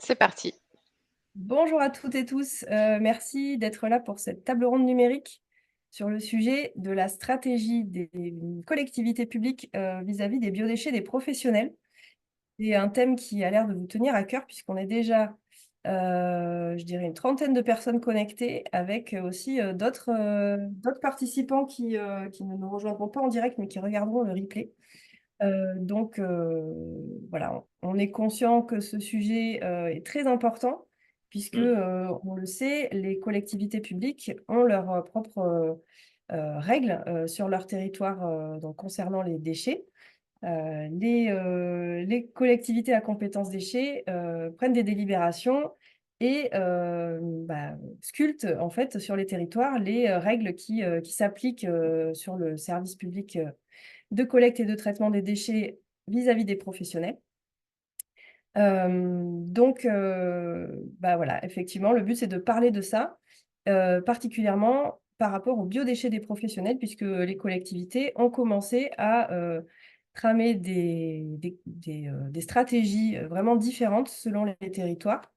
C'est parti. Bonjour à toutes et tous, merci d'être là pour cette table ronde numérique sur le sujet de la stratégie des collectivités publiques, vis-à-vis des biodéchets des professionnels. C'est un thème qui a l'air de vous tenir à cœur puisqu'on est déjà, je dirais une trentaine de personnes connectées avec, aussi, d'autres participants qui ne nous rejoindront pas en direct mais qui regarderont le replay. Voilà, on est conscient que ce sujet, est très important puisque, Mmh. on le sait, les collectivités publiques ont leurs, propres, règles, sur leur territoire, donc concernant les déchets. Les collectivités à compétence déchets, prennent des délibérations et sculptent en fait sur les territoires les, règles qui s'appliquent, sur le service public, de collecte et de traitement des déchets vis-à-vis des professionnels. Voilà, effectivement, le but, c'est de parler de ça, particulièrement par rapport aux biodéchets des professionnels, puisque les collectivités ont commencé à, tramer des stratégies, vraiment différentes selon les territoires,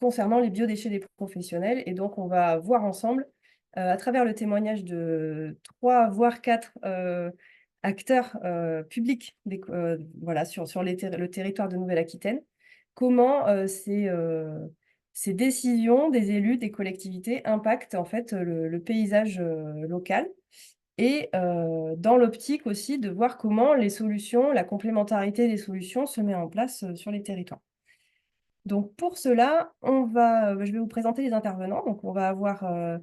concernant les biodéchets des professionnels. Et donc on va voir ensemble, à travers le témoignage de 3 voire 4 acteurs, publics voilà, sur le territoire de Nouvelle-Aquitaine, comment, ces décisions des élus, des collectivités impactent en fait, le paysage, local. Et dans l'optique aussi de voir comment les solutions, la complémentarité des solutions se met en place, sur les territoires. Donc pour cela, je vais vous présenter les intervenants. Donc on va avoir,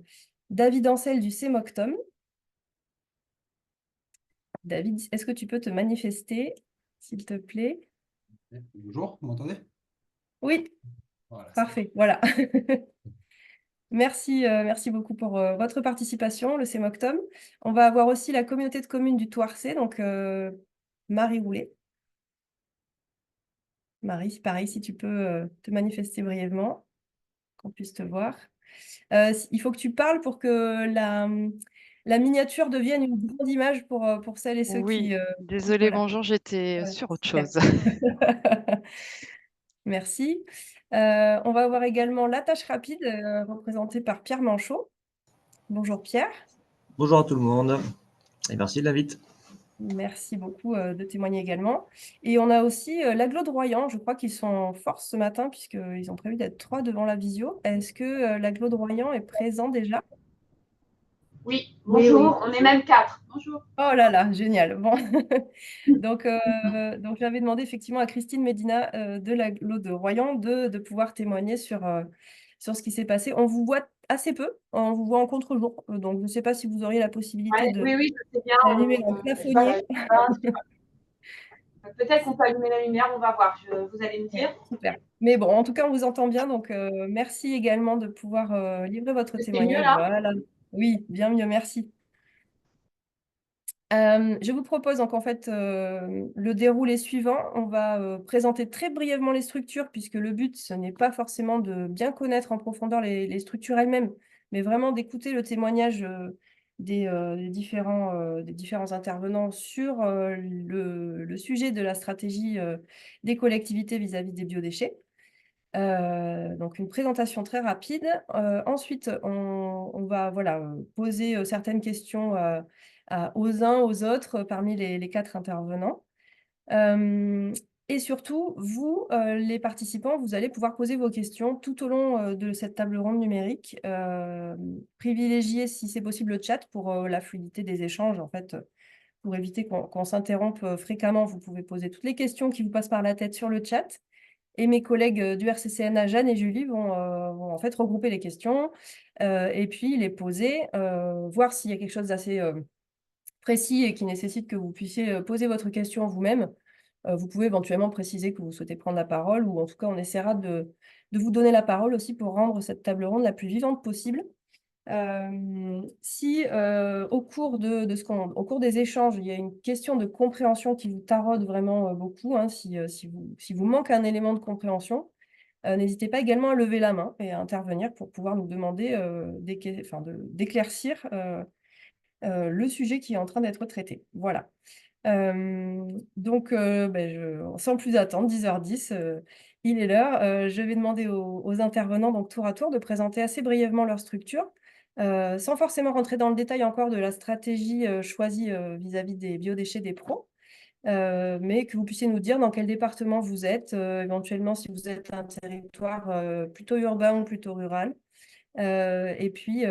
David Ancel du CEMOCTOM. David, est-ce que tu peux te manifester, s'il te plaît? Bonjour, vous m'entendez? Oui, Voilà, c'est bon. parfait, voilà. Merci beaucoup pour, votre participation, le CEMOCTOM. On va avoir aussi la communauté de communes du Touarçais, donc Marie Roulet. Marie, pareil, si tu peux, te manifester brièvement, qu'on puisse te voir. Il faut que tu parles pour que la miniature devienne une grande image pour celles et ceux Oui, qui, désolée, voilà. bonjour, j'étais Ouais, sur autre super. chose. Merci. On va avoir également la tâche rapide, représentée par Pierre Manchot. Bonjour Pierre, Bonjour à tout le monde et merci de l'invite. merci beaucoup, de témoigner également. Et on a aussi, l'agglo de Royan. Je crois qu'ils sont en force ce matin puisqu'ils ont prévu d'être 3 devant la visio. Est-ce que, l'agglo de Royan est présent déjà? Oui, Oui, bonjour, oui. on est même quatre. Bonjour. Oh là là, génial. Bon, donc j'avais demandé effectivement à Christine Médina, de l'agglo de Royan de pouvoir témoigner sur ce qui s'est passé. On vous voit assez peu, on vous voit en contre-jour, donc je ne sais pas si vous auriez la possibilité Ouais, de oui, oui, je sais bien. d'allumer un Voilà, plafonnier. peut-être qu'on peut allumer la lumière, on va voir. Vous allez me dire. Ouais, super. Mais bon, en tout cas, on vous entend bien, donc merci également de pouvoir, livrer votre C'est mieux témoignage. là? Voilà. Oui, bien mieux, merci. Je vous propose donc en fait, le déroulé suivant. On va, présenter très brièvement les structures puisque le but, ce n'est pas forcément de bien connaître en profondeur les structures elles-mêmes, mais vraiment d'écouter le témoignage, des différents intervenants sur, le sujet de la stratégie, des collectivités vis-à-vis des biodéchets. Donc une présentation très rapide. Ensuite, on va voilà, poser, certaines questions, aux uns, aux autres, parmi les 4 intervenants. Hem Et surtout, vous, les participants, vous allez pouvoir poser vos questions tout au long, de cette table ronde numérique. Privilégiez, si c'est possible, le chat pour, la fluidité des échanges, en fait, pour éviter qu'on s'interrompe, fréquemment. Vous pouvez poser toutes les questions qui vous passent par la tête sur le chat. Et mes collègues, du RCCNA, Jeanne et Julie, vont en fait regrouper les questions, et puis les poser, voir s'il y a quelque chose d'assez, précis et qui nécessite que vous puissiez, poser votre question vous-même. Vous pouvez éventuellement préciser que vous souhaitez prendre la parole ou en tout cas on essaiera de vous donner la parole aussi pour rendre cette table ronde la plus vivante possible. Si, au cours des échanges, il y a une question de compréhension qui vous taraude vraiment, beaucoup, hein, si vous manque un élément de compréhension, n'hésitez pas également à lever la main et à intervenir pour pouvoir nous demander, d'éclaircir, le sujet qui est en train d'être traité. Voilà. Sans plus attendre, 10h10, il est l'heure. Je vais demander aux intervenants, donc tour à tour, de présenter assez brièvement leur structure, sans forcément rentrer dans le détail encore de la stratégie choisie vis-à-vis des biodéchets des pros, mais que vous puissiez nous dire dans quel département vous êtes, éventuellement si vous êtes un territoire plutôt urbain ou plutôt rural, et puis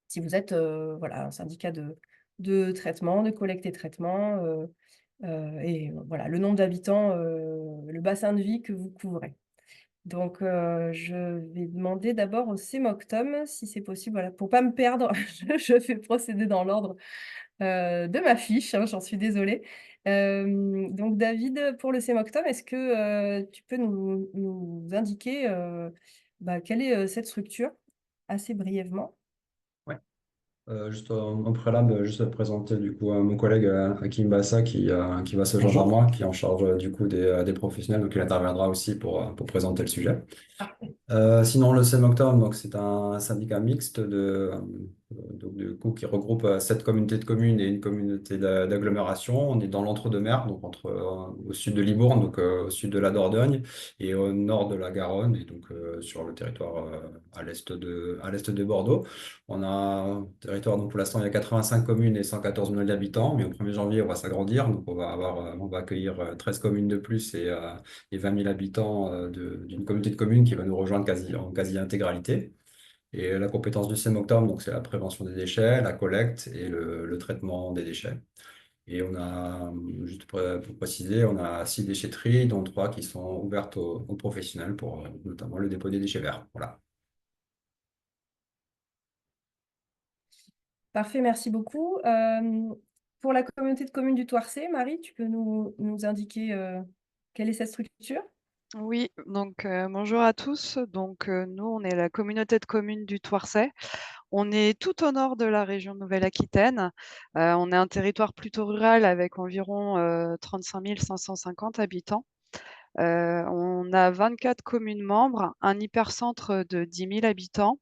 si vous êtes voilà, un syndicat de traitement, de collecte et traitement, et voilà, le nombre d'habitants, le bassin de vie que vous couvrez. Donc, je vais demander d'abord au CMOCTOM, si c'est possible, voilà, pour ne pas me perdre, je vais procéder dans l'ordre de ma fiche, hein, j'en suis désolée. Donc, David, pour le CMOCTOM, est-ce que tu peux nous indiquer quelle est cette structure, assez brièvement? Ouais. Juste en préalable, juste présenter du coup mon collègue Hakim Bassa qui va se joindre à Bonjour. moi, qui est en charge du coup des professionnels, donc il interviendra aussi pour présenter le sujet. Parfait. Sinon, le CMOCTOM, donc c'est un syndicat mixte donc, du coup, qui regroupe 7 communautés de communes et une communauté d'agglomération. On est dans l'entre-deux-mers, donc au sud de Libourne, donc au sud de la Dordogne et au nord de la Garonne, et donc sur le territoire à l'est de Bordeaux. On a un territoire, donc pour l'instant, il y a 85 communes et 114 000 habitants, mais au 1er janvier, on va s'agrandir, donc on va accueillir 13 communes de plus et 20 000 habitants d'une communauté de communes qui va nous rejoindre en quasi-intégralité. Et la compétence du CMOCTOM, donc c'est la prévention des déchets, la collecte et le traitement des déchets. Et on a, juste pour préciser, on a 6 déchetteries, dont 3 qui sont ouvertes aux professionnels pour notamment le dépôt des déchets verts. Voilà. Parfait, merci beaucoup. Pour la communauté de communes du Thouarcé, Marie, tu peux nous indiquer quelle est cette structure? Oui, donc bonjour à tous. Donc nous, on est la communauté de communes du Thouarcet. On est tout au nord de la région Nouvelle-Aquitaine. On est un territoire plutôt rural avec environ 35 550 habitants. On a 24 communes membres, un hypercentre de 10 000 habitants.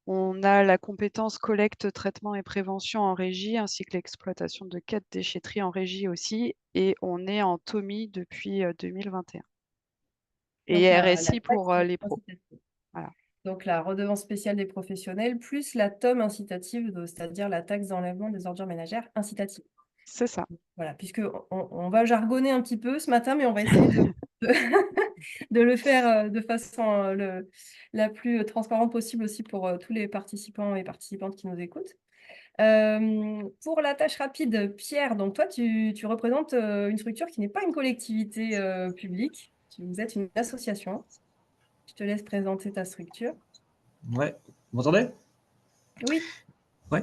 On a la compétence collecte, traitement et prévention en régie, ainsi que l'exploitation de 4 déchetteries en régie aussi. Et on est en TOMI depuis 2021. Donc, Et la RSI pour taxe les pros. incitative. Voilà. Donc, la redevance spéciale des professionnels plus la TOM incitative, c'est-à-dire la taxe d'enlèvement des ordures ménagères incitative. C'est ça. Voilà, puisque on va jargonner un petit peu ce matin, mais on va essayer de le faire de façon la plus transparente possible aussi pour tous les participants et participantes qui nous écoutent. Pour la tâche rapide, Pierre, donc toi, tu représentes une structure qui n'est pas une collectivité publique. Vous êtes une association. Je te laisse présenter ta structure. Ouais, vous m'entendez? Oui. Ouais.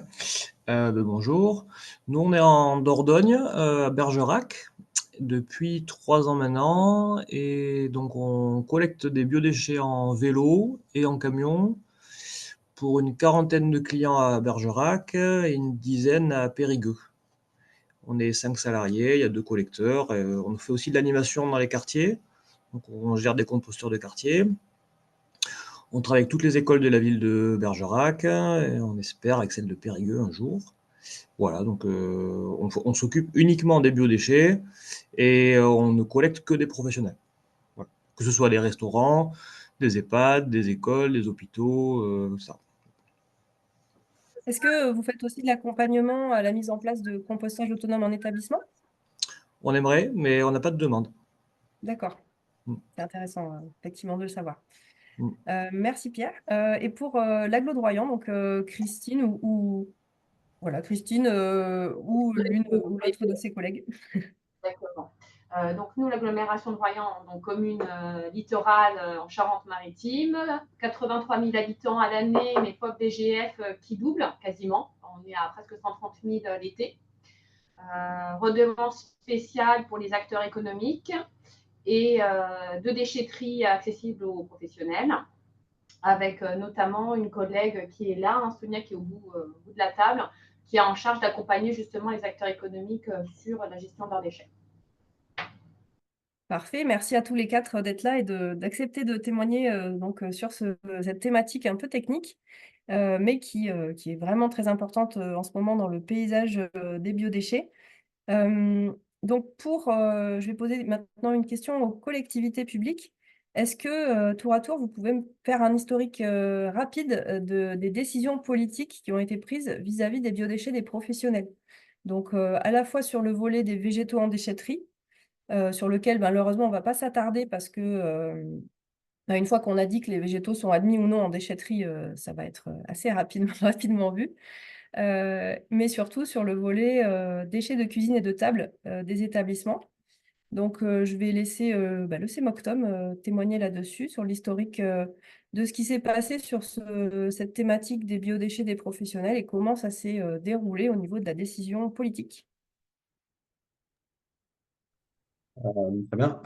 Bonjour. Nous, on est en Dordogne, à Bergerac, depuis 3 ans maintenant. Et donc, on collecte des biodéchets en vélo et en camion pour une quarantaine de clients à Bergerac et une dizaine à Périgueux. On est 5 salariés, il y a 2 collecteurs. On fait aussi de l'animation dans les quartiers. Donc, on gère des composteurs de quartier. On travaille avec toutes les écoles de la ville de Bergerac et on espère avec celle de Périgueux un jour. Voilà, donc on s'occupe uniquement des biodéchets et on ne collecte que des professionnels. Voilà. Que ce soit des restaurants, des EHPAD, des écoles, des hôpitaux, ça. Est-ce que vous faites aussi de l'accompagnement à la mise en place de compostage autonome en établissement? On aimerait, mais on n'a pas de demande. D'accord. Mm. C'est intéressant, effectivement, de le savoir. Mm. Merci Pierre. Et pour l'Agglo de Royan, donc Christine voilà, Christine ou l'une ou l'autre de ses collègues. Exactement. Donc nous, l'agglomération de Royan, donc commune littorale en Charente-Maritime, 83 000 habitants à l'année, mais POP DGF qui double quasiment. On est à presque 130 000 l'été. Redevance spéciale pour les acteurs économiques et 2 déchetteries accessibles aux professionnels, avec notamment une collègue qui est là, Sonia, qui est au bout de la table, qui est en charge d'accompagner justement les acteurs économiques sur la gestion de leurs déchets. Parfait, merci à tous les 4 d'être là et d'accepter de témoigner sur cette thématique un peu technique, mais qui est vraiment très importante en ce moment dans le paysage des biodéchets. Donc je vais poser maintenant une question aux collectivités publiques. Est-ce que, tour à tour, vous pouvez me faire un historique rapide des décisions politiques qui ont été prises vis-à-vis des biodéchets des professionnels? Donc, à la fois sur le volet des végétaux en déchetterie, sur lequel, malheureusement, on ne va pas s'attarder parce que, une fois qu'on a dit que les végétaux sont admis ou non en déchetterie, ça va être assez rapidement vu. Mais surtout sur le volet déchets de cuisine et de table des établissements. Donc, je vais laisser le CMOCTOM témoigner là-dessus, sur l'historique de ce qui s'est passé sur cette thématique des biodéchets des professionnels et comment ça s'est déroulé au niveau de la décision politique. Très bien.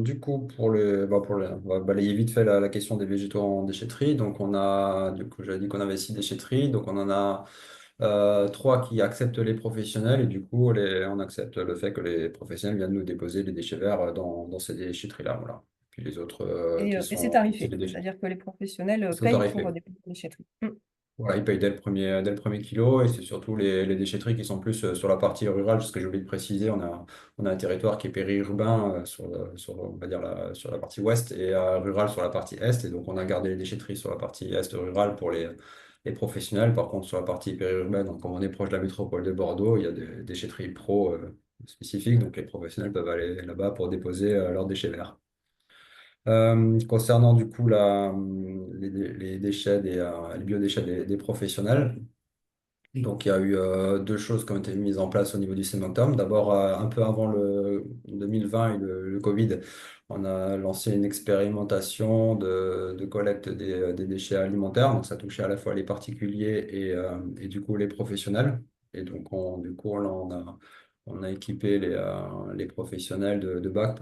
Du coup, on va balayer vite fait la question des végétaux en déchetterie. Donc, du coup, j'avais dit qu'on avait 6 déchetteries. Donc, on en a 3 qui acceptent les professionnels. Et du coup, on accepte le fait que les professionnels viennent nous déposer les déchets verts dans ces déchetteries-là. Voilà. Puis les autres Et c'est c'est tarifé, des déchets. c'est-à-dire que les professionnels C'est payent tarifé. pour des déchetteries. Voilà, ils payent dès le premier kilo et c'est surtout les déchetteries qui sont plus sur la partie rurale. Ce que j'ai oublié de préciser, on a un territoire qui est périurbain on va dire sur la partie ouest et rural sur la partie est. Et donc, on a gardé les déchetteries sur la partie est rurale pour les professionnels. Par contre, sur la partie périurbaine, donc, comme on est proche de la métropole de Bordeaux, il y a des déchetteries pro spécifiques. Donc, les professionnels peuvent aller là-bas pour déposer leurs déchets verts. Concernant du coup les déchets les biodéchets des professionnels, donc il y a eu 2 choses qui ont été mises en place au niveau du CMOCTOM. D'abord, un peu avant le 2020 et le Covid, on a lancé une expérimentation de collecte des déchets alimentaires. Donc ça touchait à la fois les particuliers et du coup les professionnels. Et donc du coup là, on a équipé les professionnels de bacs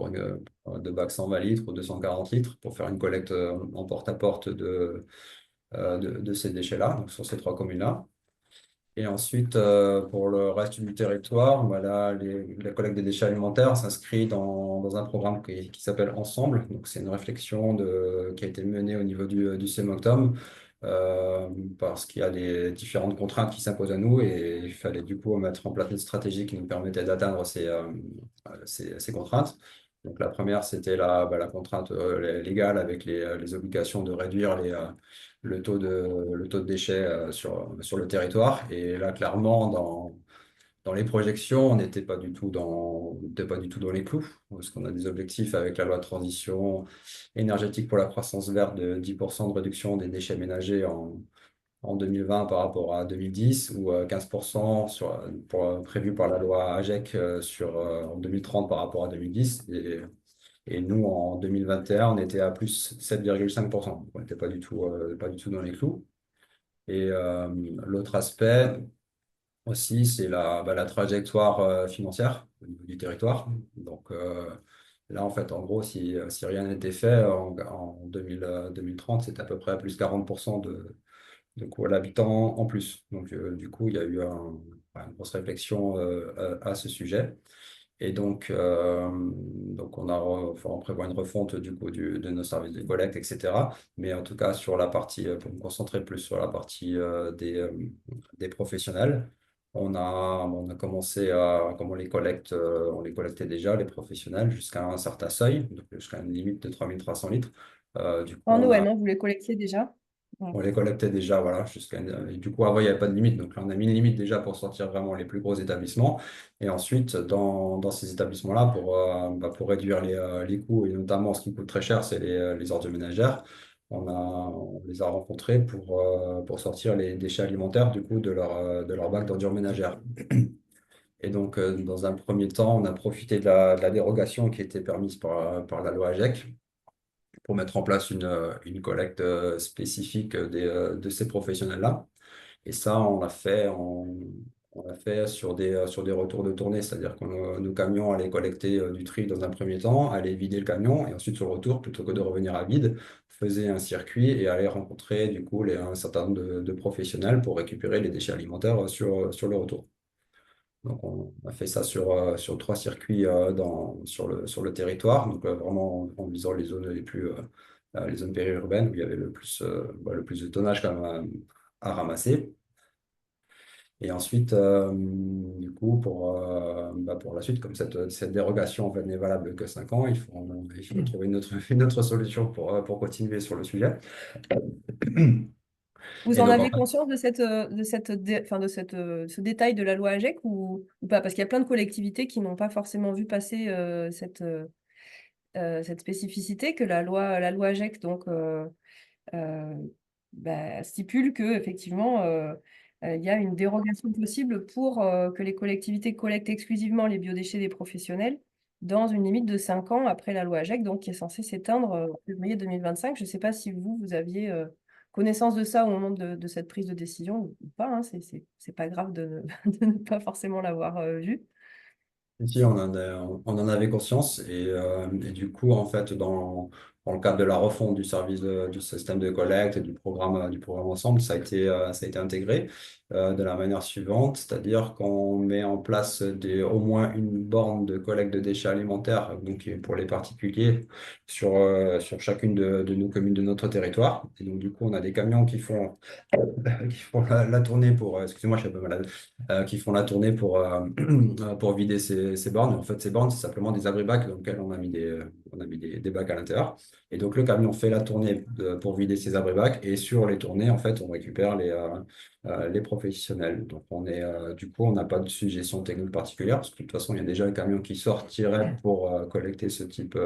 de bacs 120 litres ou 240 litres pour faire une collecte en porte-à-porte de ces déchets-là, donc sur ces 3 communes-là. Et ensuite, pour le reste du territoire, voilà, la collecte des déchets alimentaires s'inscrit dans un programme qui s'appelle Ensemble. Donc, c'est une réflexion qui a été menée au niveau du CMOCTOM parce qu'il y a des différentes contraintes qui s'imposent à nous et il fallait du coup mettre en place une stratégie qui nous permettait d'atteindre ces contraintes. Donc, la première, c'était la contrainte légale avec les obligations de réduire le taux de déchets sur le territoire. Et là, clairement, dans les projections, on n'était pas du tout dans les clous, parce qu'on a des objectifs avec la loi de transition énergétique pour la croissance verte de 10% de réduction des déchets ménagers en 2020 par rapport à 2010, ou 15% prévu par la loi AGEC en 2030 par rapport à 2010. Et nous, en 2021, on était à plus 7,5%. On n'était pas du tout dans les clous. Et l'autre aspect aussi, c'est la trajectoire financière au niveau du territoire. Donc là, en fait, en gros, si rien n'était fait, en 2030, c'est à peu près à plus 40% de coût à l'habitant en plus. Donc du coup, il y a eu une grosse réflexion à ce sujet. Et donc on prévoit une refonte du coup de nos services de collecte, etc. Mais en tout cas, pour me concentrer plus sur la partie des professionnels, on a commencé comme on les collectait déjà, les professionnels, jusqu'à un certain seuil, donc jusqu'à une limite de 3300 litres. Du coup, En OM, vous les collectiez déjà? Ouais. on les collectait déjà, voilà, et du coup, avant, il n'y avait pas de limite. Donc là, on a mis une limite déjà pour sortir vraiment les plus gros établissements. Et ensuite, dans ces établissements-là, pour réduire les coûts, et notamment ce qui coûte très cher, c'est les ordures ménagères, on les a rencontrés pour sortir les déchets alimentaires du coup de leur bac d'ordures ménagères. Et donc, dans un premier temps, on a profité de la dérogation qui était permise par la loi AGEC pour mettre en place une collecte spécifique de ces professionnels-là. Et ça, on l'a fait sur des retours de tournée, c'est-à-dire que nos camions allaient collecter du tri dans un premier temps, allaient vider le camion, et ensuite sur le retour, plutôt que de revenir à vide, faisaient un circuit et allaient rencontrer du coup un certain nombre de professionnels pour récupérer les déchets alimentaires sur le retour. Donc, on a fait ça sur 3 circuits sur le territoire, donc vraiment en visant les zones périurbaines où il y avait le plus de tonnage quand même à ramasser. Et ensuite, du coup, pour la suite, comme cette dérogation en fait, n'est valable que 5 ans, il faut trouver une autre solution pour continuer sur le sujet. Vous Et en donc, en avez fait, conscience ce détail de la loi AGEC ou pas? Parce qu'il y a plein de collectivités qui n'ont pas forcément vu passer cette spécificité que la loi AGEC donc, euh, stipule que effectivement il y a une dérogation possible pour que les collectivités collectent exclusivement les biodéchets des professionnels dans une limite de 5 ans après la loi AGEC, donc qui est censée s'éteindre en février 2025. Je ne sais pas si vous aviez connaissance de ça au moment de cette prise de décision ou pas, hein. C'est pas grave de, de ne pas forcément l'avoir vu. ici, on en avait conscience et du coup, en fait, dans le cadre de la refonte du service du système de collecte et du programme ensemble, ça a été intégré de la manière suivante, c'est-à-dire qu'on met en place au moins une borne de collecte de déchets alimentaires, donc pour les particuliers, sur chacune de nos communes de notre territoire. Et donc, du coup, on a des camions qui font la tournée excusez-moi, je suis un peu malade, qui font la tournée pour vider ces bornes. En fait, ces bornes, c'est simplement des abri-bacs dans lesquels on a mis des bacs à l'intérieur. Et donc, le camion fait la tournée pour vider ces abri-bacs. Et sur les tournées, en fait, on récupère les professionnels. Donc, du coup, on n'a pas de suggestion technique particulière parce que de toute façon, il y a déjà un camion qui sortirait pour collecter ce type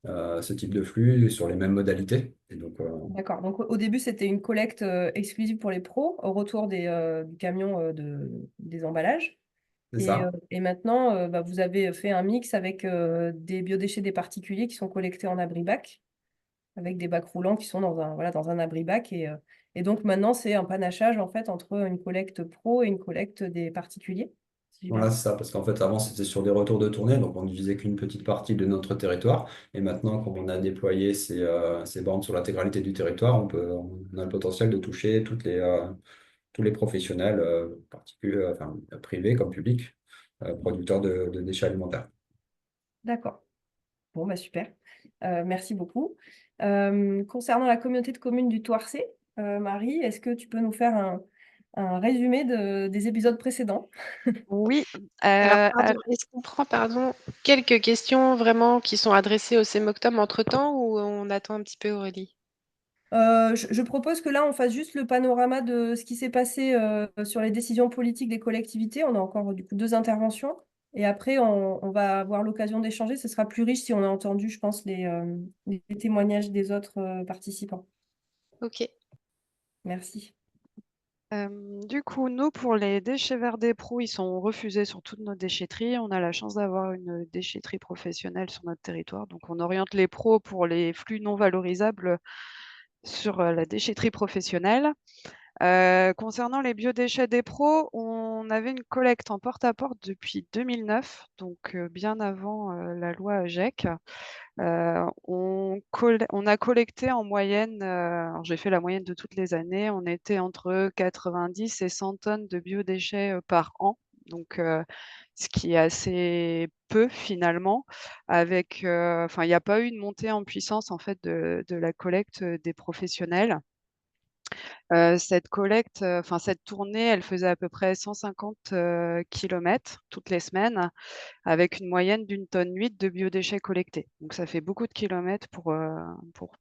de flux sur les mêmes modalités. Et donc, D'accord. Donc au début, c'était une collecte exclusive pour les pros au retour du camion des emballages. c'est ça. Et maintenant, vous avez fait un mix avec des biodéchets des particuliers qui sont collectés en abri-bac, avec des bacs roulants qui sont dans un abri-bac. Et donc maintenant, c'est un panachage en fait entre une collecte pro et une collecte des particuliers. Si j'ai bien Voilà, c'est ça, parce qu'en fait, avant, c'était sur des retours de tournée, donc on ne visait qu'une petite partie de notre territoire. Et maintenant, comme on a déployé ces bornes sur l'intégralité du territoire, on a le potentiel de toucher tous les professionnels, particuliers, enfin, privés comme publics, producteurs de déchets alimentaires. D'accord. Bon, super. Merci beaucoup. Concernant la communauté de communes du Touarcet, Marie, est-ce que tu peux nous faire un résumé des épisodes précédents? Oui, Alors, euh, pardon, est-ce qu'on prend, quelques questions vraiment qui sont adressées au CMOCTOM entre-temps ou on attend un petit peu Aurélie? Je propose que là, on fasse juste le panorama de ce qui s'est passé sur les décisions politiques des collectivités. On a encore du coup 2 interventions. Et après, on va avoir l'occasion d'échanger. Ce sera plus riche si on a entendu, je pense, les témoignages des autres participants. Ok. Merci. du coup, nous, pour les déchets verts des pros, ils sont refusés sur toutes nos déchetteries. On a la chance d'avoir une déchetterie professionnelle sur notre territoire. Donc, on oriente les pros pour les flux non valorisables sur la déchetterie professionnelle. Concernant les biodéchets des pros, on avait une collecte en porte-à-porte depuis 2009, donc bien avant la loi AGEC. On a collecté en moyenne, alors j'ai fait la moyenne de toutes les années, on était entre 90 et 100 tonnes de biodéchets par an. Donc, ce qui est assez peu finalement, enfin, il n'y a pas eu une montée en puissance en fait de la collecte des professionnels. Cette collecte, enfin cette tournée, elle faisait à peu près 150 kilomètres toutes les semaines, avec une moyenne d'1,8 tonne de biodéchets collectés. Donc ça fait beaucoup de kilomètres pour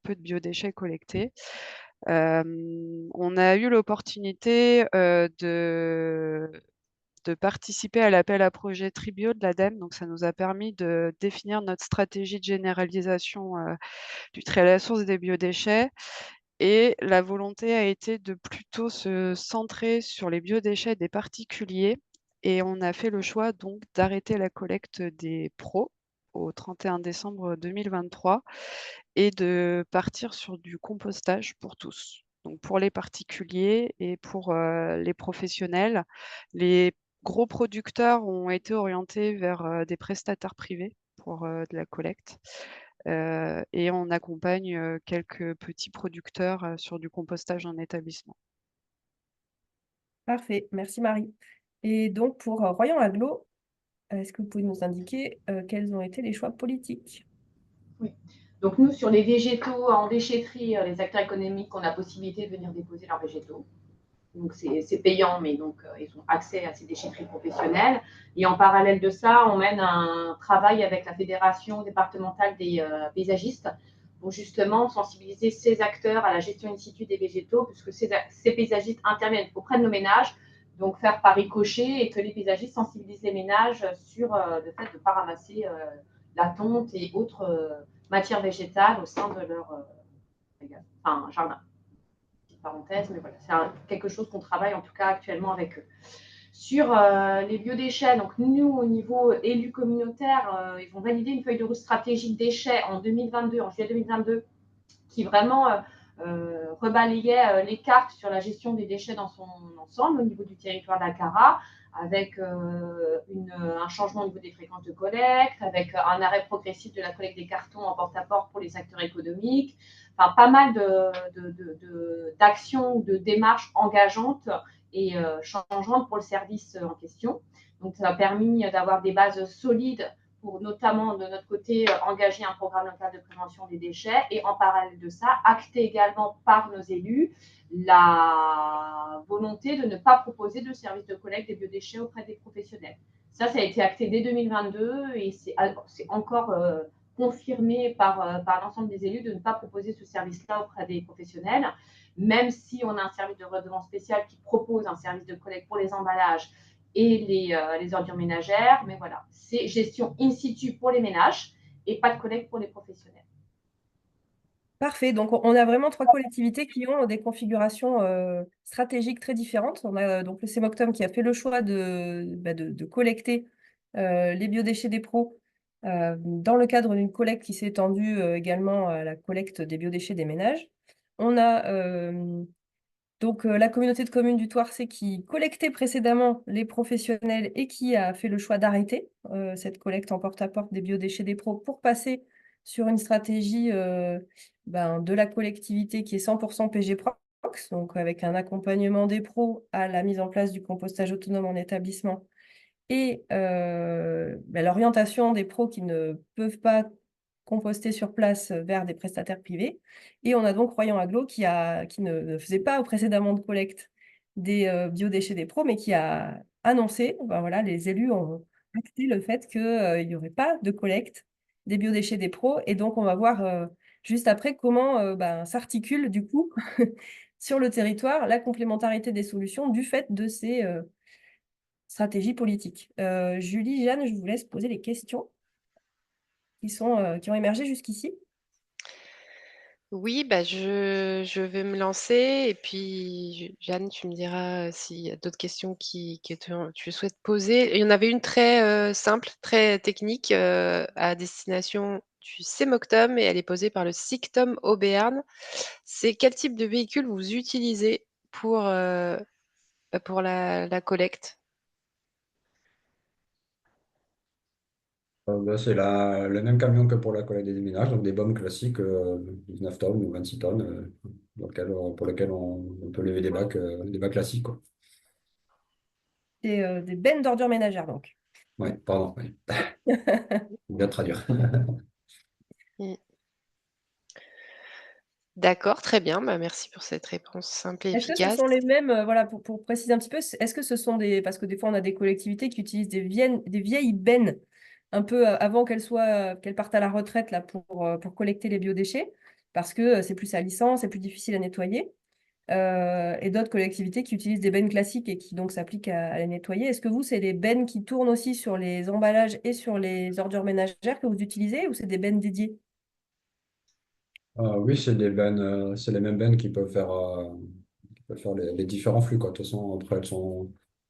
peu de biodéchets collectés. On a eu l'opportunité de participer à l'appel à projet Tribio de l'ADEME. Donc ça nous a permis de définir notre stratégie de généralisation du tri à la source des biodéchets. Et la volonté a été de plutôt se centrer sur les biodéchets des particuliers. Et on a fait le choix donc d'arrêter la collecte des pros au 31 décembre 2023 et de partir sur du compostage pour tous. Donc pour les particuliers et pour les professionnels, les gros producteurs ont été orientés vers des prestataires privés pour de la collecte. Et on accompagne quelques petits producteurs sur du compostage en établissement. Parfait. Merci, Marie. Et donc, pour Royan Aglo, est-ce que vous pouvez nous indiquer quels ont été les choix politiques? Oui. Donc nous, sur les végétaux en déchetterie, les acteurs économiques ont la possibilité de venir déposer leurs végétaux. Donc, c'est payant, mais donc, ils ont accès à ces déchetteries professionnelles. Et en parallèle de ça, on mène un travail avec la Fédération départementale des paysagistes pour justement sensibiliser ces acteurs à la gestion in situ des végétaux, puisque ces paysagistes interviennent auprès de nos ménages, donc faire par ricochet et que les paysagistes sensibilisent les ménages sur le fait de ne pas ramasser la tonte et autres matières végétales au sein de leur jardin. Petite parenthèse, mais voilà, c'est quelque chose qu'on travaille en tout cas actuellement avec eux. Sur les biodéchets, donc nous, au niveau élu communautaire, ils vont valider une feuille de route stratégique déchets en 2022, en juillet 2022, qui vraiment rebalayait les cartes sur la gestion des déchets dans son ensemble au niveau du territoire d'Ankara, avec un changement au niveau des fréquences de collecte, avec un arrêt progressif de la collecte des cartons en porte-à-porte pour les acteurs économiques, enfin pas mal d'actions ou de démarches engageantes et changeantes pour le service en question. Donc ça a permis d'avoir des bases solides pour notamment de notre côté engager un programme local de prévention des déchets et en parallèle de ça, acter également par nos élus la volonté de ne pas proposer de service de collecte des biodéchets auprès des professionnels. Ça a été acté dès 2022 et c'est encore confirmé par l'ensemble des élus de ne pas proposer ce service-là auprès des professionnels, même si on a un service de redevance spéciale qui propose un service de collecte pour les emballages et les ordures ménagères. Mais voilà, c'est gestion in situ pour les ménages et pas de collecte pour les professionnels. Parfait. Donc, on a vraiment 3 collectivités qui ont des configurations stratégiques très différentes. On a donc le CEMOCTOM qui a fait le choix de collecter les biodéchets des pros dans le cadre d'une collecte qui s'est étendue également à la collecte des biodéchets des ménages. On a donc la communauté de communes du Thouarcet qui collectait précédemment les professionnels et qui a fait le choix d'arrêter cette collecte en porte-à-porte des biodéchets des pros pour passer sur une stratégie de la collectivité qui est 100% PG Prox, donc avec un accompagnement des pros à la mise en place du compostage autonome en établissement et l'orientation des pros qui ne peuvent pas composter sur place vers des prestataires privés. Et on a donc Royan Aglo qui ne faisait pas précédemment de collecte des biodéchets des pros, mais qui a annoncé, voilà, les élus ont acté le fait qu'il n'y aurait pas de collecte des biodéchets des pros. Et donc, on va voir juste après comment s'articule du coup sur le territoire la complémentarité des solutions du fait de ces stratégies politiques. Julie, Jeanne, je vous laisse poser les questions qui ont émergé jusqu'ici. Oui, je vais me lancer et puis Jeanne, tu me diras s'il y a d'autres questions que tu souhaites poser. Il y en avait une très simple, très technique à destination du CEMOCTOM et elle est posée par le SICTOM au Béarn. C'est quel type de véhicule vous utilisez pour la collecte? C'est le même camion que pour la collecte des déménages, donc des bombes classiques, 19 tonnes ou 26 tonnes, pour lesquelles on peut lever des bacs classiques, quoi. Des bennes d'ordures ménagères, donc. Oui, pardon, oui. Bien traduire. Mm. D'accord, très bien. Merci pour cette réponse simple et Est-ce que ce efficace. sont les mêmes, voilà, pour préciser un petit peu, est-ce que ce sont parce que des fois on a des collectivités qui utilisent des vieilles bennes un peu avant qu'elles partent à la retraite là, pour collecter les biodéchets, parce que c'est plus salissant, c'est plus difficile à nettoyer, et d'autres collectivités qui utilisent des bennes classiques et qui donc s'appliquent à les nettoyer. Est-ce que vous, c'est les bennes qui tournent aussi sur les emballages et sur les ordures ménagères que vous utilisez, ou c'est des bennes dédiées? Oui, c'est les mêmes bennes qui peuvent faire les différents flux, quoi. De toute façon, après,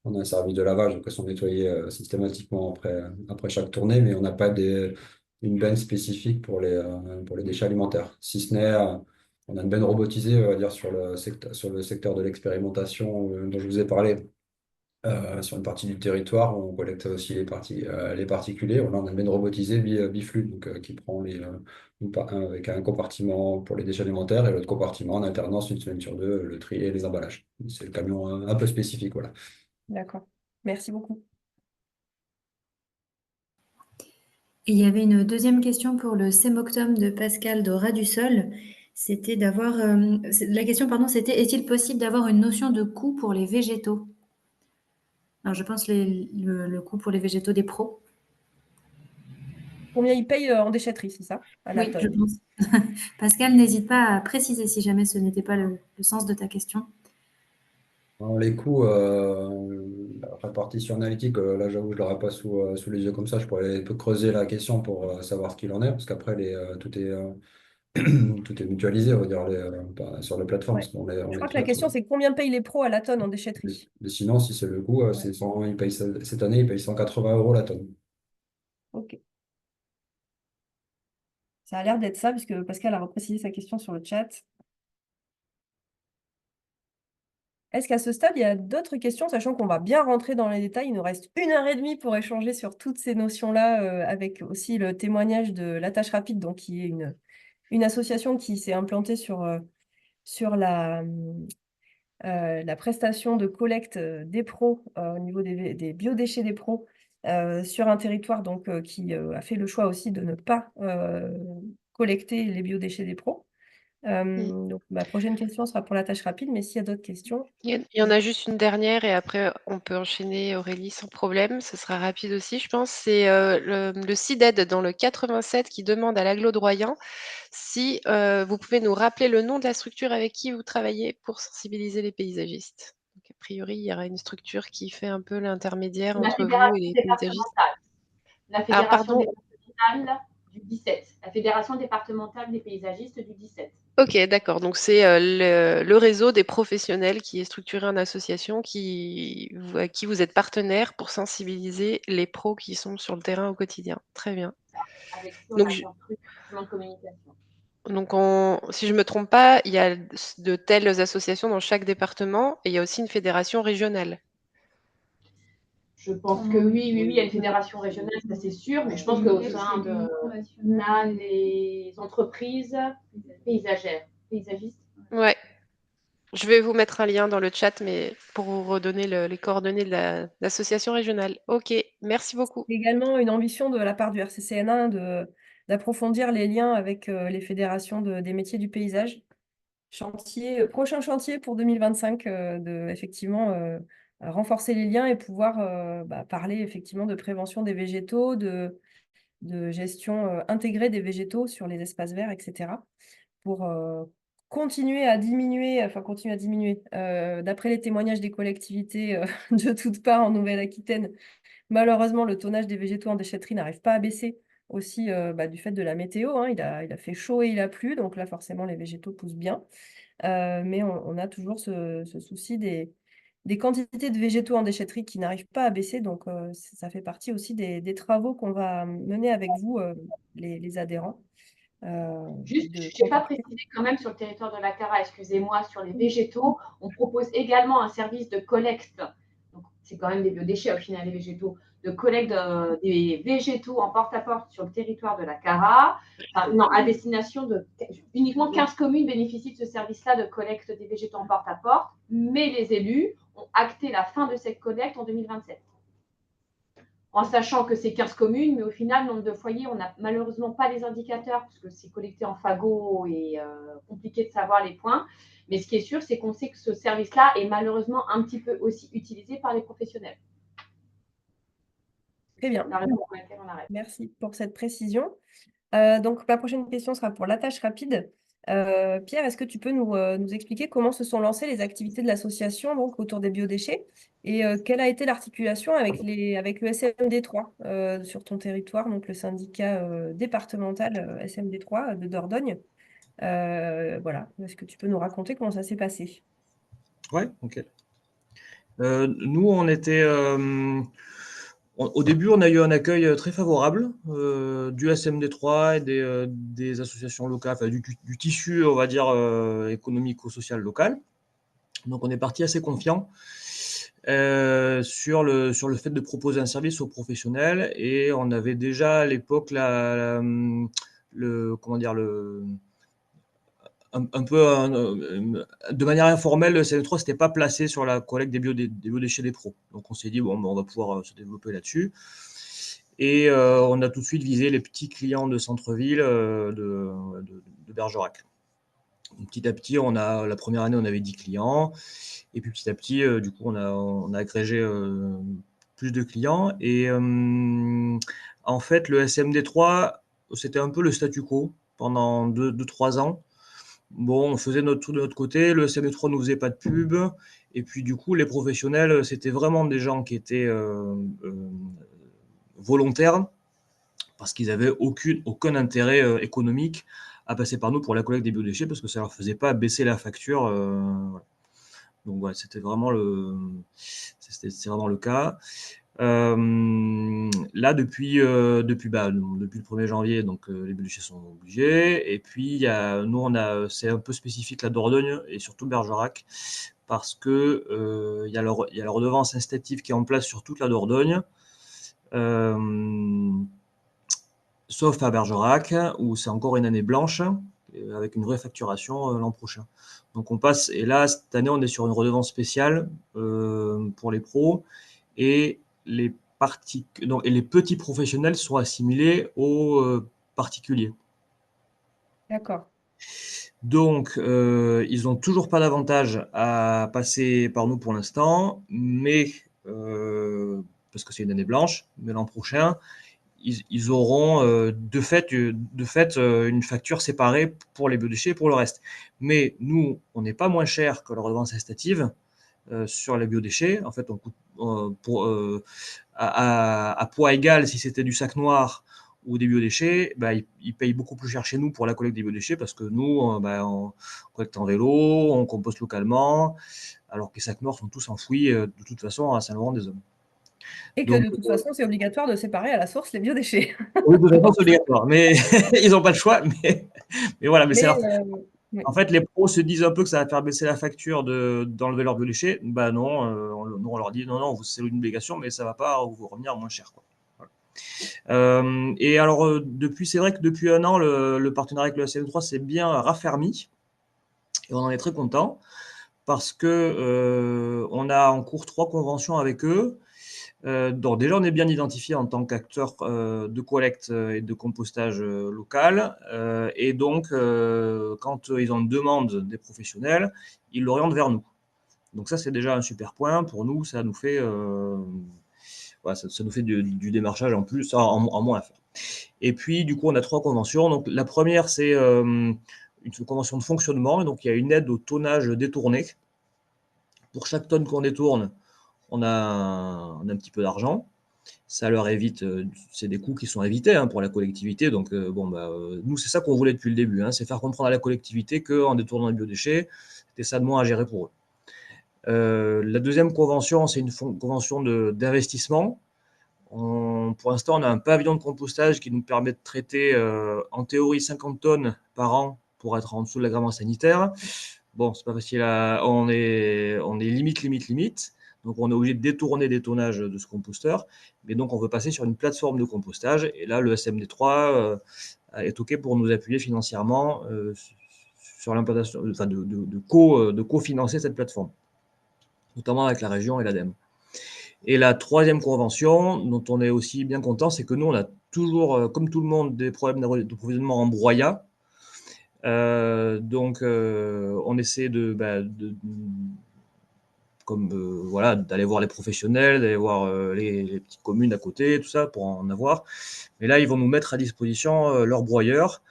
on a un service de lavage, donc elles sont nettoyées systématiquement après chaque tournée, mais on n'a pas une benne spécifique pour les déchets alimentaires. Si ce n'est, on a une benne robotisée, on va dire, sur le secteur de l'expérimentation dont je vous ai parlé, sur une partie du territoire où on collecte aussi les particulés. Là, on a une benne robotisée biflux, donc, qui prend avec un compartiment pour les déchets alimentaires et l'autre compartiment en alternance une semaine sur deux, le tri et les emballages. C'est le camion un peu spécifique, voilà. D'accord. Merci beaucoup. Et il y avait une deuxième question pour le CEMOCTOM de Pascal de Ras du Sol C'était d'avoir, la question, pardon, c'était: est-il possible d'avoir une notion de coût pour les végétaux? Alors, je pense le coût pour les végétaux des pros. Combien ils payent en déchetterie, c'est ça, à la Oui, je tonne? pense. Pascal, n'hésite pas à préciser si jamais ce n'était pas le sens de ta question. Alors, les coûts, la répartition analytique, là j'avoue, je ne l'aurais pas sous les yeux comme ça. Je pourrais un peu creuser la question pour savoir ce qu'il en est, parce qu'après, tout est mutualisé, on va dire, sur les plateformes. Ouais. Parce qu'on Je on crois les que la traite. question, c'est combien payent les pros à la tonne en déchetterie? Mais sinon, si c'est le coût, Ouais. cette année, ils payent 180 € la tonne. Ok. Ça a l'air d'être ça, puisque Pascal a reprécisé sa question sur le chat. Est-ce qu'à ce stade, il y a d'autres questions, sachant qu'on va bien rentrer dans les détails? Il nous reste 1 h 30 pour échanger sur toutes ces notions-là, avec aussi le témoignage de La Tâche Rapide, donc, qui est une association qui s'est implantée sur la prestation de collecte des pros au niveau des biodéchets des pros sur un territoire donc, qui a fait le choix aussi de ne pas collecter les biodéchets des pros. Donc ma prochaine question sera pour La Tâche Rapide, mais s'il y a d'autres questions. Il y en a juste une dernière et après on peut enchaîner, Aurélie, sans problème. Ce sera rapide aussi, je pense. C'est le CIDED dans le 87 qui demande à l'Agglo de Royan si vous pouvez nous rappeler le nom de la structure avec qui vous travaillez pour sensibiliser les paysagistes. Donc, a priori, il y aura une structure qui fait un peu l'intermédiaire La entre vous et fédération les paysagistes. départementale. La Ah, fédération pardon. départementale du 17. La fédération départementale des paysagistes du 17. Ok, d'accord. Donc c'est le réseau des professionnels qui est structuré en association, à qui vous êtes partenaire pour sensibiliser les pros qui sont sur le terrain au quotidien. Très bien. Avec qui on Donc, a construit un de communication. donc si je ne me trompe pas, il y a de telles associations dans chaque département et il y a aussi une fédération régionale. Je pense que oui, il y a une fédération régionale, ça c'est sûr, mais je pense qu'au sein de on a les entreprises paysagères, paysagistes. Ouais. Je vais vous mettre un lien dans le chat, mais pour vous redonner les coordonnées de l'association régionale. Ok, merci beaucoup. Également une ambition de la part du RCCN1 d'approfondir les liens avec les fédérations des métiers du paysage. Prochain chantier pour 2025, effectivement renforcer les liens et pouvoir parler effectivement de prévention des végétaux, de gestion intégrée des végétaux sur les espaces verts, etc. Pour continuer à diminuer. D'après les témoignages des collectivités de toutes parts en Nouvelle-Aquitaine, malheureusement, le tonnage des végétaux en déchetterie n'arrive pas à baisser aussi du fait de la météo, hein. Il a fait chaud et il a plu, donc là, forcément, les végétaux poussent bien. Mais on a toujours ce souci des quantités de végétaux en déchetterie qui n'arrivent pas à baisser. Donc, ça fait partie aussi des travaux qu'on va mener avec vous, les adhérents. Juste, je n'ai pas précisé quand même sur le territoire de la Cara, excusez-moi, sur les végétaux, on propose également un service de collecte. C'est quand même des biodéchets au final, les végétaux, de collecte des végétaux en porte-à-porte sur le territoire de la Cara. À destination de uniquement 15 communes bénéficient de ce service-là de collecte des végétaux en porte-à-porte, mais les élus ont acté la fin de cette collecte en 2027. En sachant que c'est 15 communes, mais au final, nombre de foyers, on n'a malheureusement pas les indicateurs, parce que c'est collecté en fagot et compliqué de savoir les points. Mais ce qui est sûr, c'est qu'on sait que ce service-là est malheureusement un petit peu aussi utilisé par les professionnels. Très bien. La raison pour laquelle on arrête. Merci pour cette précision. Donc, ma prochaine question sera pour La Tâche Rapide. Pierre, est-ce que tu peux nous expliquer comment se sont lancées les activités de l'association autour des biodéchets et quelle a été l'articulation avec le SMD3 sur ton territoire, donc le syndicat départemental SMD3 de Dordogne. Voilà, est-ce que tu peux nous raconter comment ça s'est passé? Ouais, ok. Nous, on était... au début, on a eu un accueil très favorable du SMD3 et des associations locales, enfin, du tissu, on va dire, économico-social local. Donc, on est parti assez confiant sur le fait de proposer un service aux professionnels. Et on avait déjà à l'époque un peu de manière informelle, le CM3 s'était pas placé sur la collecte des biodéchets des pros. Donc on s'est dit, bon, on va pouvoir se développer là-dessus. Et on a tout de suite visé les petits clients de centre-ville de Bergerac. Petit à petit, la première année, on avait 10 clients. Et puis petit à petit, du coup, on a agrégé plus de clients. Et en fait, le SMD3, c'était un peu le statu quo pendant 2-3 ans. Bon, on faisait notre tour de notre côté. Le SMD3 ne nous faisait pas de pub. Et puis, du coup, les professionnels, c'était vraiment des gens qui étaient volontaires parce qu'ils n'avaient aucun intérêt économique à passer par nous pour la collecte des biodéchets parce que ça ne leur faisait pas baisser la facture. Voilà. Donc, voilà, c'était vraiment le cas. Là, depuis le 1er janvier, donc les biodéchets sont obligés. Et puis, c'est un peu spécifique la Dordogne et surtout Bergerac parce que il y a la redevance incitative qui est en place sur toute la Dordogne. Sauf à Bergerac, où c'est encore une année blanche, avec une vraie facturation l'an prochain. Donc on passe, et là, cette année, on est sur une redevance spéciale pour les pros, et les petits professionnels sont assimilés aux particuliers. D'accord. Donc, ils n'ont toujours pas d'avantage à passer par nous pour l'instant, mais parce que c'est une année blanche, mais l'an prochain, ils auront de fait une facture séparée pour les biodéchets et pour le reste. Mais nous, on n'est pas moins cher que la redevance incitative sur les biodéchets. En fait, on coûte à poids égal, si c'était du sac noir ou des biodéchets, bah, ils payent beaucoup plus cher chez nous pour la collecte des biodéchets parce que nous, on collecte en vélo, on composte localement, alors que les sacs noirs sont tous enfouis de toute façon à Saint-Laurent-des-Hommes. Et que Donc, de toute façon, c'est obligatoire de séparer à la source les biodéchets. oui, de toute façon, c'est obligatoire, mais ils n'ont pas le choix. Mais voilà, Mais, oui. en fait, les pros se disent un peu que ça va faire baisser la facture d'enlever leurs biodéchets. Bah non, on leur dit non, c'est une obligation, mais ça ne va pas vous revenir moins cher, quoi. Voilà. Et alors, c'est vrai que depuis un an, le partenariat avec le SMD3 s'est bien raffermi. Et on en est très content parce que on a en cours 3 conventions avec eux. Donc déjà, on est bien identifié en tant qu'acteur de collecte et de compostage local. Et donc, quand ils ont une demande des professionnels, ils l'orientent vers nous. Donc ça, c'est déjà un super point. Pour nous, ça nous fait, ça nous fait du démarchage en plus, en moins à faire. Et puis, du coup, on a 3 conventions. Donc la première, c'est une convention de fonctionnement. Et donc, il y a une aide au tonnage détourné. Pour chaque tonne qu'on détourne, on a un petit peu d'argent. Ça leur évite, c'est des coûts qui sont évités pour la collectivité. Donc, nous, c'est ça qu'on voulait depuis le début, c'est faire comprendre à la collectivité qu'en détournant les biodéchets, c'était ça de moins à gérer pour eux. La deuxième convention, c'est une convention d'investissement. Pour l'instant, on a un pavillon de compostage qui nous permet de traiter en théorie 50 tonnes par an pour être en dessous de l'agrément sanitaire. Bon, c'est pas facile on est limite. Donc, on est obligé de détourner des tonnages de ce composteur. Mais donc, on veut passer sur une plateforme de compostage. Et là, le SMD3 est OK pour nous appuyer financièrement sur l'implantation, enfin, de cofinancer cette plateforme, notamment avec la région et l'ADEME. Et la troisième convention, dont on est aussi bien content, c'est que nous, on a toujours, comme tout le monde, des problèmes d'approvisionnement en broyat. Donc, on essaie d'aller voir les professionnels, d'aller voir les petites communes à côté, tout ça, pour en avoir. Mais là, ils vont nous mettre à disposition leurs broyeurs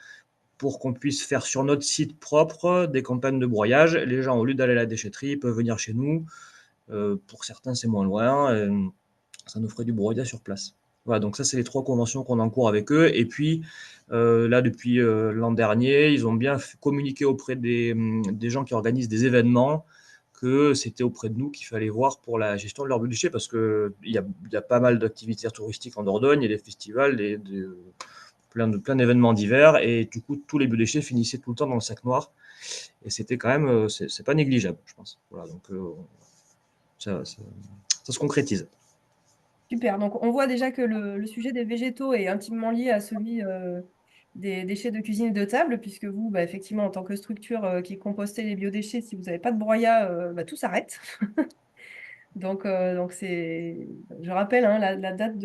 pour qu'on puisse faire sur notre site propre des campagnes de broyage. Les gens, au lieu d'aller à la déchetterie, peuvent venir chez nous. Pour certains, c'est moins loin. Ça nous ferait du broyat sur place. Voilà, donc ça, c'est les 3 conventions qu'on a en cours avec eux. Et puis, là, depuis l'an dernier, ils ont bien communiqué auprès des gens qui organisent des événements que c'était auprès de nous qu'il fallait voir pour la gestion de leur budget parce qu'il y a pas mal d'activités touristiques en Dordogne, il y a des festivals, plein d'événements divers et du coup, tous les biodéchets finissaient tout le temps dans le sac noir. Et c'était quand même, c'est pas négligeable, je pense. Voilà, donc ça se concrétise. Super. Donc, on voit déjà que le sujet des végétaux est intimement lié à celui des déchets de cuisine et de table, puisque vous, effectivement, en tant que structure qui compostez les biodéchets, si vous n'avez pas de broyat, tout s'arrête. Donc, je rappelle la date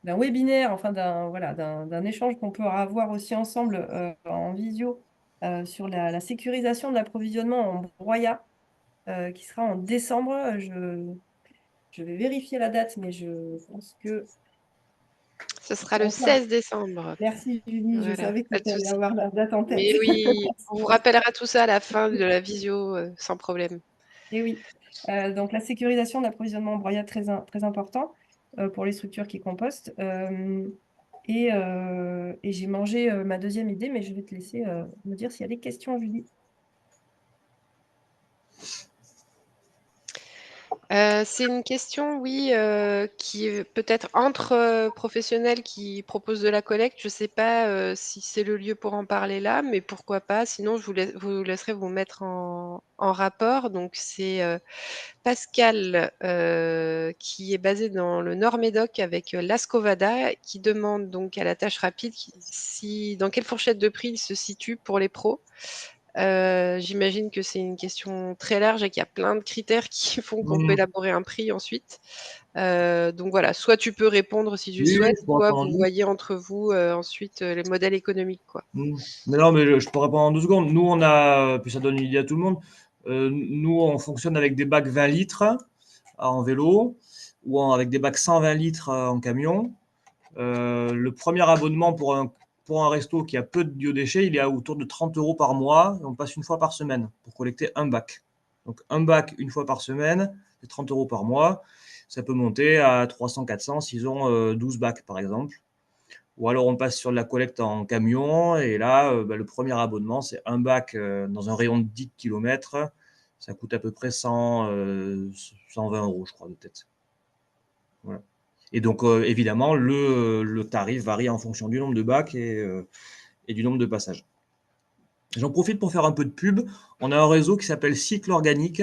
webinaire, enfin d'un échange qu'on peut avoir aussi ensemble en visio sur la sécurisation de l'approvisionnement en broyat qui sera en décembre. Je vais vérifier la date, mais je pense que Ce sera c'est le en plein. 16 décembre. Merci Julie, je Voilà, savais que pas de tu allais souci. avoir la date en tête. Mais oui, on vous rappellera tout ça à la fin de la visio, sans problème. Et oui, donc la sécurisation d'approvisionnement en broyat très important pour les structures qui compostent. Et j'ai mangé ma deuxième idée, mais je vais te laisser me dire s'il y a des questions, Julie. C'est une question, oui, qui est peut-être entre professionnels qui proposent de la collecte. Je ne sais pas si c'est le lieu pour en parler là, mais pourquoi pas. Sinon, je vous laisserai vous mettre en rapport. Donc, c'est Pascal qui est basé dans le Nord-Médoc avec l'Ascovada, qui demande donc à la tâche rapide dans quelle fourchette de prix il se situe pour les pros. J'imagine que c'est une question très large et qu'il y a plein de critères qui font qu'on peut élaborer un prix ensuite. Donc voilà, soit tu peux répondre si tu le Oui, oui, souhaites, je peux soit répondre en vous deux. voyez entre vous ensuite les modèles économiques, quoi. Mais non, mais je peux répondre en 2 secondes. Nous, puis ça donne une idée à tout le monde. Nous, on fonctionne avec des bacs 20 litres en vélo avec des bacs 120 litres en camion. Le premier abonnement pour un resto qui a peu de biodéchets, il est à autour de 30 € par mois. Et on passe une fois par semaine pour collecter un bac. Donc un bac une fois par semaine, c'est 30 € par mois. Ça peut monter à 300, 400 s'ils ont 12 bacs, par exemple. Ou alors on passe sur de la collecte en camion. Et là, le premier abonnement, c'est un bac dans un rayon de 10 km. Ça coûte à peu près 120 €, je crois, de tête. Voilà. Et donc, évidemment, le tarif varie en fonction du nombre de bacs et du nombre de passages. J'en profite pour faire un peu de pub. On a un réseau qui s'appelle Cycle Organique,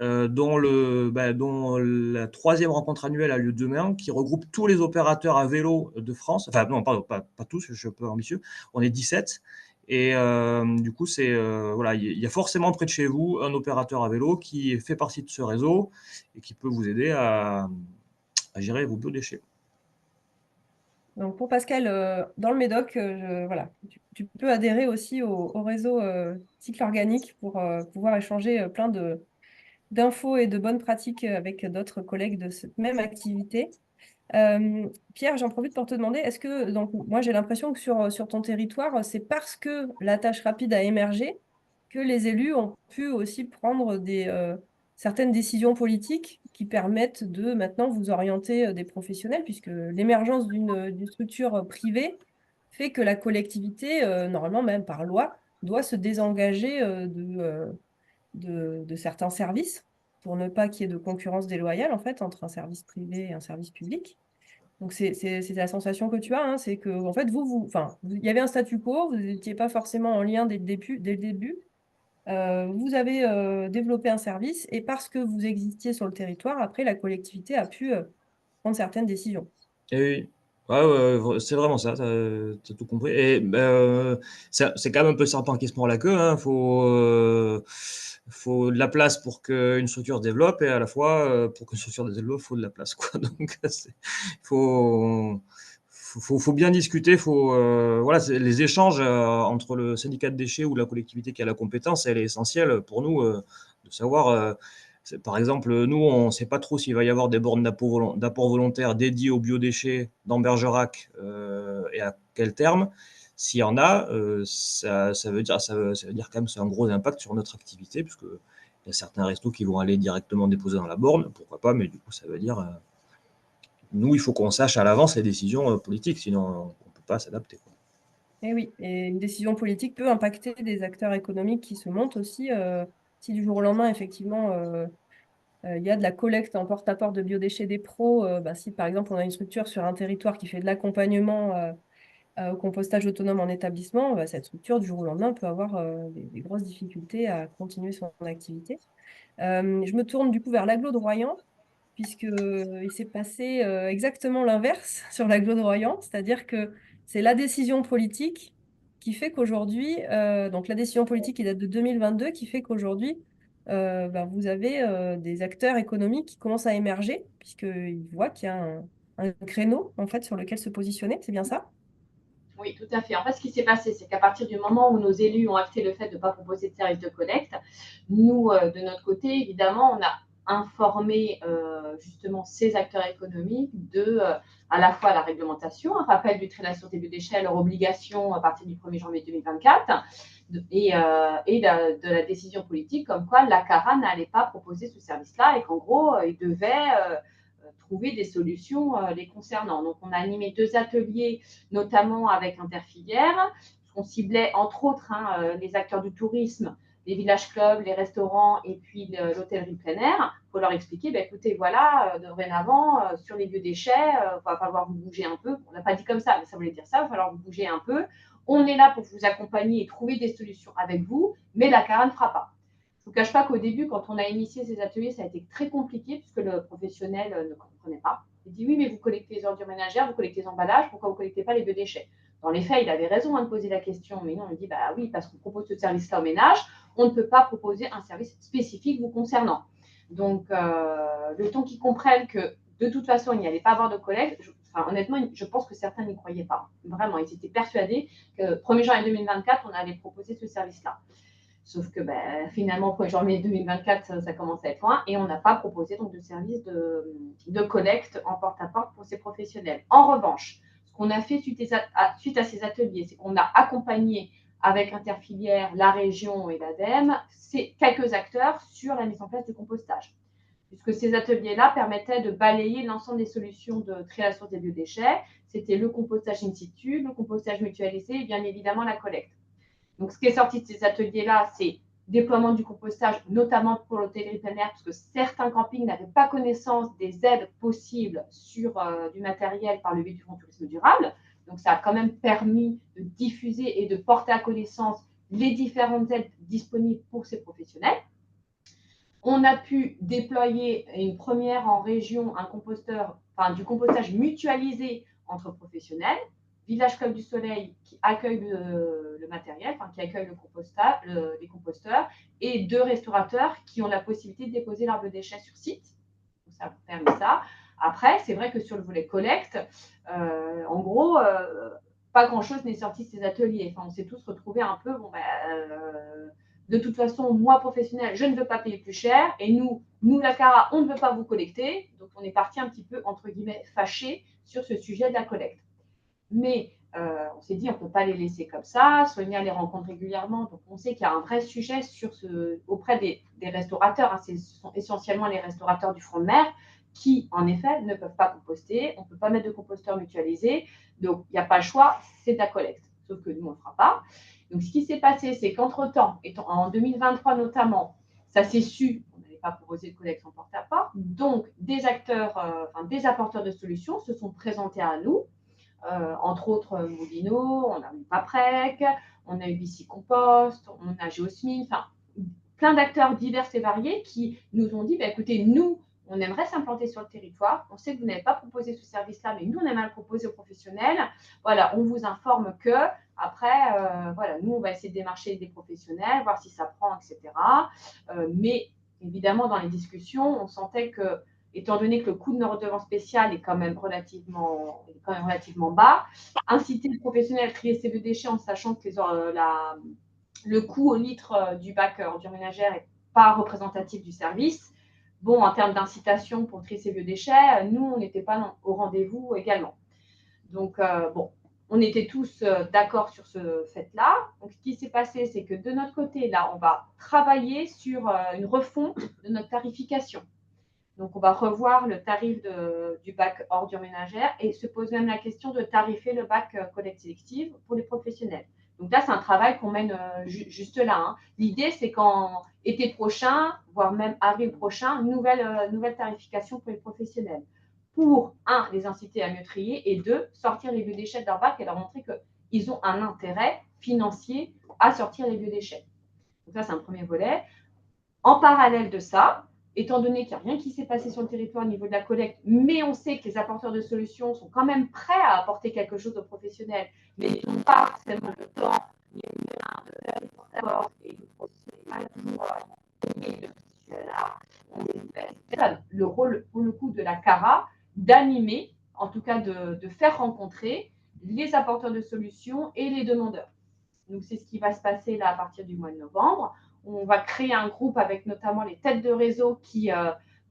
dont la 3e rencontre annuelle a lieu demain, qui regroupe tous les opérateurs à vélo de France. Enfin, non, pardon, pas tous, je suis un peu ambitieux. On est 17. Et du coup, voilà, il y a forcément près de chez vous un opérateur à vélo qui fait partie de ce réseau et qui peut vous aider à gérer vos biodéchets. Donc pour Pascal, dans le Médoc, voilà, tu peux adhérer aussi au réseau Cycle Organique pour pouvoir échanger plein d'infos et de bonnes pratiques avec d'autres collègues de cette même activité. Pierre, j'en profite pour te demander, est-ce que, donc moi j'ai l'impression que sur ton territoire, c'est parce que la tâche rapide a émergé que les élus ont pu aussi prendre certaines décisions politiques qui permettent de maintenant vous orienter des professionnels, puisque l'émergence d'une structure privée fait que la collectivité, normalement même par loi, doit se désengager de certains services pour ne pas qu'il y ait de concurrence déloyale en fait entre un service privé et un service public. Donc c'est la sensation que tu as, hein, c'est que en fait il y avait un statu quo, vous n'étiez pas forcément en lien dès le début. Vous avez développé un service et parce que vous existiez sur le territoire, après la collectivité a pu prendre certaines décisions. Et oui. Ouais, c'est vraiment ça, t'as tout compris. Et c'est quand même un peu le serpent qui se mord la queue, hein. Faut de la place pour qu'une structure se développe et à la fois, pour qu'une structure se développe, il faut de la place, quoi. Donc, faut, faut bien discuter. Voilà, les échanges entre le syndicat de déchets ou la collectivité qui a la compétence, elle est essentielle pour nous de savoir. Par exemple, nous, on ne sait pas trop s'il va y avoir des bornes d'apport volontaire dédiées aux biodéchets dans Bergerac et à quel terme. S'il y en a, ça veut dire quand même c'est un gros impact sur notre activité, puisque il y a certains restos qui vont aller directement déposer dans la borne, pourquoi pas, mais du coup, ça veut dire, nous, il faut qu'on sache à l'avance les décisions politiques, sinon on ne peut pas s'adapter. Et oui, et une décision politique peut impacter des acteurs économiques qui se montent aussi. Si du jour au lendemain, effectivement, il y a de la collecte en porte-à-porte de biodéchets des pros, si par exemple on a une structure sur un territoire qui fait de l'accompagnement au compostage autonome en établissement, cette structure du jour au lendemain peut avoir des grosses difficultés à continuer son activité. Je me tourne du coup vers l'agglo de Royan, puisqu'il s'est passé exactement l'inverse sur l'agglo de Royan, c'est-à-dire que c'est la décision politique qui fait qu'aujourd'hui, donc la décision politique qui date de 2022, qui fait qu'aujourd'hui, vous avez des acteurs économiques qui commencent à émerger, puisqu'ils voient qu'il y a créneau en fait sur lequel se positionner, c'est bien ça? Oui, tout à fait. En fait, ce qui s'est passé, c'est qu'à partir du moment où nos élus ont acté le fait de ne pas proposer de service de collecte, nous, de notre côté, évidemment, on a informé justement ces acteurs économiques de à la fois la réglementation, un rappel du trait de la sûreté des déchets, leur obligation à partir du 1er janvier 2024, et de la décision politique comme quoi la CARA n'allait pas proposer ce service-là et qu'en gros, ils devaient trouver des solutions les concernant. Donc, on a animé 2 ateliers, notamment avec Interfilières. On ciblait entre autres les acteurs du tourisme, les villages clubs, les restaurants et puis l'hôtellerie plein air, pour leur expliquer, écoutez, voilà, dorénavant, sur les biodéchets, il va falloir vous bouger un peu. On n'a pas dit comme ça, mais ça voulait dire ça, il va falloir vous bouger un peu. On est là pour vous accompagner et trouver des solutions avec vous, mais la CARA ne fera pas. Je ne vous cache pas qu'au début, quand on a initié ces ateliers, ça a été très compliqué puisque le professionnel ne comprenait pas. Il dit oui, mais vous collectez les ordures ménagères, vous collectez les emballages, pourquoi vous ne collectez pas les biodéchets? Dans les faits, il avait raison de poser la question, mais non, on dit bah oui, parce qu'on propose ce service-là au ménage, on ne peut pas proposer un service spécifique vous concernant. Donc, le temps qu'ils comprennent que de toute façon, il n'y allait pas avoir de collecte, honnêtement, je pense que certains n'y croyaient pas. Vraiment, ils étaient persuadés que 1er janvier 2024, on allait proposer ce service-là. Sauf que finalement, 1er janvier 2024, ça commence à être loin et on n'a pas proposé donc de service de collecte en porte-à-porte pour ces professionnels. En revanche, ce qu'on a fait suite à ces ateliers, c'est qu'on a accompagné avec Interfilières, la région et l'ADEME, quelques acteurs sur la mise en place du compostage. Puisque ces ateliers-là permettaient de balayer l'ensemble des solutions de tri à la source des biodéchets. C'était le compostage in situ, le compostage mutualisé et bien évidemment la collecte. Donc, ce qui est sorti de ces ateliers-là, c'est déploiement du compostage, notamment pour l'hôtellerie plein air, parce que certains campings n'avaient pas connaissance des aides possibles sur du matériel par le biais du Fonds tourisme durable. Donc, ça a quand même permis de diffuser et de porter à connaissance les différentes aides disponibles pour ces professionnels. On a pu déployer une première en région, un composteur, du compostage mutualisé entre professionnels. Village Club du Soleil qui accueille le matériel, qui accueille les composteurs, et 2 restaurateurs qui ont la possibilité de déposer leurs biodéchets sur site. Donc, ça permet ça. Après, c'est vrai que sur le volet collecte, en gros, pas grand-chose n'est sorti de ces ateliers. On s'est tous retrouvés un peu, de toute façon, moi, professionnel, je ne veux pas payer plus cher. Et nous, la CARA, on ne veut pas vous collecter. Donc, on est parti un petit peu, entre guillemets, fâchés sur ce sujet de la collecte. Mais on s'est dit, on ne peut pas les laisser comme ça. Sonia les rencontre régulièrement. Donc, on sait qu'il y a un vrai sujet auprès des restaurateurs. Ce sont essentiellement les restaurateurs du front de mer qui, en effet, ne peuvent pas composter. On ne peut pas mettre de composteur mutualisé. Donc, il n'y a pas le choix, c'est de la collecte. Sauf que nous, on ne le fera pas. Donc, ce qui s'est passé, c'est qu'entre-temps, en 2023 notamment, ça s'est su, on n'allait pas proposer de collecte en porte-à-porte. Donc, des acteurs, des apporteurs de solutions se sont présentés à nous. Entre autres Moulineau, on a eu Paprec, on a eu BC Compost, on a Géosmine, plein d'acteurs divers et variés qui nous ont dit, écoutez, nous, on aimerait s'implanter sur le territoire, on sait que vous n'avez pas proposé ce service-là, mais nous, on aimerait le proposer aux professionnels. Voilà, on vous informe que, après, nous, on va essayer de démarcher des professionnels, voir si ça prend, etc. Mais évidemment, dans les discussions, on sentait que, étant donné que le coût de nos redevances spéciales est quand même relativement bas, inciter les professionnels à trier ces biodéchets en sachant que le coût au litre du bac ordures ménagères n'est pas représentatif du service. Bon, en termes d'incitation pour trier ces biodéchets, nous, on n'était pas au rendez-vous également. Donc, on était tous d'accord sur ce fait-là. Donc, ce qui s'est passé, c'est que de notre côté, là, on va travailler sur une refonte de notre tarification. Donc, on va revoir le tarif du bac ordures ménagères et se pose même la question de tarifer le bac collecte sélective pour les professionnels. Donc là, c'est un travail qu'on mène juste là. L'idée, c'est qu'en été prochain, voire même avril prochain, nouvelle tarification pour les professionnels. Pour, 1, les inciter à mieux trier et 2, sortir les biodéchets de leur bac et leur montrer qu'ils ont un intérêt financier à sortir les biodéchets. Donc ça, c'est un premier volet. En parallèle de ça, étant donné qu'il n'y a rien qui s'est passé sur le territoire au niveau de la collecte, mais on sait que les apporteurs de solutions sont quand même prêts à apporter quelque chose aux professionnels, mais ils n'ont pas forcément le temps, ni les moyens de faire des porte-à-porte et de procéder à le rôle, pour le coup, de la CARA, d'animer en tout cas de faire rencontrer les apporteurs de solutions et les demandeurs. Donc, c'est ce qui va se passer là à partir du mois de novembre. On va créer un groupe avec notamment les têtes de réseau qui,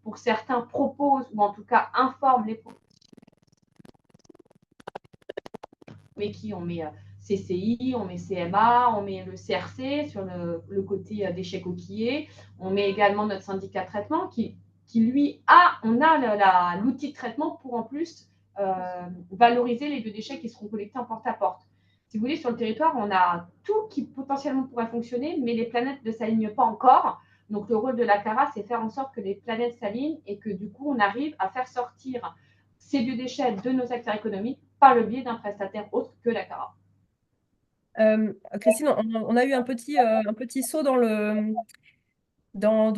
pour certains, proposent ou en tout cas informent les professionnels, mais qui on met CCI, on met CMA, on met le CRC sur le côté déchets coquillés, on met également notre syndicat de traitement qui lui on a l'outil de traitement pour en plus valoriser les biodéchets qui seront collectés en porte-à-porte. Si vous voulez, sur le territoire, on a tout qui potentiellement pourrait fonctionner, mais les planètes ne s'alignent pas encore. Donc, le rôle de la CARA, c'est faire en sorte que les planètes s'alignent et que du coup, on arrive à faire sortir ces biodéchets de nos acteurs économiques par le biais d'un prestataire autre que la CARA. Christine, on a eu un petit saut dans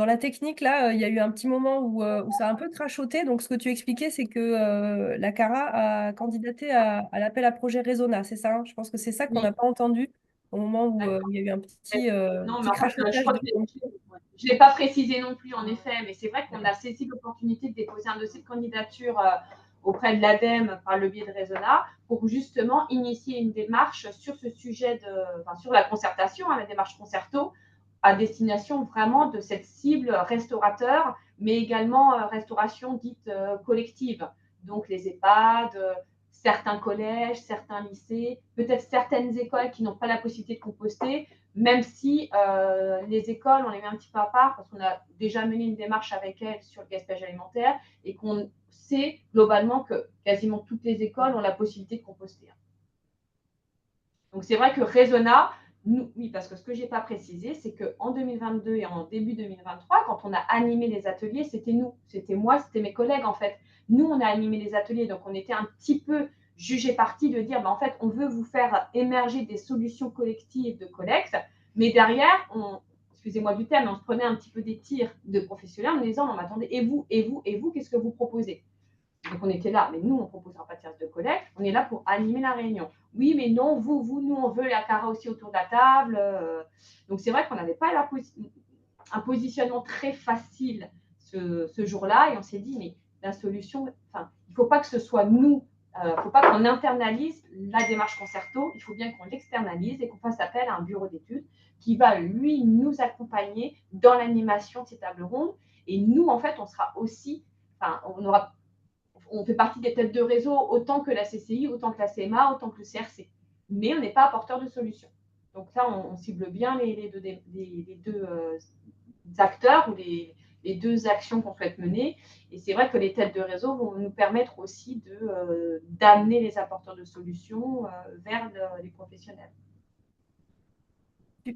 la technique. Là, il y a eu un petit moment où ça a un peu crachoté. Donc, ce que tu expliquais, c'est que la CARA a candidaté à l'appel à projet Resona, c'est ça, hein? Je pense que c'est ça qu'on n'a pas entendu au moment où il y a eu un petit Non, mais en fait, je crachotage. crois que je ne l'ai pas précisé non plus, en effet, mais c'est vrai qu'on a saisi l'opportunité de déposer un dossier de candidature auprès de l'ADEME par le biais de Resona pour justement initier une démarche sur ce sujet sur la concertation, la démarche concerto, à destination vraiment de cette cible restaurateur, mais également restauration dite collective. Donc les EHPAD, certains collèges, certains lycées, peut-être certaines écoles qui n'ont pas la possibilité de composter, même si les écoles, on les met un petit peu à part parce qu'on a déjà mené une démarche avec elles sur le gaspillage alimentaire et qu'on sait globalement que quasiment toutes les écoles ont la possibilité de composter. Donc c'est vrai que Resona, oui, parce que ce que je n'ai pas précisé, c'est qu'en 2022 et en début 2023, quand on a animé les ateliers, c'était nous, c'était moi, c'était mes collègues en fait. Nous, on a animé les ateliers, donc on était un petit peu jugé parti de dire, en fait, on veut vous faire émerger des solutions collectives de collecte, mais derrière, excusez-moi du terme, on se prenait un petit peu des tirs de professionnels en disant, non, mais attendez, et vous, qu'est-ce que vous proposez? Donc, on était là, mais nous, on ne proposera pas de service de collecte. On est là pour animer la réunion. Oui, mais non, nous, on veut la CARA aussi autour de la table. Donc, c'est vrai qu'on n'avait pas un positionnement très facile ce jour-là. Et on s'est dit, mais la solution, il ne faut pas que ce soit nous. Il ne faut pas qu'on internalise la démarche concerto. Il faut bien qu'on l'externalise et qu'on fasse appel à un bureau d'études qui va, lui, nous accompagner dans l'animation de ces tables rondes. Et nous, en fait, on sera aussi, on fait partie des têtes de réseau autant que la CCI, autant que la CMA, autant que le CRC. Mais on n'est pas apporteur de solutions. Donc là, on cible bien les deux acteurs ou les deux actions qu'on souhaite mener. Et c'est vrai que les têtes de réseau vont nous permettre aussi d'amener les apporteurs de solutions vers les professionnels.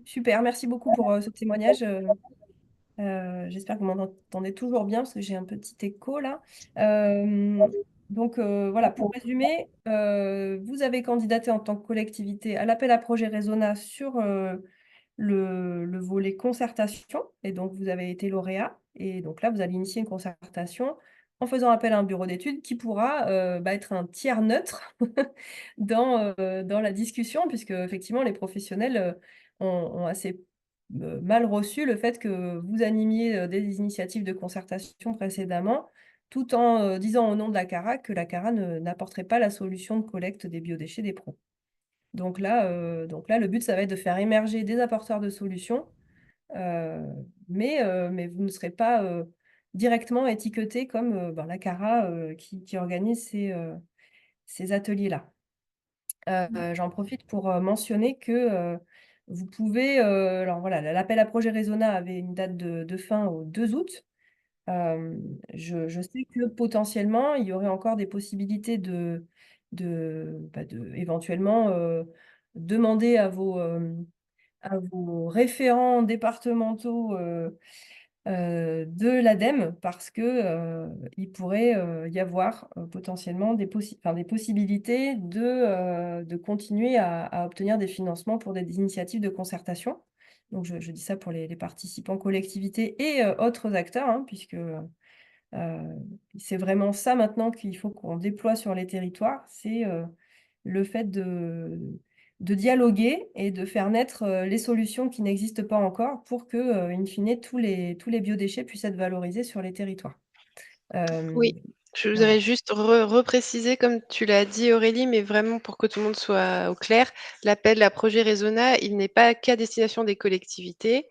Super, merci beaucoup pour ce témoignage. J'espère que vous m'entendez toujours bien parce que j'ai un petit écho là. Donc voilà, pour résumer, vous avez candidaté en tant que collectivité à l'appel à projet Resona sur le volet concertation et donc vous avez été lauréat et donc là vous allez initier une concertation en faisant appel à un bureau d'études qui pourra être un tiers neutre dans la discussion puisque effectivement les professionnels ont assez mal reçu le fait que vous animiez des initiatives de concertation précédemment, tout en disant au nom de la CARA que la CARA n'apporterait pas la solution de collecte des biodéchets des pros. Donc là, le but, ça va être de faire émerger des apporteurs de solutions, mais vous ne serez pas directement étiqueté comme la CARA qui organise ces ateliers-là. J'en profite pour mentionner que vous pouvez, alors voilà, l'appel à projet Resona avait une date de fin au 2 août. Je sais que potentiellement, il y aurait encore des possibilités de éventuellement demander à vos référents départementaux de l'ADEME parce que il pourrait y avoir potentiellement des possibilités de continuer à obtenir des financements pour des initiatives de concertation. Donc, je dis ça pour les participants, collectivités et autres acteurs, hein, puisque c'est vraiment ça maintenant qu'il faut qu'on déploie sur les territoires, c'est le fait de dialoguer et de faire naître les solutions qui n'existent pas encore pour que, in fine, tous les biodéchets puissent être valorisés sur les territoires. Oui. Je Voilà. voudrais juste repréciser, comme tu l'as dit Aurélie, mais vraiment pour que tout le monde soit au clair, l'appel à projet Resona, il n'est pas qu'à destination des collectivités.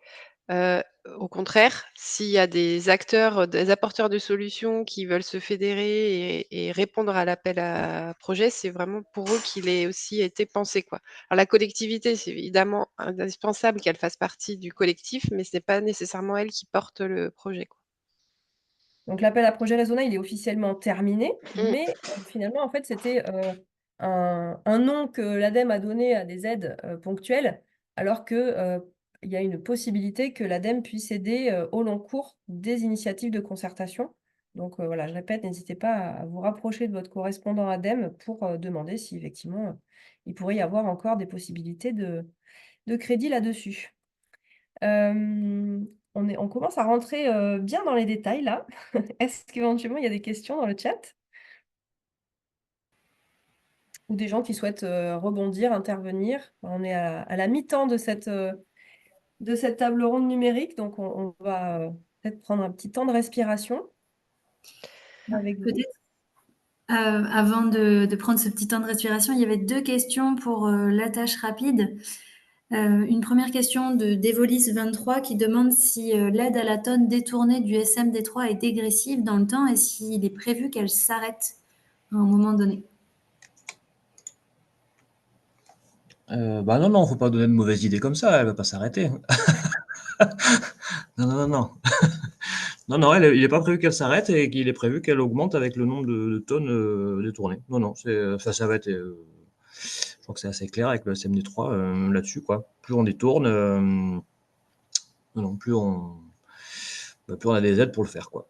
Euh, Au contraire, s'il y a des acteurs, des apporteurs de solutions qui veulent se fédérer et répondre à l'appel à projet, c'est vraiment pour eux qu'il ait aussi été pensé, quoi. Alors la collectivité, c'est évidemment indispensable qu'elle fasse partie du collectif, mais ce n'est pas nécessairement elle qui porte le projet, quoi. Donc l'appel à projet Resona, il est officiellement terminé, Mm. mais finalement, en fait, c'était un nom que l'ADEME a donné à des aides ponctuelles, alors que il y a une possibilité que l'ADEME puisse aider au long cours des initiatives de concertation. Donc voilà, je répète, n'hésitez pas à vous rapprocher de votre correspondant ADEME pour demander si effectivement il pourrait y avoir encore des possibilités de crédit là-dessus. On commence à rentrer bien dans les détails là. Est-ce qu'éventuellement il y a des questions dans le chat? Ou des gens qui souhaitent rebondir, intervenir? On est à la mi-temps de cette table ronde numérique, donc on va peut-être prendre un petit temps de respiration avec vous. Peut-être, avant de prendre ce petit temps de respiration, il y avait 2 questions pour la tâche rapide. Une première question d'Evolis 23 qui demande si l'aide à la tonne détournée du SMD3 est dégressive dans le temps et s'il est prévu qu'elle s'arrête à un moment donné. Bah non, faut pas donner de mauvaises idées comme ça, elle va pas s'arrêter. Non. Non, il n'est pas prévu qu'elle s'arrête et qu'il est prévu qu'elle augmente avec le nombre de tonnes détournées. Non, ça va être. Je crois que c'est assez clair avec le SMD3 là-dessus, quoi. Plus on détourne, plus on a des aides pour le faire, quoi.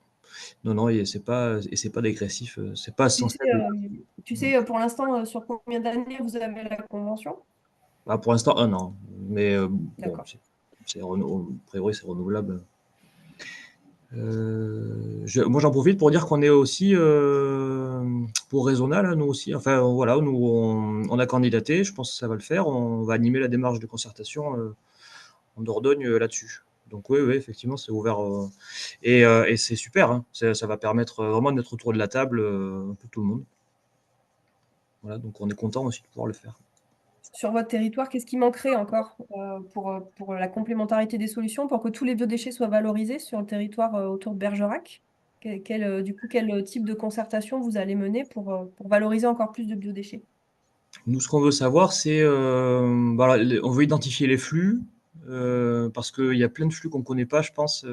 Non, et c'est pas dégressif, c'est pas censé. Tu sais pour l'instant sur combien d'années vous avez la convention? Bah, pour l'instant, 1 an. Mais bon, D'accord. a priori, c'est renouvelable. Moi, j'en profite pour dire qu'on est aussi pour Resona, là, nous aussi. Enfin, voilà, nous, on a candidaté. Je pense que ça va le faire. On va animer la démarche de concertation en Dordogne là-dessus. Donc, oui, effectivement, c'est ouvert. Et c'est super. Hein. Ça va permettre vraiment d'être autour de la table un peu tout le monde. Voilà, donc on est content aussi de pouvoir le faire. Sur votre territoire, qu'est-ce qui manquerait encore pour la complémentarité des solutions, pour que tous les biodéchets soient valorisés sur le territoire autour de Bergerac? Du coup, quel type de concertation vous allez mener pour valoriser encore plus de biodéchets? Nous, ce qu'on veut savoir, c'est, on veut identifier les flux, parce qu'il y a plein de flux qu'on ne connaît pas, je pense.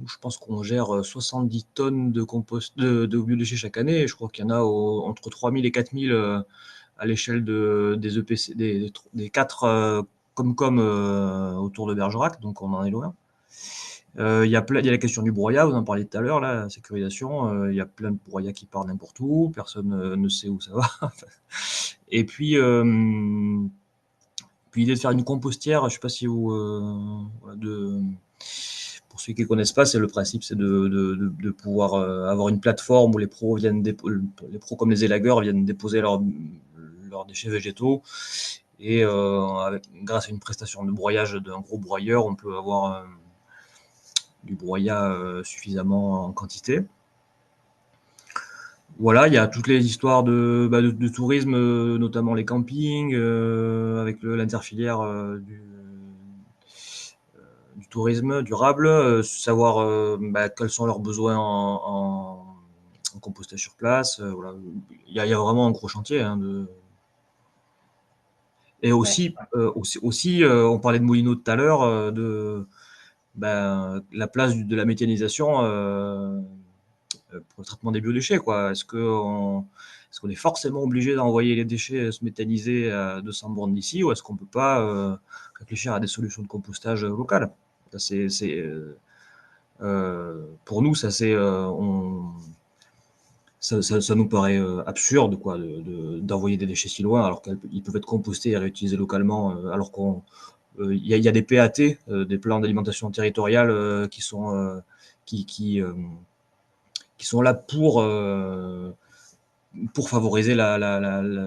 Je pense qu'on gère 70 tonnes de biodéchets chaque année. Et je crois qu'il y en a entre 3000 et 4000 à l'échelle des EPC, des 4 Comcom autour de Bergerac, donc on en est loin. Il y a la question du broyat, vous en parliez tout à l'heure, la sécurisation. Il y a plein de broyats qui partent n'importe où, personne ne sait où ça va. Et puis, l'idée de faire une compostière, je ne sais pas si vous. Pour ceux qui ne connaissent pas, c'est le principe, c'est de pouvoir avoir une plateforme où les pros comme les élagueurs viennent déposer leurs déchets végétaux. Et grâce à une prestation de broyage d'un gros broyeur, on peut avoir du broyat suffisamment en quantité. Voilà, il y a toutes les histoires de tourisme, notamment les campings, avec l'interfilière du tourisme durable, savoir quels sont leurs besoins en compostage sur place. Voilà. Il y a vraiment un gros chantier. Hein, Et aussi, on parlait de Moulineau tout à l'heure, la place de la méthanisation pour le traitement des biodéchets, quoi. Est-ce qu'on est forcément obligé d'envoyer les déchets se méthaniser à 200 bornes d'ici, ou est-ce qu'on ne peut pas réfléchir à des solutions de compostage locales? Pour nous, ça nous paraît absurde, quoi, d'envoyer des déchets si loin, alors qu'ils peuvent être compostés et réutilisés localement, alors qu'il y a des PAT, des plans d'alimentation territoriale, qui sont là pour favoriser la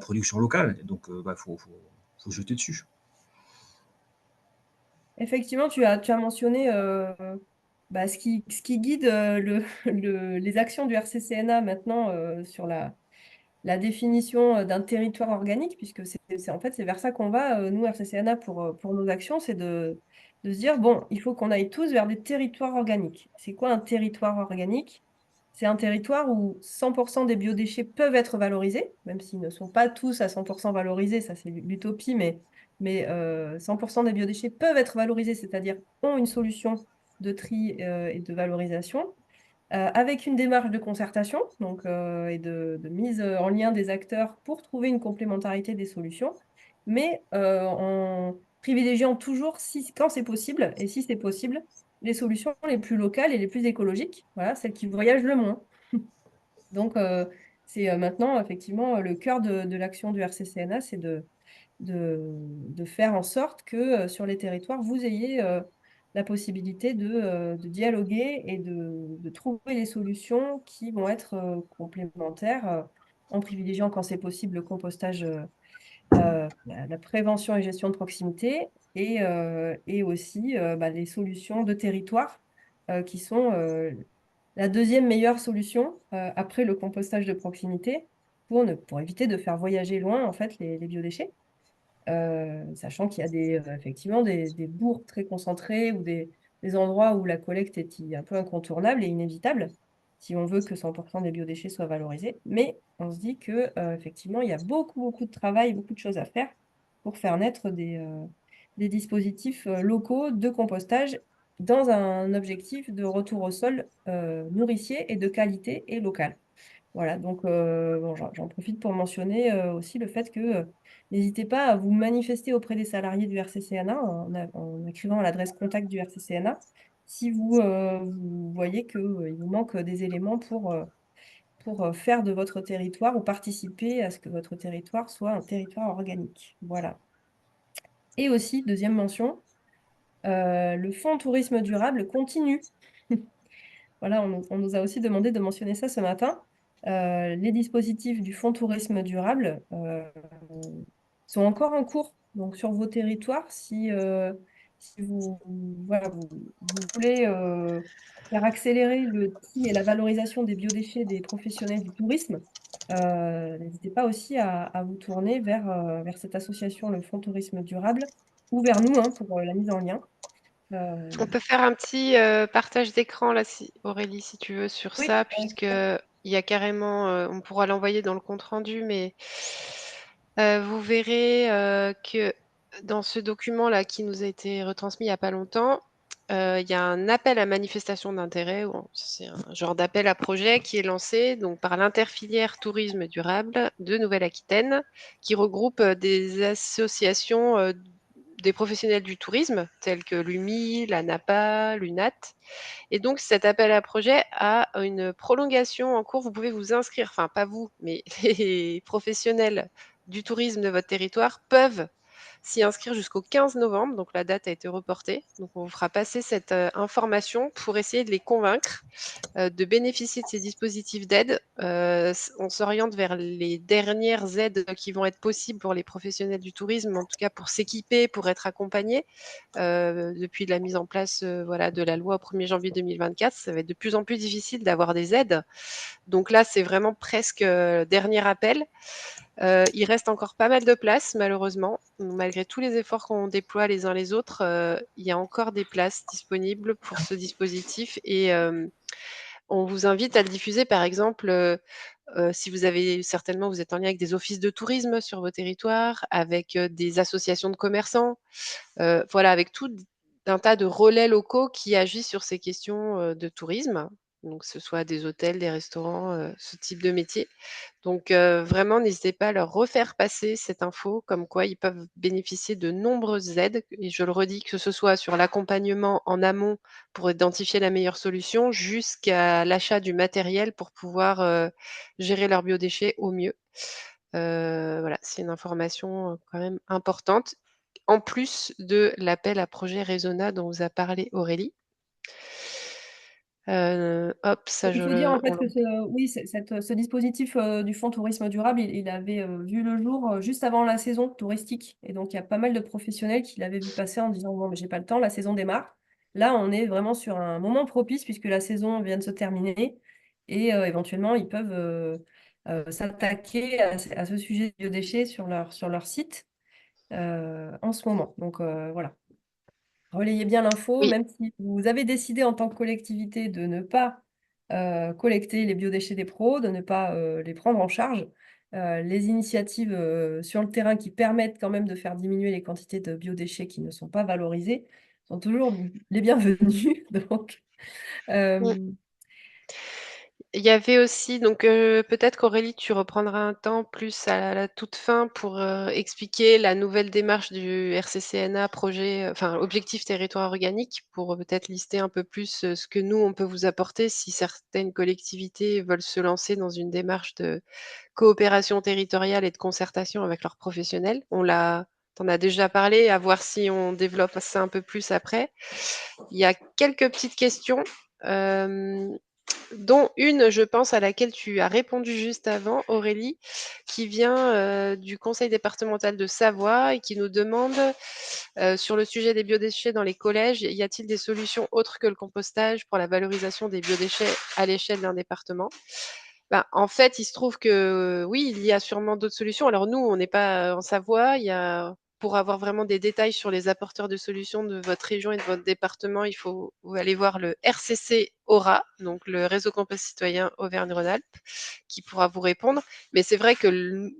production locale. Et donc, faut jeter dessus. Effectivement, tu as mentionné ce qui guide les actions du RCCNA maintenant sur la définition d'un territoire organique, puisque en fait, c'est vers ça qu'on va, nous, RCCNA, pour nos actions, c'est de se dire, bon, il faut qu'on aille tous vers des territoires organiques. C'est quoi un territoire organique? C'est un territoire où 100% des biodéchets peuvent être valorisés, même s'ils ne sont pas tous à 100% valorisés, ça c'est l'utopie, mais 100% des biodéchets peuvent être valorisés, c'est-à-dire ont une solution de tri et de valorisation avec une démarche de concertation donc, et de mise en lien des acteurs pour trouver une complémentarité des solutions, mais en privilégiant toujours, quand c'est possible, et si c'est possible, les solutions les plus locales et les plus écologiques, voilà, celles qui voyagent le moins. Donc, c'est maintenant, effectivement, le cœur de l'action du RCCNA, c'est de faire en sorte que sur les territoires, vous ayez la possibilité de dialoguer et de trouver les solutions qui vont être complémentaires en privilégiant, quand c'est possible, le compostage, la prévention et gestion de proximité et aussi les solutions de territoire qui sont la deuxième meilleure solution après le compostage de proximité pour éviter de faire voyager loin en fait, les biodéchets. Sachant qu'il y a effectivement des bourgs très concentrés ou des endroits où la collecte est un peu incontournable et inévitable si on veut que 100% des biodéchets soient valorisés. Mais on se dit que effectivement, il y a beaucoup, beaucoup de travail, beaucoup de choses à faire pour faire naître des dispositifs locaux de compostage dans un objectif de retour au sol nourricier et de qualité et local. Voilà, donc bon, j'en profite pour mentionner aussi le fait que n'hésitez pas à vous manifester auprès des salariés du RCCNA en écrivant à l'adresse contact du RCCNA si vous voyez qu'il vous manque des éléments pour faire de votre territoire ou participer à ce que votre territoire soit un territoire organique. Voilà. Et aussi, deuxième mention, le fonds tourisme durable continue. Voilà, on nous a aussi demandé de mentionner ça ce matin. Les dispositifs du fonds tourisme durable sont encore en cours. Donc, sur vos territoires, si voilà, vous voulez faire accélérer le tri et la valorisation des biodéchets des professionnels du tourisme, n'hésitez pas aussi à vous tourner vers cette association, le fonds tourisme durable, ou vers nous pour la mise en lien. On peut faire un petit partage d'écran là, Aurélie, si tu veux, sur Oui, ça, puisque il y a carrément, on pourra l'envoyer dans le compte rendu, mais vous verrez que dans ce document-là qui nous a été retransmis il n'y a pas longtemps, il y a un appel à manifestation d'intérêt, c'est un genre d'appel à projet qui est lancé donc, par l'interfilière tourisme durable de Nouvelle-Aquitaine, qui regroupe des associations des professionnels du tourisme, tels que l'UMI, la NAPA, l'UNAT. Et donc, cet appel à projet a une prolongation en cours. Vous pouvez vous inscrire, enfin pas vous, mais les professionnels du tourisme de votre territoire peuvent s'y inscrire jusqu'au 15 novembre. Donc, la date a été reportée. Donc, on vous fera passer cette information pour essayer de les convaincre de bénéficier de ces dispositifs d'aide. On s'oriente vers les dernières aides qui vont être possibles pour les professionnels du tourisme, en tout cas pour s'équiper, pour être accompagnés. Depuis la mise en place voilà, de la loi au 1er janvier 2024, ça va être de plus en plus difficile d'avoir des aides. Donc là, c'est vraiment presque dernier appel. Il reste encore pas mal de places, malheureusement. Malgré tous les efforts qu'on déploie les uns les autres, il y a encore des places disponibles pour ce dispositif et on vous invite à le diffuser, par exemple, si vous avez certainement, vous êtes en lien avec des offices de tourisme sur vos territoires, avec des associations de commerçants, voilà, avec tout un tas de relais locaux qui agissent sur ces questions de tourisme, donc que ce soit des hôtels, des restaurants, ce type de métier. Donc vraiment, n'hésitez pas à leur refaire passer cette info, comme quoi ils peuvent bénéficier de nombreuses aides. Et je le redis, que ce soit sur l'accompagnement en amont pour identifier la meilleure solution, jusqu'à l'achat du matériel pour pouvoir gérer leurs biodéchets au mieux. Voilà, c'est une information quand même importante, en plus de l'appel à projet Resona dont vous a parlé Aurélie. Hop, ça il faut dire en fait que ce dispositif du fonds tourisme durable, il avait vu le jour juste avant la saison touristique. Et donc, il y a pas mal de professionnels qui l'avaient vu passer en disant, bon, mais j'ai pas le temps, la saison démarre. Là, on est vraiment sur un moment propice puisque la saison vient de se terminer et éventuellement, ils peuvent s'attaquer à ce sujet de biodéchets sur leur site en ce moment. Donc voilà, relayez bien l'info, Oui, même si vous avez décidé en tant que collectivité de ne pas collecter les biodéchets des pros, de ne pas les prendre en charge. Les initiatives sur le terrain qui permettent quand même de faire diminuer les quantités de biodéchets qui ne sont pas valorisés sont toujours les bienvenus. Donc, mm. euh, Il y avait aussi, donc peut-être qu'Aurélie, tu reprendras un temps plus à la toute fin pour expliquer la nouvelle démarche du RCCNA, projet, enfin objectif territoire organique, pour peut-être lister un peu plus ce que nous, on peut vous apporter si certaines collectivités veulent se lancer dans une démarche de coopération territoriale et de concertation avec leurs professionnels. T'en as déjà parlé, à voir si on développe ça un peu plus après. Il y a quelques petites questions. Dont une, je pense, à laquelle tu as répondu juste avant, Aurélie, qui vient du conseil départemental de Savoie et qui nous demande sur le sujet des biodéchets dans les collèges, y a-t-il des solutions autres que le compostage pour la valorisation des biodéchets à l'échelle d'un département? Ben, en fait, il se trouve que oui, il y a sûrement d'autres solutions. Alors nous, on n'est pas en Savoie. Pour avoir vraiment des détails sur les apporteurs de solutions de votre région et de votre département, il faut aller voir le RCC Aura, donc le réseau Compost Citoyen Auvergne-Rhône-Alpes, qui pourra vous répondre. Mais c'est vrai que,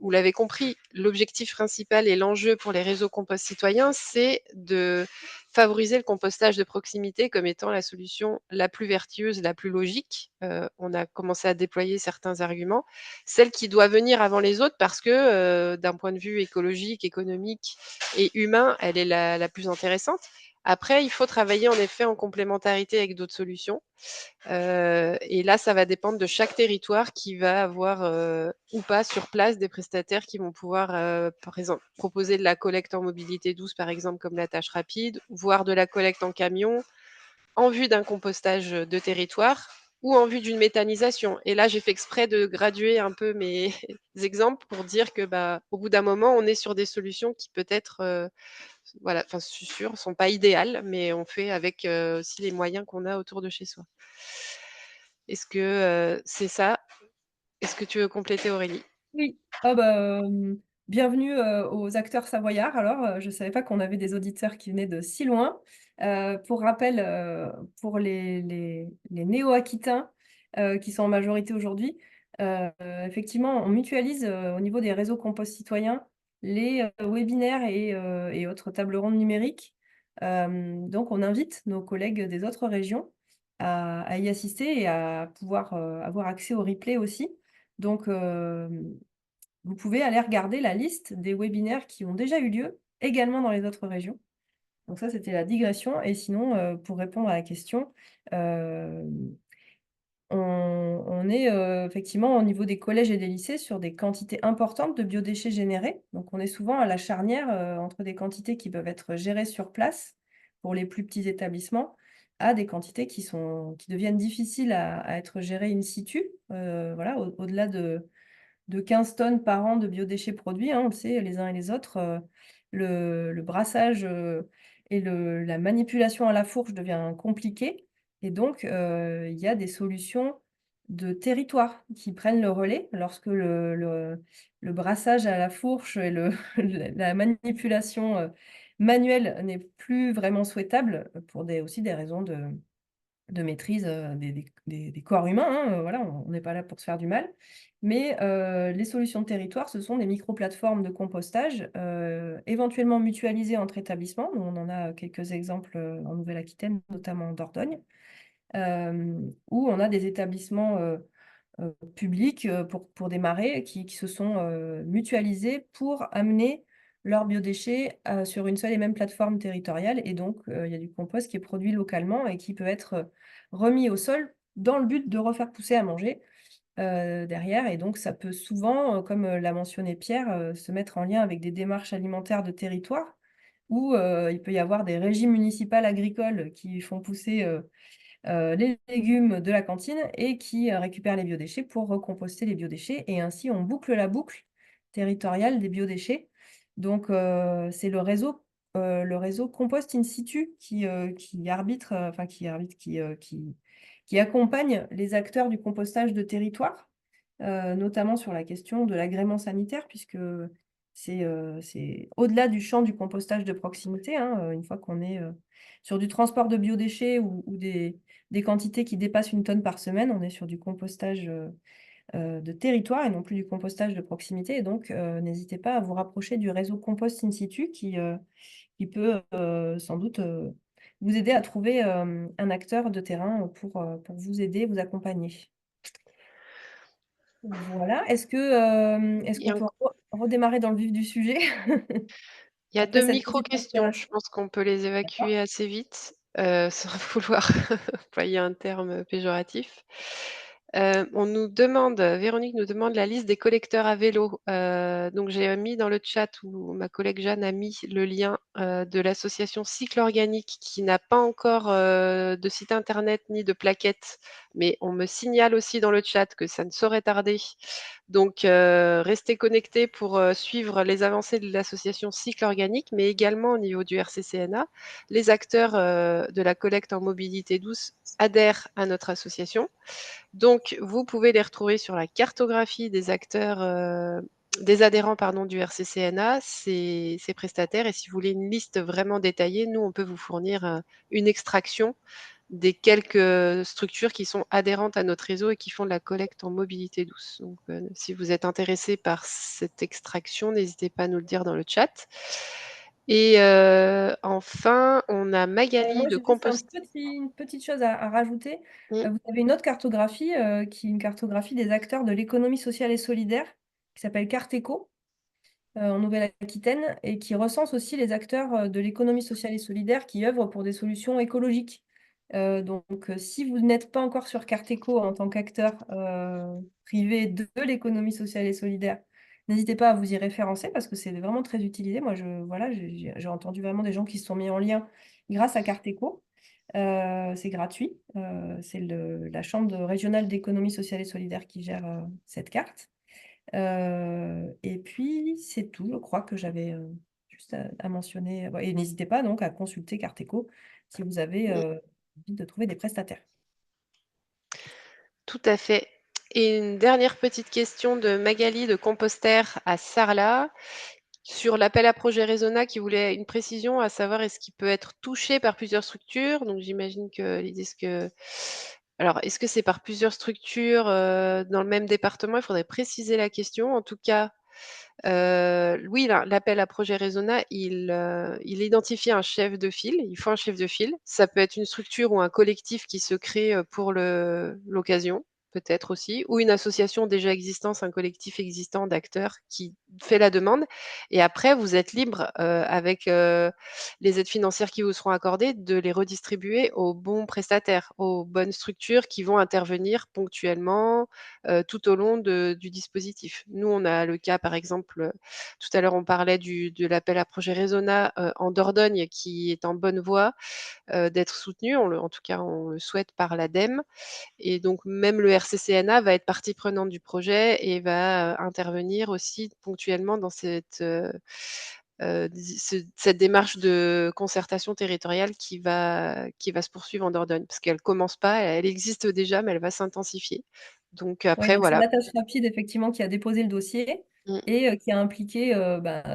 vous l'avez compris, l'objectif principal et l'enjeu pour les réseaux Compost Citoyens, c'est de favoriser le compostage de proximité comme étant la solution la plus vertueuse, la plus logique. On a commencé à déployer certains arguments. Celle qui doit venir avant les autres parce que d'un point de vue écologique, économique et humain, elle est la plus intéressante. Après, il faut travailler en effet en complémentarité avec d'autres solutions. Et là, ça va dépendre de chaque territoire qui va avoir ou pas sur place des prestataires qui vont pouvoir, par exemple, proposer de la collecte en mobilité douce, par exemple, comme la tâche rapide, voire de la collecte en camion, en vue d'un compostage de territoire ou en vue d'une méthanisation. Et là, j'ai fait exprès de graduer un peu mes exemples pour dire que, bah, au bout d'un moment, on est sur des solutions qui peut-être, voilà, enfin, je suis sûre, sont pas idéales, mais on fait avec aussi les moyens qu'on a autour de chez soi. Est-ce que c'est ça? Est-ce que tu veux compléter, Aurélie? oui, ah bah, bienvenue aux acteurs savoyards. Alors, je ne savais pas qu'on avait des auditeurs qui venaient de si loin. Pour rappel, pour les néo-aquitains qui sont en majorité aujourd'hui, effectivement, on mutualise au niveau des réseaux compost citoyens les webinaires et autres tables rondes numériques. Donc, on invite nos collègues des autres régions à y assister et à pouvoir avoir accès au replay aussi. Donc, vous pouvez aller regarder la liste des webinaires qui ont déjà eu lieu, également dans les autres régions. Donc ça, c'était la digression. Et sinon, pour répondre à la question, euh, on est effectivement au niveau des collèges et des lycées sur des quantités importantes de biodéchets générés. Donc on est souvent à la charnière entre des quantités qui peuvent être gérées sur place pour les plus petits établissements à des quantités qui deviennent difficiles à être gérées in situ. Voilà, au-delà de 15 tonnes par an de biodéchets produits, hein, on le sait les uns et les autres. Le brassage et la manipulation à la fourche devient compliqué. Et donc, il y a des solutions de territoire qui prennent le relais lorsque le brassage à la fourche et la manipulation manuelle n'est plus vraiment souhaitable pour aussi des raisons de maîtrise des corps humains, hein, voilà, on n'est pas là pour se faire du mal. Mais les solutions de territoire, ce sont des micro-plateformes de compostage, éventuellement mutualisées entre établissements. Nous, on en a quelques exemples en Nouvelle-Aquitaine, notamment en Dordogne, où on a des établissements publics pour démarrer qui se sont mutualisés pour amener leurs biodéchets sur une seule et même plateforme territoriale. Et donc, il y a du compost qui est produit localement et qui peut être remis au sol dans le but de refaire pousser à manger derrière. Et donc, ça peut souvent, comme l'a mentionné Pierre, se mettre en lien avec des démarches alimentaires de territoire où il peut y avoir des régies municipales agricoles qui font pousser les légumes de la cantine et qui récupèrent les biodéchets pour recomposter les biodéchets. Et ainsi, on boucle la boucle territoriale des biodéchets. Donc, c'est le réseau le réseau Compost in situ qui arbitre, qui accompagne les acteurs du compostage de territoire, notamment sur la question de l'agrément sanitaire, puisque c'est au-delà du champ du compostage de proximité, hein, une fois qu'on est sur du transport de biodéchets ou des quantités qui dépassent 1 tonne par semaine, on est sur du compostage de territoire et non plus du compostage de proximité. Et donc, n'hésitez pas à vous rapprocher du réseau Compost in situ qui peut sans doute vous aider à trouver un acteur de terrain pour vous aider, vous accompagner. Voilà. Est-ce Il y a, qu'on peut redémarrer dans le vif du sujet il y a après 2 cette petite micro-questions. Je installation? pense qu'on peut les D'accord. évacuer assez vite, sans vouloir employer un terme péjoratif. On nous demande, Véronique nous demande la liste des collecteurs à vélo. Donc j'ai mis dans le chat, où ma collègue Jeanne a mis le lien de l'association Cycle Organique, qui n'a pas encore de site internet ni de plaquettes, mais on me signale aussi dans le chat que ça ne saurait tarder. Donc restez connectés pour suivre les avancées de l'association Cycle Organique, mais également au niveau du RCCNA. Les acteurs de la collecte en mobilité douce adhèrent à notre association. Donc, vous pouvez les retrouver sur la cartographie des acteurs, des adhérents du RCCNA, ces prestataires. Et si vous voulez une liste vraiment détaillée, nous, on peut vous fournir une extraction des quelques structures qui sont adhérentes à notre réseau et qui font de la collecte en mobilité douce. Donc, si vous êtes intéressé par cette extraction, n'hésitez pas à nous le dire dans le chat. Et enfin, on a Magali Moi, de j'ai juste Compost. une petite chose à rajouter. Mm. Vous avez une autre cartographie qui est une cartographie des acteurs de l'économie sociale et solidaire qui s'appelle Carteco en Nouvelle-Aquitaine et qui recense aussi les acteurs de l'économie sociale et solidaire qui œuvrent pour des solutions écologiques. Donc, si vous n'êtes pas encore sur Carteco en tant qu'acteur privé de l'économie sociale et solidaire, n'hésitez pas à vous y référencer parce que c'est vraiment très utilisé. Moi, voilà, j'ai entendu vraiment des gens qui se sont mis en lien grâce à Carteco. C'est gratuit. C'est la Chambre régionale d'économie sociale et solidaire qui gère cette carte. Et puis, c'est tout, je crois que j'avais juste à mentionner. Et n'hésitez pas donc à consulter Carteco si vous avez envie de trouver des prestataires. Tout à fait. Et une dernière petite question de Magali de Compostère à Sarlat sur l'appel à projet Resona qui voulait une précision, à savoir est-ce qu'il peut être touché par plusieurs structures. Donc j'imagine que l'idée c'est que... Alors, est-ce que c'est par plusieurs structures dans le même département? Il faudrait préciser la question. En tout cas, oui, l'appel à projet Resona, il identifie un chef de file. Il faut un chef de file. Ça peut être une structure ou un collectif qui se crée pour l'occasion, peut-être aussi, ou une association déjà existante, un collectif existant d'acteurs qui fait la demande. Et après, vous êtes libre, avec les aides financières qui vous seront accordées, de les redistribuer aux bons prestataires, aux bonnes structures qui vont intervenir ponctuellement tout au long du dispositif. Nous, on a le cas, par exemple, tout à l'heure, on parlait de l'appel à projet Resona en Dordogne, qui est en bonne voie d'être soutenu. En tout cas, on le souhaite par l'ADEME. Et donc, même le RCCNA va être partie prenante du projet et va intervenir aussi ponctuellement dans cette démarche de concertation territoriale qui va se poursuivre en Dordogne, parce qu'elle commence pas, elle existe déjà, mais elle va s'intensifier. Donc Oui, après, donc c'est voilà. l'attache rapide effectivement qui a déposé le dossier Mm, et qui a impliqué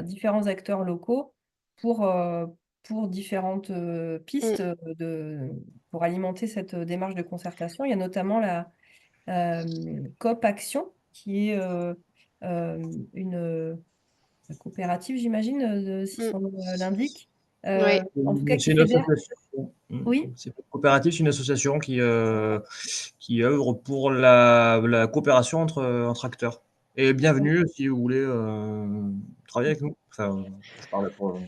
différents acteurs locaux pour, différentes mm, pistes pour alimenter cette démarche de concertation. Il y a notamment la COP Action, qui est une coopérative, j'imagine, si mm. son nom l'indique. Oui, En tout cas, C'est qui une fédère. association. Oui, C'est pas une coopérative, c'est une association qui œuvre pour la coopération entre acteurs. Et bienvenue si vous voulez travailler avec nous. Enfin, je parle pour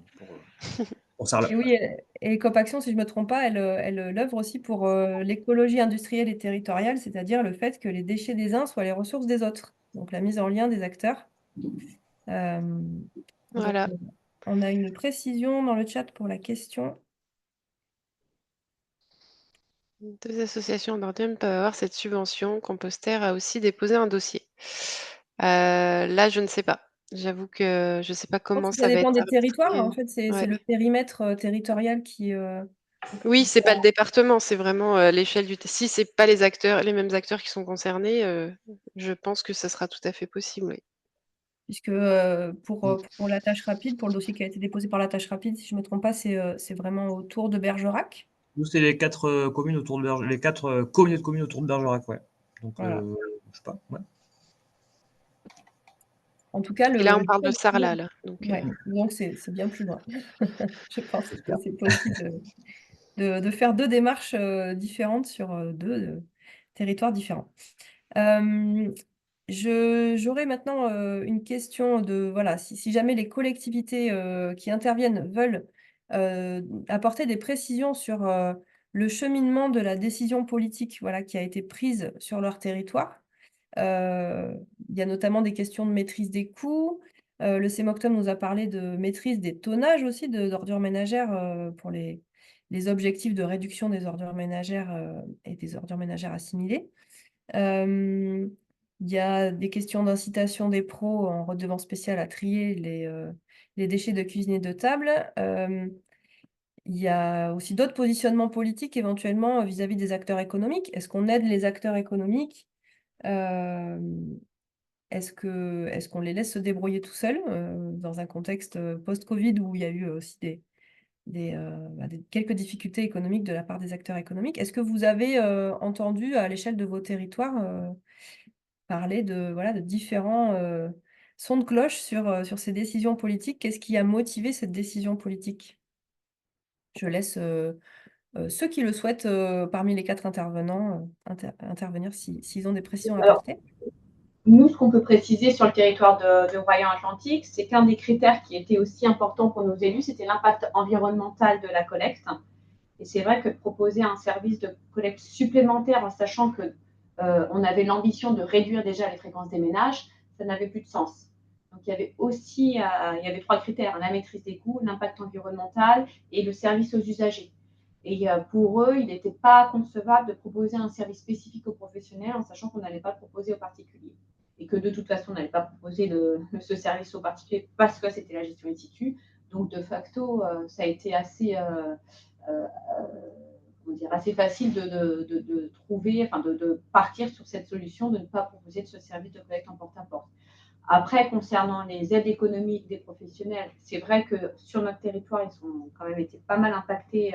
Sarlat. et oui, et COP Action, si je ne me trompe pas, elle l'œuvre aussi pour l'écologie industrielle et territoriale, c'est-à-dire le fait que les déchets des uns soient les ressources des autres. Donc la mise en lien des acteurs. Euh, donc, voilà. on a une précision dans le chat pour la question. 2 associations Dordogne peuvent avoir cette subvention. Compostère a aussi déposé un dossier. Là, je ne sais pas. J'avoue que je ne sais pas Je pense comment que ça ça va dépend être des territoires. En réparti. fait, c'est Ouais. le périmètre territorial qui. Oui, c'est pas le département, c'est vraiment l'échelle du. Si c'est pas les mêmes acteurs qui sont concernés, je pense que ça sera tout à fait possible. Oui. Puisque pour la tâche rapide, pour le dossier qui a été déposé par la tâche rapide, si je ne me trompe pas, c'est vraiment autour de Bergerac. Nous, c'est les 4 communes autour de Bergerac, les 4 communautés de communes autour de Bergerac, ouais. Donc, Voilà. je sais pas, ouais. En tout cas, Et là, on parle de Sarlat, là. donc c'est bien plus loin. Je pense que c'est possible de faire 2 démarches différentes sur 2 territoires différents. J'aurais maintenant une question de, voilà, si jamais les collectivités qui interviennent veulent apporter des précisions sur le cheminement de la décision politique, voilà, qui a été prise sur leur territoire. Il y a notamment des questions de maîtrise des coûts. Le CMOCTOM nous a parlé de maîtrise des tonnages aussi d'ordures ménagères pour les objectifs de réduction des ordures ménagères et des ordures ménagères assimilées. Il y a des questions d'incitation des pros en redevance spéciale à trier les déchets de cuisine et de table. Il y a aussi d'autres positionnements politiques éventuellement vis-à-vis des acteurs économiques. Est-ce qu'on aide les acteurs économiques? Est-ce qu'on les laisse se débrouiller tout seuls dans un contexte post-Covid où il y a eu aussi quelques difficultés économiques de la part des acteurs économiques? Est-ce que vous avez entendu à l'échelle de vos territoires parler de différents sons de cloche sur ces décisions politiques? Qu'est-ce qui a motivé cette décision politique? Je laisse ceux qui le souhaitent parmi les 4 intervenants intervenir s'ils ont des précisions à Alors, apporter. nous, ce qu'on peut préciser sur le territoire de Royan-Atlantique, c'est qu'un des critères qui était aussi important pour nos élus, c'était l'impact environnemental de la collecte. Et c'est vrai que de proposer un service de collecte supplémentaire en sachant que on avait l'ambition de réduire déjà les fréquences des ménages, ça n'avait plus de sens. Donc il y avait aussi il y avait 3 critères, la maîtrise des coûts, l'impact environnemental et le service aux usagers. Et pour eux, il n'était pas concevable de proposer un service spécifique aux professionnels en sachant qu'on n'allait pas le proposer aux particuliers. Et que de toute façon, on n'allait pas proposer ce service aux particuliers parce que c'était la gestion in situ. Donc de facto, ça a été assez assez facile de trouver, enfin de partir sur cette solution de ne pas proposer de ce service de collecte en porte-à-porte. Après, concernant les aides économiques des professionnels, c'est vrai que sur notre territoire, ils ont quand même été pas mal impactés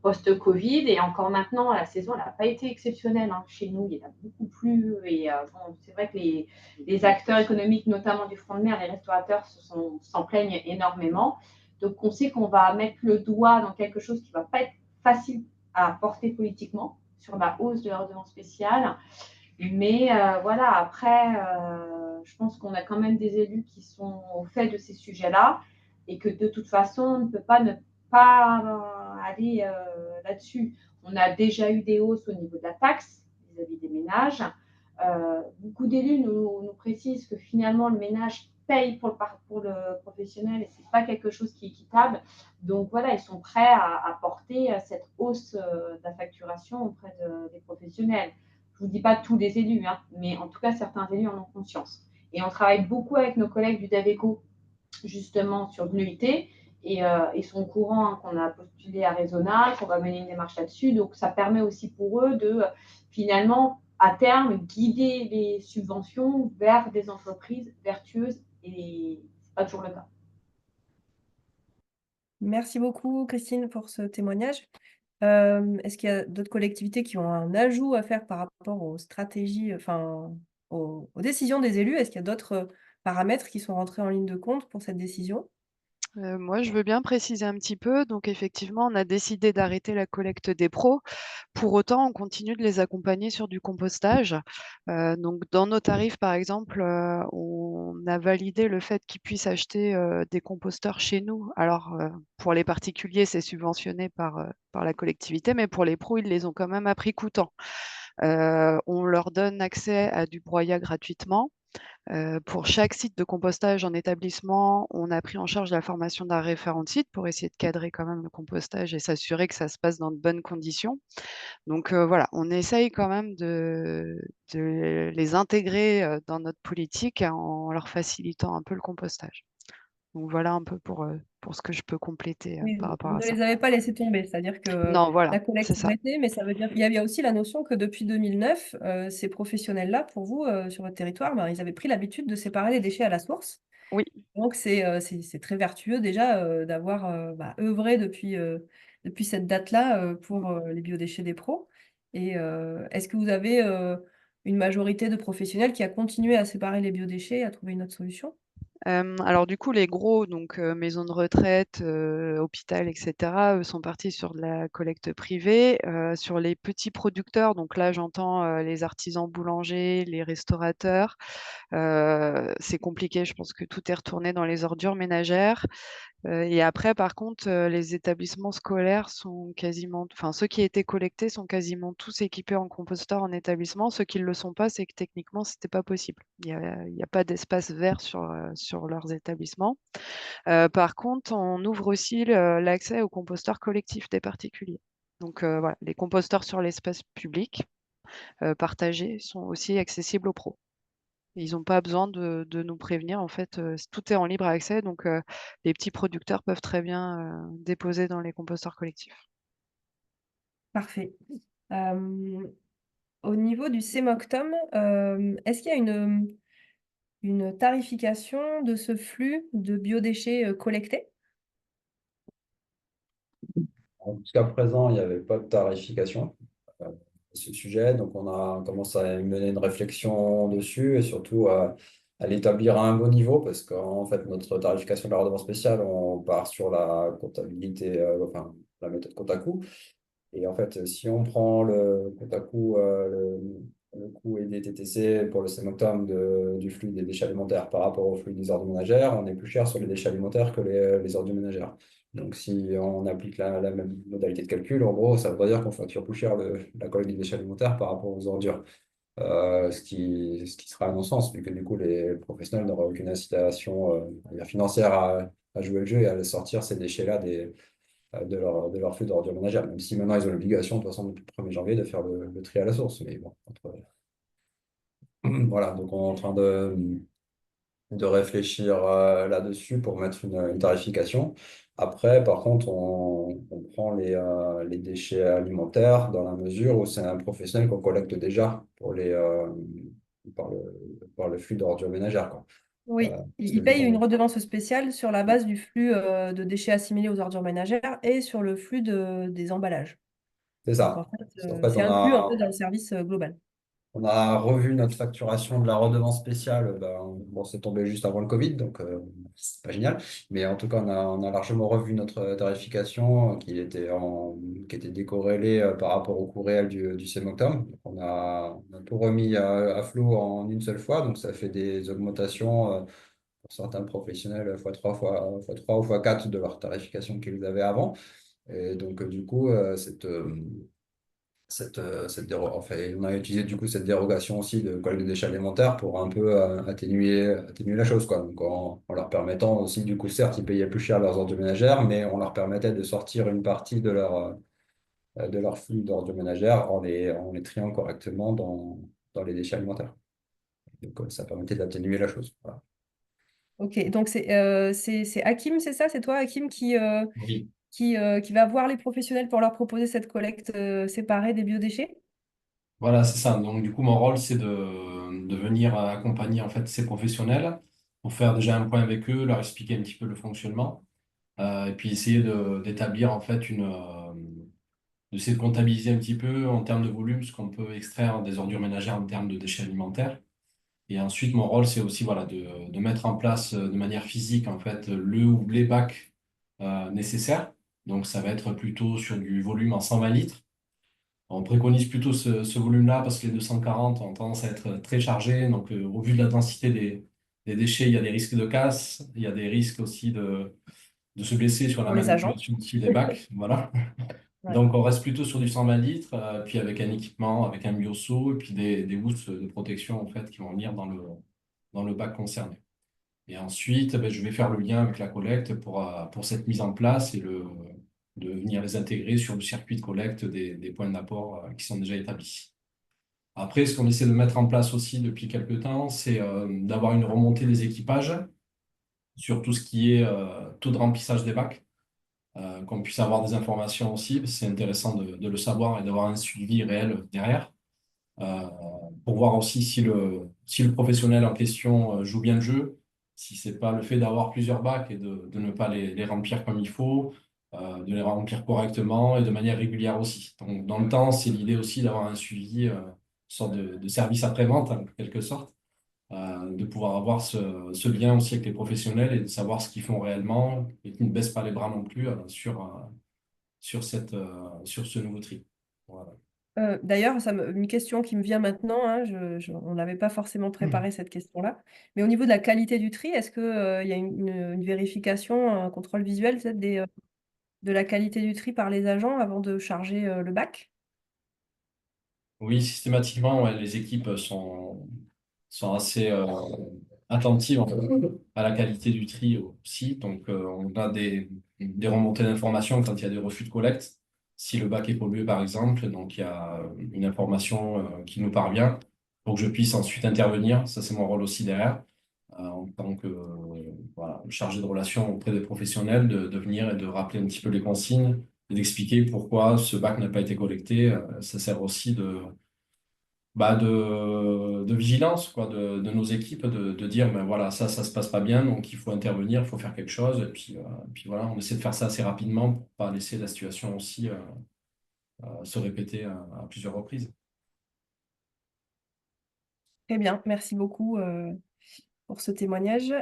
post-Covid. Et encore maintenant, la saison n'a pas été exceptionnelle. Hein. Chez nous, il y en a beaucoup plus. Et bon, c'est vrai que les acteurs économiques, notamment du front de mer, les restaurateurs, s'en plaignent énormément. Donc, on sait qu'on va mettre le doigt dans quelque chose qui ne va pas être facile à porter politiquement sur la hausse de la redevance spéciale. Mais voilà, après, je pense qu'on a quand même des élus qui sont au fait de ces sujets-là et que de toute façon, on ne peut pas ne pas aller là-dessus. On a déjà eu des hausses au niveau de la taxe vis-à-vis des ménages. Beaucoup d'élus nous précisent que finalement, le ménage paye pour le professionnel et ce n'est pas quelque chose qui est équitable. Donc voilà, ils sont prêts à porter cette hausse de la facturation auprès des professionnels. Je ne vous dis pas tous les élus, hein, mais en tout cas, certains élus en ont conscience. Et on travaille beaucoup avec nos collègues du DAVECO, justement, sur l'UIT, et ils sont au courant hein, qu'on a postulé à Raisonnable, qu'on va mener une démarche là-dessus. Donc, ça permet aussi pour eux de, finalement, à terme, guider les subventions vers des entreprises vertueuses, et ce n'est pas toujours le cas. Merci beaucoup, Christine, pour ce témoignage. Est-ce qu'il y a d'autres collectivités qui ont un ajout à faire par rapport aux stratégies, enfin, aux décisions des élus? Est-ce qu'il y a d'autres paramètres qui sont rentrés en ligne de compte pour cette décision? Moi, je veux bien préciser un petit peu. Donc, effectivement, on a décidé d'arrêter la collecte des pros. Pour autant, on continue de les accompagner sur du compostage. Donc, dans nos tarifs, par exemple, on a validé le fait qu'ils puissent acheter des composteurs chez nous. Alors, pour les particuliers, c'est subventionné par la collectivité, mais pour les pros, ils les ont quand même à prix coûtant. On leur donne accès à du broyat gratuitement. Pour chaque site de compostage en établissement, on a pris en charge la formation d'un référent de site pour essayer de cadrer quand même le compostage et s'assurer que ça se passe dans de bonnes conditions. Donc voilà, on essaye quand même de les intégrer dans notre politique en leur facilitant un peu le compostage. Donc voilà un peu pour ce que je peux compléter Oui, par vous rapport ne à ça. les avez pas laissés tomber, c'est-à-dire que Non, voilà, la collecte c'est s'est ça. arrêtée, mais ça veut dire il y a aussi la notion que depuis 2009, ces professionnels-là, pour vous, sur votre territoire, ben, ils avaient pris l'habitude de séparer les déchets à la source. Oui. Donc c'est très vertueux déjà d'avoir œuvré depuis cette date-là pour les biodéchets des pros. Et est-ce que vous avez une majorité de professionnels qui a continué à séparer les biodéchets et à trouver une autre solution? Alors du coup, les gros, donc maisons de retraite, hôpital, et cetera, eux sont partis sur de la collecte privée. Sur les petits producteurs, donc là, j'entends les artisans boulangers, les restaurateurs. C'est compliqué, je pense que tout est retourné dans les ordures ménagères. Et après, par contre, les établissements scolaires sont quasiment, enfin ceux qui étaient collectés sont quasiment tous équipés en composteur en établissement. Ceux qui ne le sont pas, c'est que techniquement, c'était pas possible. Il y a pas d'espace vert sur leurs établissements. Par contre, on ouvre aussi l'accès aux composteurs collectifs des particuliers. Donc voilà, les composteurs sur l'espace public partagé sont aussi accessibles aux pros. Ils n'ont pas besoin de nous prévenir. En fait, tout est en libre accès, donc les petits producteurs peuvent très bien déposer dans les composteurs collectifs. Parfait. Au niveau du CMOCTOM, est-ce qu'il y a une tarification de ce flux de biodéchets collectés? Jusqu'à présent, il n'y avait pas de tarification à ce sujet, donc on a commencé à mener une réflexion dessus et surtout à l'établir à un bon niveau parce qu'en fait, notre tarification de la redevance spéciale, on part sur la comptabilité, enfin la méthode compte à coût. Et en fait, si on prend le compte à coût, le coût des TTC pour le CMOCTOM du flux des déchets alimentaires par rapport au flux des ordures ménagères, on est plus cher sur les déchets alimentaires que les ordures ménagères. Donc, si on applique la même modalité de calcul, en gros, ça veut dire qu'on facture plus cher la collecte des déchets alimentaires par rapport aux ordures. Ce qui sera un non-sens, vu que du coup, les professionnels n'auront aucune incitation financière à jouer le jeu et à sortir ces déchets-là de leur flux d'ordures ménagères, même si maintenant ils ont l'obligation, de toute façon, depuis le 1er janvier, de faire le tri à la source. Mais bon, voilà, donc on est en train de réfléchir là-dessus pour mettre une tarification. Après, par contre, on prend les déchets alimentaires dans la mesure où c'est un professionnel qu'on collecte déjà par le flux d'ordures ménagères, quoi. Oui, Parce que ils vu payent une qu'on- redevance spéciale sur la base du flux de déchets assimilés aux ordures ménagères et sur le flux des emballages. C'est Donc en ça. fait, Parce qu'en fait, c'est inclus un peu dans le service global. on a revu notre facturation de la redevance spéciale. Bon, c'est tombé juste avant le Covid, donc c'est pas génial. Mais en tout cas, on a largement revu notre tarification qui était décorrélée par rapport au coût réel du CMOCTOM. Donc, on a tout remis à flot en une seule fois. Donc, ça fait des augmentations pour certains professionnels fois 3 ou fois 4 de leur tarification qu'ils avaient avant. Et donc, du coup, enfin, on a utilisé du coup cette dérogation aussi de collecte de déchets alimentaires pour un peu atténuer la chose, quoi. Donc en leur permettant aussi, du coup, certes, ils payaient plus cher leurs ordures ménagères, mais on leur permettait de sortir une partie de leur flux d'ordures ménagères en les triant correctement dans les déchets alimentaires. Donc ça permettait d'atténuer la chose. Voilà. Ok, donc c'est Hakim, c'est ça? C'est toi, Hakim, Oui, qui va voir les professionnels pour leur proposer cette collecte séparée des biodéchets? voilà, c'est ça. Donc, du coup, mon rôle, c'est de venir accompagner en fait ces professionnels pour faire déjà un point avec eux, leur expliquer un petit peu le fonctionnement, et puis essayer d'établir en fait d'essayer de comptabiliser un petit peu en termes de volume ce qu'on peut extraire des ordures ménagères en termes de déchets alimentaires. Et ensuite, mon rôle, c'est aussi voilà, de mettre en place de manière physique en fait le ou les bacs nécessaires. Donc, ça va être plutôt sur du volume en 120 litres. On préconise plutôt ce volume-là parce que les 240 ont tendance à être très chargés. Donc, au vu de la densité des déchets, il y a des risques de casse. Il y a des risques aussi de se blesser sur la Pour les agents. manipulation aussi des bacs. Voilà. Ouais. Donc, on reste plutôt sur du 120 litres, puis avec un équipement, avec un bioseau, et puis des housses de protection en fait, qui vont venir dans le bac concerné. Et ensuite, je vais faire le lien avec la collecte pour cette mise en place et de venir les intégrer sur le circuit de collecte des points d'apport qui sont déjà établis. Après, ce qu'on essaie de mettre en place aussi depuis quelques temps, c'est d'avoir une remontée des équipages sur tout ce qui est taux de remplissage des bacs, qu'on puisse avoir des informations aussi, parce que c'est intéressant de le savoir et d'avoir un suivi réel derrière, euh, pour voir aussi si le professionnel en question joue bien le jeu, si c'est pas le fait d'avoir plusieurs bacs et de ne pas les remplir comme il faut, de les remplir correctement et de manière régulière aussi. Donc, dans le temps, c'est l'idée aussi d'avoir un suivi, une sorte de service après-vente, en quelque sorte, de pouvoir avoir ce lien aussi avec les professionnels et de savoir ce qu'ils font réellement et qu'ils ne baissent pas les bras non plus sur ce nouveau tri. Voilà. D'ailleurs, une question qui me vient maintenant, hein, on n'avait pas forcément préparé cette question-là, mais au niveau de la qualité du tri, est-ce qu'il y a une vérification, un contrôle visuel peut-être de la qualité du tri par les agents avant de charger le bac? Oui, systématiquement, ouais, les équipes sont assez attentives en fait, à la qualité du tri aussi. Donc, on a des remontées d'informations quand il y a des refus de collecte. Si le bac est pollué, par exemple, donc il y a une information qui nous parvient pour que je puisse ensuite intervenir. Ça, c'est mon rôle aussi derrière, en tant que voilà, chargé de relations auprès des professionnels, de venir et de rappeler un petit peu les consignes et d'expliquer pourquoi ce bac n'a pas été collecté. Ça sert aussi de vigilance quoi, de nos équipes, de dire ben voilà, ça se passe pas bien, donc il faut intervenir, il faut faire quelque chose. Et puis voilà, on essaie de faire ça assez rapidement pour pas laisser la situation aussi se répéter à plusieurs reprises. Très bien, merci beaucoup pour ce témoignage.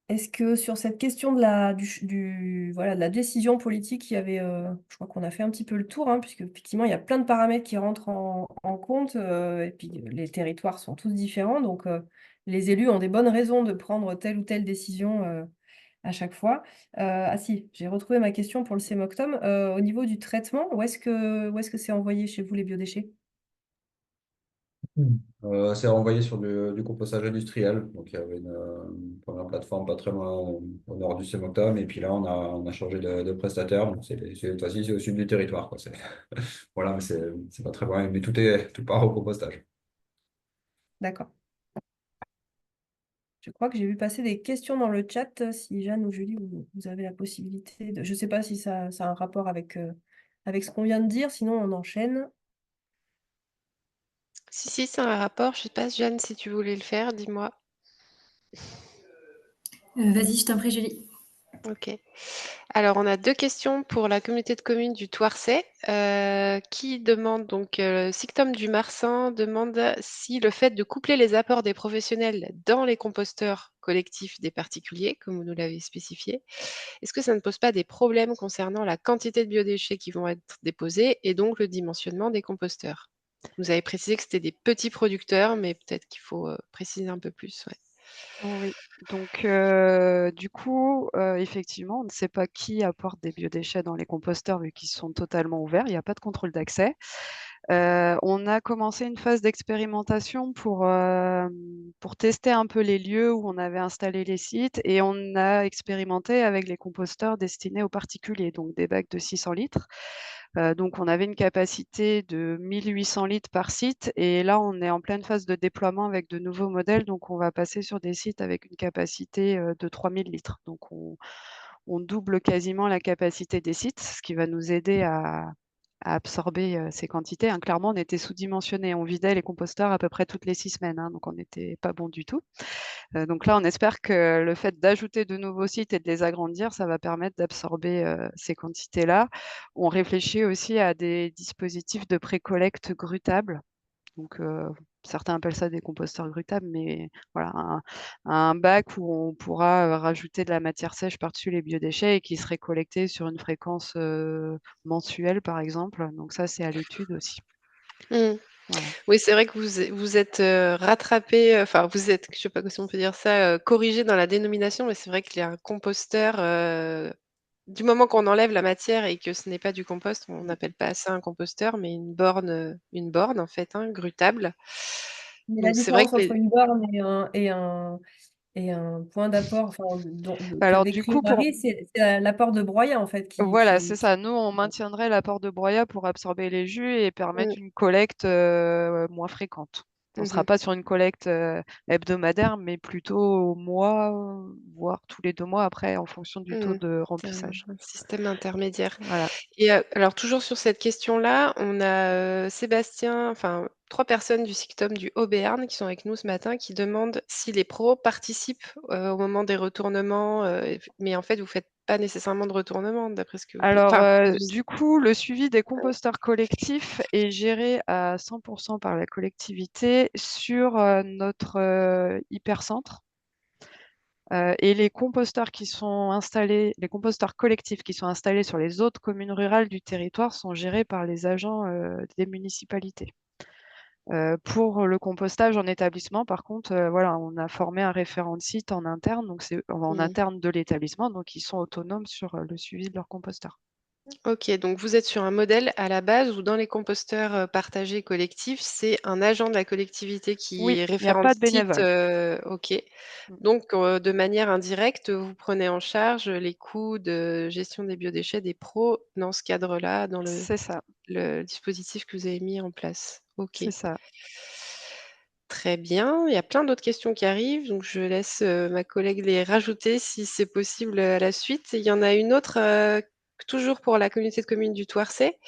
Est-ce que sur cette question voilà, de la décision politique, il y avait, je crois qu'on a fait un petit peu le tour, hein, puisque effectivement, il y a plein de paramètres qui rentrent en compte, et puis les territoires sont tous différents, donc les élus ont des bonnes raisons de prendre telle ou telle décision à chaque fois. Ah si, j'ai retrouvé ma question pour le CMOCTOM. Au niveau du traitement, où est-ce que c'est envoyé chez vous les biodéchets? C'est renvoyé sur du compostage industriel. Donc, il y avait une première plateforme pas très loin au nord du Sémoctom. Et puis là, on a changé de prestataire. Donc, cette fois-ci, c'est au sud du territoire, quoi. Voilà, mais c'est pas très loin. Mais tout part au compostage. D'accord. Je crois que j'ai vu passer des questions dans le chat. Si Jeanne ou Julie, vous avez la possibilité de... Je ne sais pas si ça a un rapport avec ce qu'on vient de dire, sinon on enchaîne. Si, c'est un rapport. Je sais pas, Jeanne, si tu voulais le faire, dis-moi. Vas-y, je t'en prie, Julie. Ok. Alors, on a 2 questions pour la communauté de communes du Thouarçais, qui demande donc, Sictom du Marsan demande si le fait de coupler les apports des professionnels dans les composteurs collectifs des particuliers, comme vous nous l'avez spécifié, est-ce que ça ne pose pas des problèmes concernant la quantité de biodéchets qui vont être déposés et donc le dimensionnement des composteurs? Vous avez précisé que c'était des petits producteurs, mais peut-être qu'il faut, préciser un peu plus, ouais. Oui, donc du coup, effectivement, on ne sait pas qui apporte des biodéchets dans les composteurs vu qu'ils sont totalement ouverts, il n'y a pas de contrôle d'accès. On a commencé une phase d'expérimentation pour tester un peu les lieux où on avait installé les sites et on a expérimenté avec les composteurs destinés aux particuliers, donc des bacs de 600 litres. Donc on avait une capacité de 1800 litres par site et là on est en pleine phase de déploiement avec de nouveaux modèles, donc on va passer sur des sites avec une capacité de 3000 litres. Donc on double quasiment la capacité des sites, ce qui va nous aider à absorber ces quantités, hein. Clairement, on était sous-dimensionné. On vidait les composteurs à peu près toutes les 6 semaines, hein, donc on n'était pas bon du tout. Donc là, on espère que le fait d'ajouter de nouveaux sites et de les agrandir, ça va permettre d'absorber ces quantités-là. On réfléchit aussi à des dispositifs de pré-collecte grutables. Donc, certains appellent ça des composteurs grutables, mais voilà, un bac où on pourra rajouter de la matière sèche par-dessus les biodéchets et qui serait collecté sur une fréquence mensuelle, par exemple. Donc ça, c'est à l'étude aussi. Mmh. Voilà. Oui, c'est vrai que vous êtes rattrapé, enfin vous êtes, je sais pas si on peut dire ça, corrigé dans la dénomination, mais c'est vrai qu'il y a un composteur, du moment qu'on enlève la matière et que ce n'est pas du compost, on n'appelle pas ça un composteur, mais une borne en fait, hein, grutable. Mais la Donc c'est vrai différence que entre les une borne et un point d'apport que Alors du décrit coup, Marie, c'est l'apport de broyat en fait voilà, c'est ça. Nous, on maintiendrait l'apport de broyat pour absorber les jus et mmh, permettre une collecte moins fréquente. On ne sera mmh pas sur une collecte hebdomadaire, mais plutôt au mois, voire tous les 2 mois après, en fonction du taux mmh. de C'est un remplissage. système intermédiaire. Voilà. Et alors toujours sur cette question-là, on a, Sébastien, enfin 3 personnes du SICTOM du Haut-Béarn qui sont avec nous ce matin, qui demandent si les pros participent, au moment des retournements, mais en fait, vous faites pas nécessairement de retournement d'après ce que vous Alors, enfin, du coup, le suivi des composteurs collectifs est géré à 100 par la collectivité sur notre hypercentre. Et les composteurs les composteurs collectifs qui sont installés sur les autres communes rurales du territoire sont gérés par les agents des municipalités. Pour le compostage en établissement, par contre, voilà, on a formé un référent de site en interne, donc c'est en mmh. interne de l'établissement, donc ils sont autonomes sur le suivi de leur composteur. OK, donc vous êtes sur un modèle à la base où dans les composteurs, partagés collectifs, c'est un agent de la collectivité qui Oui, est il n'y a référent de pas de site, bénévole. OK. Mm. Donc de manière indirecte, vous prenez en charge les coûts de gestion des biodéchets des pros dans ce cadre-là, dans C'est ça, le dispositif que vous avez mis en place. OK. c'est ça. Très bien, il y a plein d'autres questions qui arrivent, donc je laisse, ma collègue les rajouter si c'est possible, à la suite. Il y en a une autre, toujours pour la communauté de communes du Touarçais,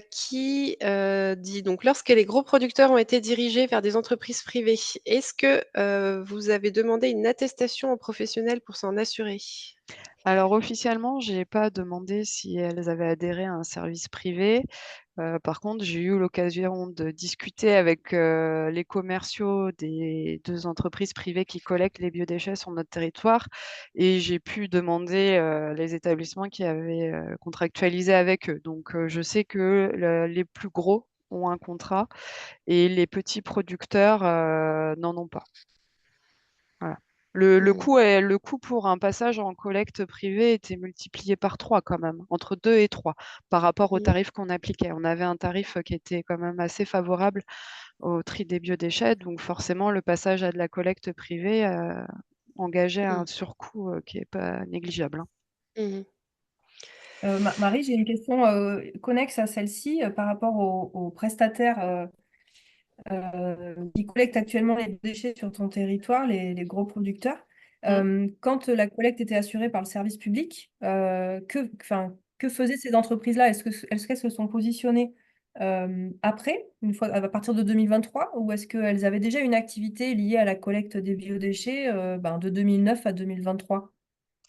qui, dit donc: «Lorsque les gros producteurs ont été dirigés vers des entreprises privées, est-ce que, vous avez demandé une attestation aux professionnels pour s'en assurer?» Alors officiellement, j'ai pas demandé si elles avaient adhéré à un service privé. Par contre, j'ai eu l'occasion de discuter avec, les commerciaux des 2 entreprises privées qui collectent les biodéchets sur notre territoire et j'ai pu demander, les établissements qui avaient, contractualisé avec eux. Donc, je sais que les plus gros ont un contrat et les petits producteurs, n'en ont pas. Voilà. Mmh. Le coût pour un passage en collecte privée était multiplié par 3 quand même, entre 2 et 3 par rapport au Mmh. tarif qu'on appliquait. On avait un tarif, qui était quand même assez favorable au tri des biodéchets, donc forcément le passage à de la collecte privée, engageait un Mmh. surcoût, qui est pas négligeable, hein. Mmh. Marie, j'ai une question connexe à celle-ci par rapport aux prestataires qui collectent actuellement les déchets sur ton territoire, les gros producteurs. Mmh. Quand la collecte était assurée par le service public, que faisaient ces entreprises-là? Est-ce qu'elles se sont positionnées après, à partir de 2023, ou est-ce qu'elles avaient déjà une activité liée à la collecte des biodéchets de 2009 à 2023?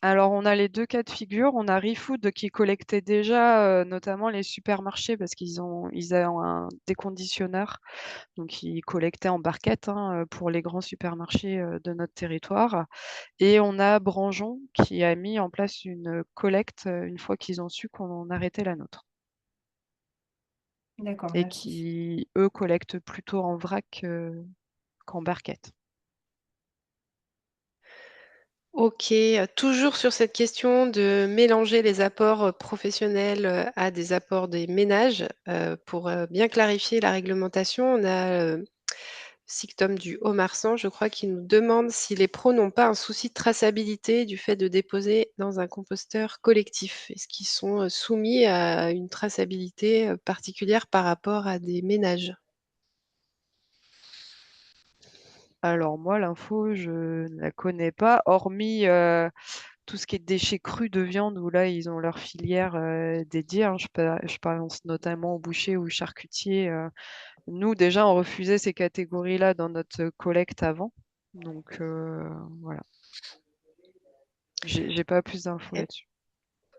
Alors on a les 2 cas de figure. On a ReFood qui collectait déjà, notamment les supermarchés parce ils ont un déconditionneur. Donc ils collectaient en barquette, hein, pour les grands supermarchés, de notre territoire et on a Branjon qui a mis en place une collecte, une fois qu'ils ont su qu'on arrêtait la nôtre D'accord, et merci. qui, eux, collectent plutôt en vrac, qu'en barquette. OK, toujours sur cette question de mélanger les apports, professionnels, à des apports des ménages, pour, bien clarifier la réglementation, on a, Sictom du Haut-Marsan, je crois, qui nous demande si les pros n'ont pas un souci de traçabilité du fait de déposer dans un composteur collectif. Est-ce qu'ils sont, soumis à une traçabilité, particulière par rapport à des ménages? Alors moi, l'info, je ne la connais pas, hormis, tout ce qui est déchets crus de viande où là, ils ont leur filière, dédiée, hein. Je pense notamment aux bouchers ou aux charcutiers. Nous, déjà, on refusait ces catégories-là dans notre collecte avant. Donc, voilà. J'ai pas plus d'infos Et là-dessus.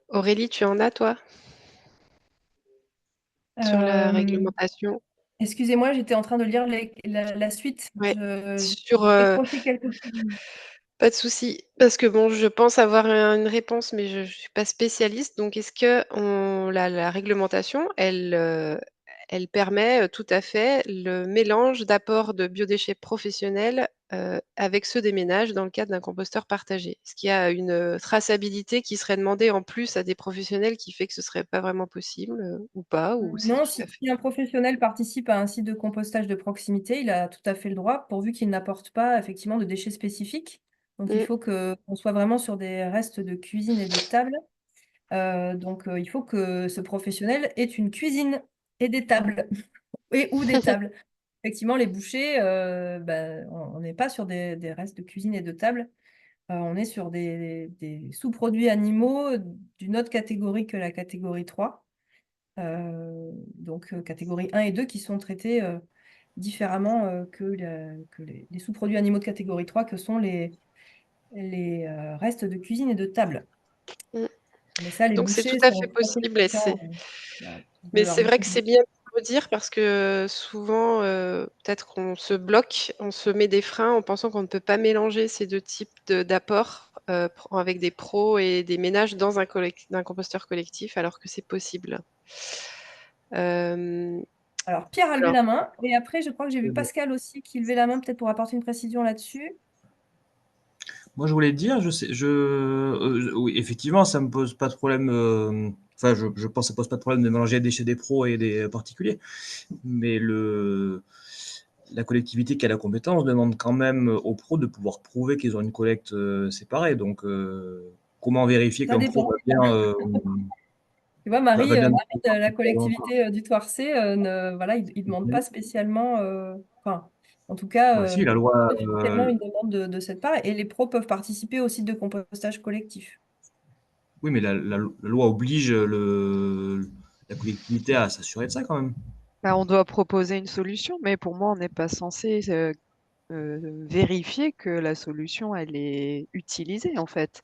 Aurélie, tu en as toi? Sur la Euh, réglementation? Excusez-moi, j'étais en train de lire la suite. Ouais. J'ai Sur, décroché quelque chose. pas de souci, parce que bon, je pense avoir une réponse, mais je suis pas spécialiste. Donc est-ce que la réglementation, elle permet tout à fait le mélange d'apports de biodéchets professionnels avec ceux des ménages dans le cadre d'un composteur partagé. Ce qui a une traçabilité qui serait demandée en plus à des professionnels qui fait que ce serait pas vraiment possible ou pas, ou c'est Non, tout à fait. si un professionnel participe à un site de compostage de proximité, il a tout à fait le droit, pourvu qu'il n'apporte pas effectivement de déchets spécifiques. Donc, il faut qu'on soit vraiment sur des restes de cuisine et de table. Donc, il faut que ce professionnel ait une cuisine et des tables, ou des tables. Effectivement, les bouchers, on n'est pas sur des restes de cuisine et de table. On est sur des sous-produits animaux d'une autre catégorie que la catégorie 3. Donc, catégorie 1 et 2 qui sont traités différemment que les sous-produits animaux de catégorie 3, que sont les restes de cuisine et de table. Mais ça, les Donc c'est tout bouchers à sont fait très possible. Et conscients de mais leur c'est vrai que c'est distribution. bien de le dire parce que souvent, peut-être qu'on se bloque, on se met des freins en pensant qu'on ne peut pas mélanger ces deux types d'apports avec des pros et des ménages dans un composteur collectif, alors que c'est possible. Alors, Pierre a levé Alors, la main. Et après, je crois que j'ai vu Pascal aussi qui levait la main, peut-être pour apporter une précision là-dessus. Moi, je voulais te dire, oui, effectivement, ça me pose pas de problème. Enfin, je pense que ça pose pas de problème de mélanger des déchets des pros et des particuliers. Mais la collectivité qui a la compétence demande quand même aux pros de pouvoir prouver qu'ils ont une collecte séparée. Donc, comment vérifier Ça qu'un pro dépend. va bien, Tu vois, va Marie, bien Marie de la collectivité du Toircé, voilà, il ne demande pas spécialement, enfin, en tout cas, Bah, si, la loi, officiellement, une demande de cette part. Et les pros peuvent participer au site de compostage collectif. oui, mais la loi oblige la collectivité à s'assurer de ça quand même. Bah, on doit proposer une solution, mais pour moi, on n'est pas censé vérifier que la solution, elle est utilisée, en fait.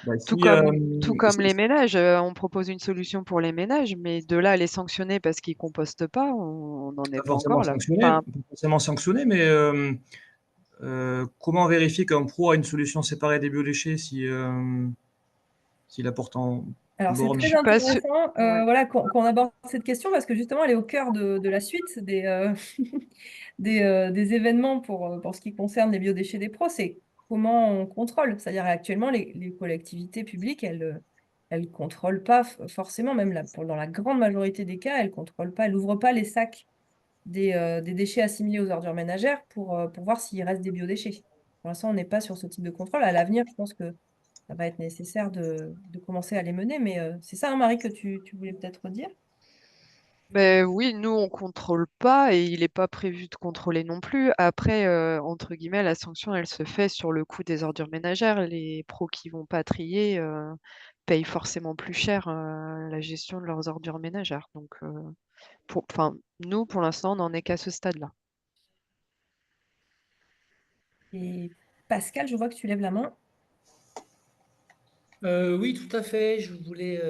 Bah, Tout si, comme, tout comme les ménages, on propose une solution pour les ménages, mais de là à les sanctionner parce qu'ils compostent pas, on n'en est pas pas encore là. pas Enfin, forcément sanctionné, mais comment vérifier qu'un pro a une solution séparée des biodéchets s'il apporte en Alors, c'est borne? je très suis pas sûre. intéressant Ouais. voilà, qu'on aborde cette question parce que justement, elle est au cœur de la suite des événements pour ce qui concerne les biodéchets des pros. C'est comment on contrôle. C'est-à-dire, actuellement, les collectivités publiques, elles ne contrôlent pas forcément, même dans la grande majorité des cas, elles ne contrôlent pas, elles n'ouvrent pas les sacs des déchets assimilés aux ordures ménagères pour voir s'il reste des biodéchets. Pour l'instant, on n'est pas sur ce type de contrôle. À l'avenir, je pense que ça va être nécessaire de commencer à les mener. Mais c'est ça, hein, Marie, que tu voulais peut-être dire? Ben oui, nous, on contrôle pas et il n'est pas prévu de contrôler non plus. Après, entre guillemets, la sanction, elle se fait sur le coût des ordures ménagères. Les pros qui vont pas trier payent forcément plus cher la gestion de leurs ordures ménagères. Donc, nous, pour l'instant, on n'en est qu'à ce stade-là. Et Pascal, je vois que tu lèves la main. Oui, tout à fait. Je voulais,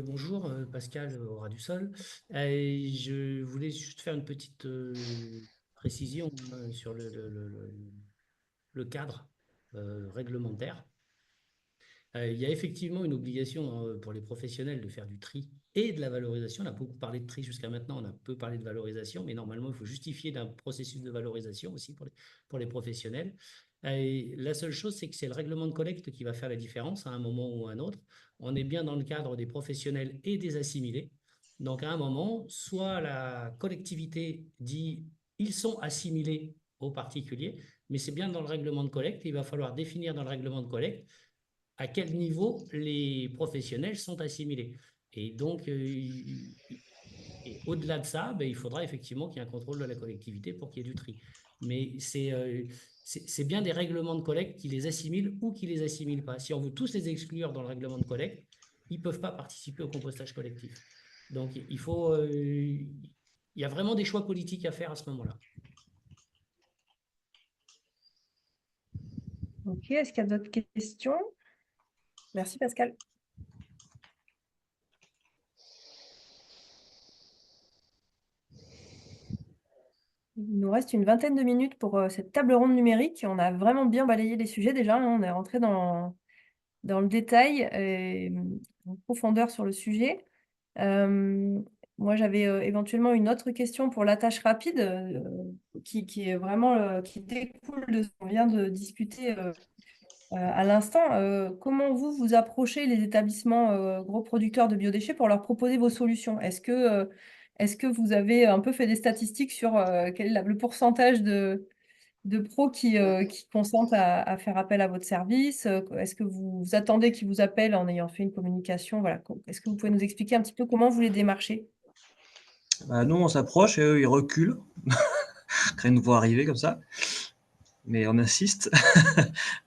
bonjour, Pascal au ras du sol. Je voulais juste faire une petite précision sur le cadre réglementaire. Il y a effectivement une obligation pour les professionnels de faire du tri et de la valorisation. On a beaucoup parlé de tri jusqu'à maintenant, on a peu parlé de valorisation, mais normalement, il faut justifier d'un processus de valorisation aussi pour les professionnels. Et la seule chose, c'est que c'est le règlement de collecte qui va faire la différence à un moment ou à un autre. On est bien dans le cadre des professionnels et des assimilés. Donc, à un moment, soit la collectivité dit ils sont assimilés aux particuliers, mais c'est bien dans le règlement de collecte. Il va falloir définir dans le règlement de collecte à quel niveau les professionnels sont assimilés. Et donc, et au-delà de ça, il faudra effectivement qu'il y ait un contrôle de la collectivité pour qu'il y ait du tri. Mais c'est bien des règlements de collecte qui les assimilent ou qui les assimilent pas. Si on veut tous les exclure dans le règlement de collecte, ils ne peuvent pas participer au compostage collectif. Donc, il y a vraiment des choix politiques à faire à ce moment-là. Ok, est-ce qu'il y a d'autres questions? Merci, Pascal. Il nous reste une vingtaine de minutes pour cette table ronde numérique. On a vraiment bien balayé les sujets déjà, hein. On est rentré dans le détail et en profondeur sur le sujet. moi, j'avais éventuellement une autre question pour la tâche rapide qui est vraiment qui découle de ce qu'on vient de discuter à l'instant. Comment vous approchez les établissements gros producteurs de biodéchets pour leur proposer vos solutions? Est-ce que vous avez un peu fait des statistiques sur quel est le pourcentage de pros qui consentent à faire appel à votre service? Est-ce que vous attendez qu'ils vous appellent en ayant fait une communication? Voilà. Est-ce que vous pouvez nous expliquer un petit peu comment vous les démarchez? Bah, nous, on s'approche et eux, ils reculent. Quand ils nous voient arriver comme ça. Mais on insiste.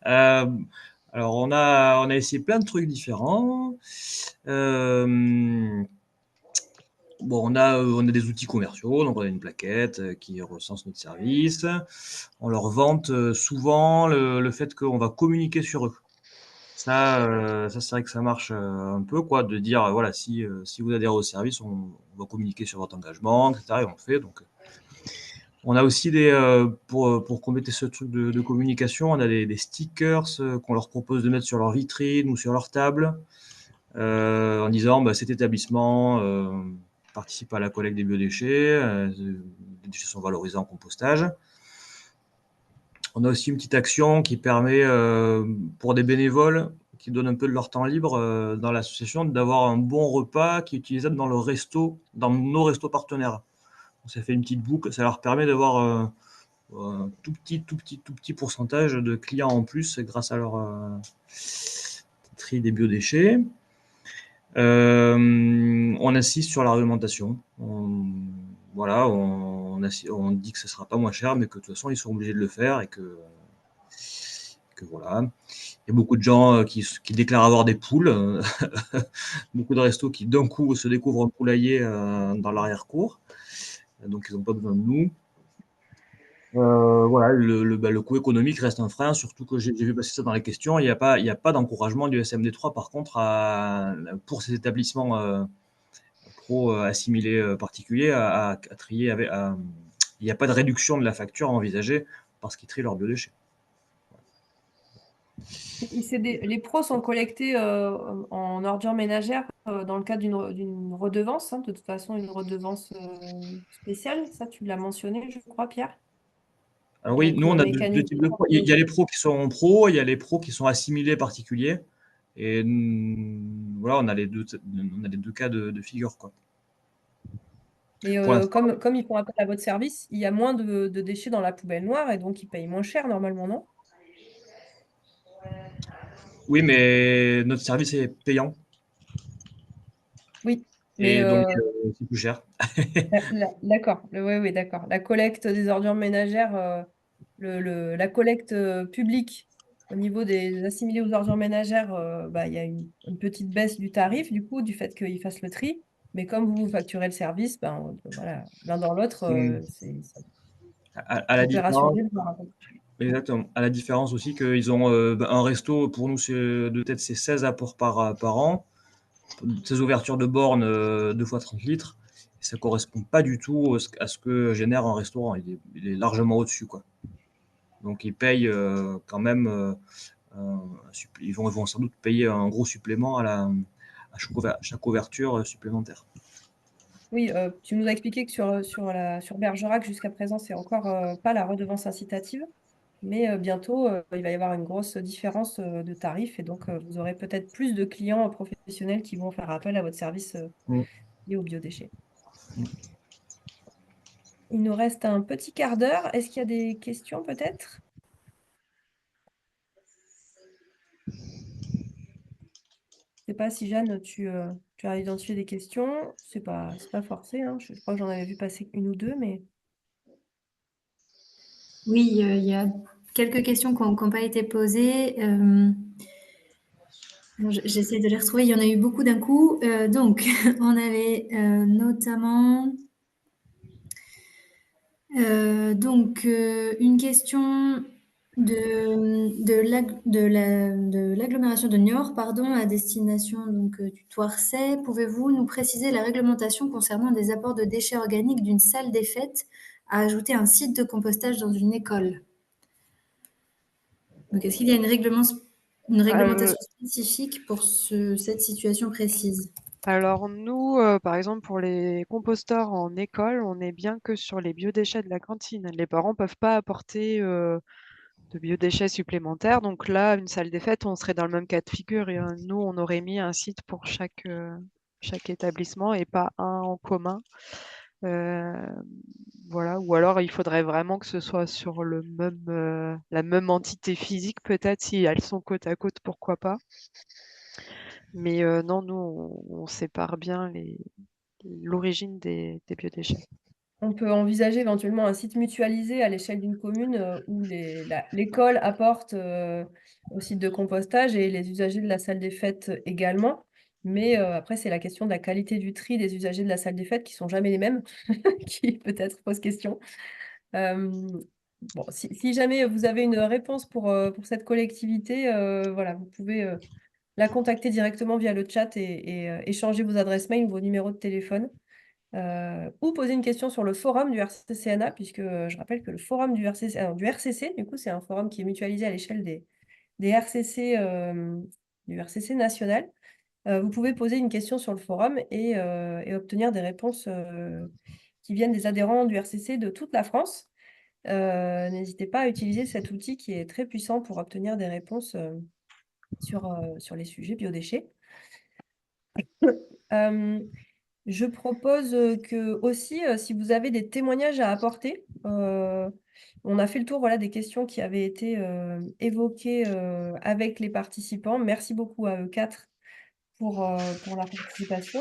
Alors, on a essayé plein de trucs différents. Bon, on a des outils commerciaux, donc on a une plaquette qui recense notre service. On leur vante souvent le fait qu'on va communiquer sur eux. Ça c'est vrai que ça marche un peu, quoi, de dire, voilà, si vous adhérez au service, on va communiquer sur votre engagement, etc. Et on le fait. Donc, on a aussi pour compléter ce truc de communication, on a des stickers qu'on leur propose de mettre sur leur vitrine ou sur leur table, en disant, cet établissement participe à la collecte des biodéchets, les déchets sont valorisés en compostage. On a aussi une petite action qui permet, pour des bénévoles qui donnent un peu de leur temps libre dans l'association, d'avoir un bon repas qui est utilisable dans nos restos partenaires. Donc, ça fait une petite boucle, ça leur permet d'avoir un tout petit pourcentage de clients en plus grâce à leur tri des biodéchets. On insiste sur la réglementation. Voilà, on dit que ce ne sera pas moins cher, mais que de toute façon, ils sont obligés de le faire et que voilà. Il y a beaucoup de gens qui déclarent avoir des poules. Beaucoup de restos qui, d'un coup, se découvrent un poulailler dans l'arrière-cour. Donc, ils n'ont pas besoin de nous. Voilà, le coût économique reste un frein, surtout que j'ai vu passer ça dans les questions. Il n'y a pas d'encouragement du SMD3, par contre, pour ces établissements pro assimilés particuliers à trier. Il n'y a pas de réduction de la facture à envisager parce qu'ils trient leurs biodéchets. Les pros sont collectés en ordures ménagères dans le cadre d'une redevance, de toute façon une redevance spéciale. Ça, tu l'as mentionné, je crois, Pierre. Alors oui, Donc, nous, on a deux types de pros. Il y a les pros qui sont pros, il y a les pros qui sont assimilés particuliers. Et voilà, on a les deux cas de figure, quoi. Et comme ils font appel à votre service, il y a moins de déchets dans la poubelle noire et donc ils payent moins cher normalement, non? Oui, mais notre service est payant. Oui, mais et donc c'est plus cher. D'accord, oui, d'accord. La collecte des ordures ménagères, la collecte publique au niveau des assimilés aux ordures ménagères, il y a une petite baisse du tarif, du coup, du fait qu'ils fassent le tri. Mais comme vous facturez le service, voilà, l'un dans l'autre, c'est à la différence. Exactement. À la différence aussi qu'ils ont un resto, pour nous, de tête, c'est 16 apports par an. 16 ouvertures de bornes 2 fois 30 litres. Et ça ne correspond pas du tout à ce que génère un restaurant. Il est largement au-dessus, quoi. Donc, ils payent quand même. Ils vont sans doute payer un gros supplément à chaque ouverture supplémentaire. Oui, tu nous as expliqué que sur Bergerac, jusqu'à présent, c'est encore pas la redevance incitative. Mais bientôt, il va y avoir une grosse différence de tarifs et donc vous aurez peut-être plus de clients professionnels qui vont faire appel à votre service lié aux biodéchets. Il nous reste un petit quart d'heure. Est-ce qu'il y a des questions peut-être? Je ne sais pas si Jeanne, tu as identifié des questions. C'est pas forcé, hein. Je crois que j'en avais vu passer une ou deux, mais... Oui, il y a quelques questions qui n'ont pas été posées. J'essaie de les retrouver. Il y en a eu beaucoup d'un coup. Donc, on avait notamment une question de l'agglomération de Niort, à destination du Thouarset. Pouvez-vous nous préciser la réglementation concernant des apports de déchets organiques d'une salle des fêtes à ajouter un site de compostage dans une école? Donc, est-ce qu'il y a une réglementation spécifique pour cette situation précise? Alors nous, par exemple, pour les composteurs en école, on est bien que sur les biodéchets de la cantine. Les parents ne peuvent pas apporter de biodéchets supplémentaires. Donc là, une salle des fêtes, on serait dans le même cas de figure. Et, nous, on aurait mis un site pour chaque établissement et pas un en commun. Euh, voilà. Ou alors, il faudrait vraiment que ce soit sur la même entité physique, peut-être, si elles sont côte à côte, pourquoi pas. Mais non, nous, on sépare bien l'origine des biodéchets. On peut envisager éventuellement un site mutualisé à l'échelle d'une commune où l'école apporte au site de compostage et les usagers de la salle des fêtes également. Mais après, c'est la question de la qualité du tri des usagers de la salle des fêtes qui ne sont jamais les mêmes, qui peut-être pose question. Bon, si jamais vous avez une réponse pour cette collectivité, voilà, vous pouvez la contacter directement via le chat et échanger vos adresses mail ou vos numéros de téléphone. Ou poser une question sur le forum du RCCNA, puisque je rappelle que le forum du RCC, du coup, c'est un forum qui est mutualisé à l'échelle des RCC, du RCC national. Vous pouvez poser une question sur le forum et obtenir des réponses qui viennent des adhérents du RCC de toute la France. N'hésitez pas à utiliser cet outil qui est très puissant pour obtenir des réponses sur les sujets biodéchets. Je propose que aussi, si vous avez des témoignages à apporter, on a fait le tour voilà, des questions qui avaient été évoquées avec les participants. Merci beaucoup à eux quatre pour la participation.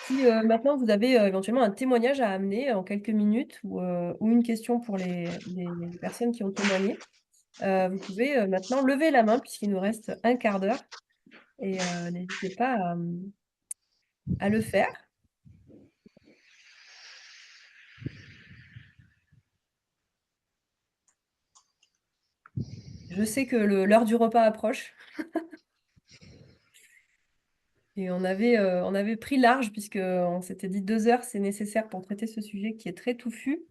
Si maintenant vous avez éventuellement un témoignage à amener en quelques minutes ou une question pour les personnes qui ont témoigné, vous pouvez maintenant lever la main puisqu'il nous reste un quart d'heure et n'hésitez pas à le faire. Je sais que l'heure du repas approche. Et on avait pris large puisqu'on s'était dit 2 heures, c'est nécessaire pour traiter ce sujet qui est très touffu.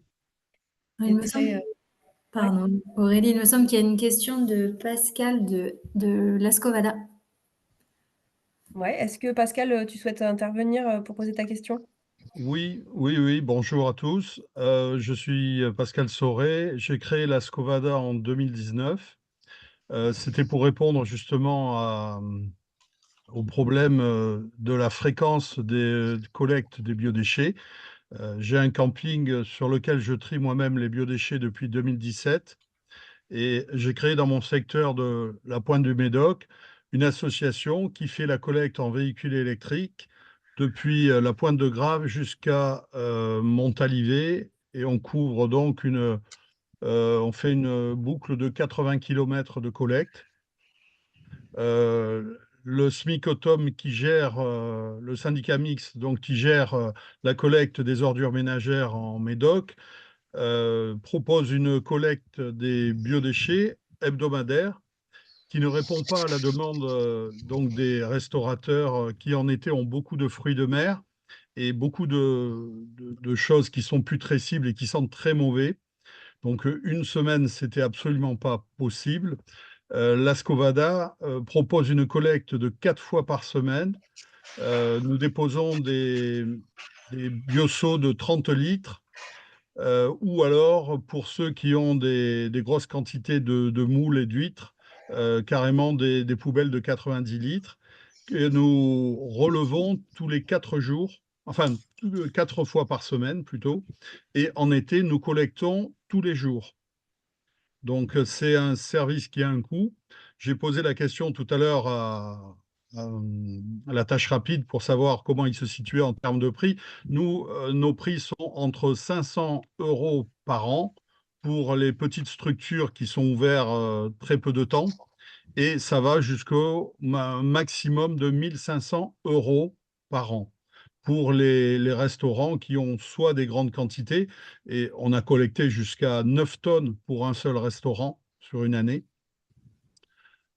Il me semble, pardon, Aurélie, il me semble qu'il y a une question de Pascal de Lascovada. Ouais, est-ce que Pascal, tu souhaites intervenir pour poser ta question? Oui, bonjour à tous. Je suis Pascal Sauret. J'ai créé la Scovada en 2019. C'était pour répondre justement au problème de la fréquence des collectes des biodéchets. J'ai un camping sur lequel je trie moi-même les biodéchets depuis 2017 et j'ai créé dans mon secteur de la Pointe du Médoc une association qui fait la collecte en véhicule électrique depuis la Pointe de Grave jusqu'à Montalivet et on couvre donc on fait une boucle de 80 km de collecte. Le SMIC-Autom qui gère, le syndicat mixte, donc qui gère la collecte des ordures ménagères en Médoc, propose une collecte des biodéchets hebdomadaire qui ne répond pas à la demande donc des restaurateurs qui en été ont beaucoup de fruits de mer et beaucoup de choses qui sont putrescibles et qui sentent très mauvais. Donc une semaine, c'était absolument pas possible. La Scovada propose une collecte de 4 fois par semaine. Nous déposons des bioseaux de 30 litres. Ou alors, pour ceux qui ont des grosses quantités de moules et d'huîtres, carrément des poubelles de 90 litres, que nous relevons tous les 4 jours, enfin 4 fois par semaine plutôt, et en été, nous collectons tous les jours. Donc, c'est un service qui a un coût. J'ai posé la question tout à l'heure à la tâche rapide pour savoir comment il se situait en termes de prix. Nous, nos prix sont entre 500 € par an pour les petites structures qui sont ouvertes très peu de temps et ça va jusqu'au maximum de 1500 € par an pour les restaurants qui ont soit des grandes quantités, et on a collecté jusqu'à 9 tonnes pour un seul restaurant sur une année.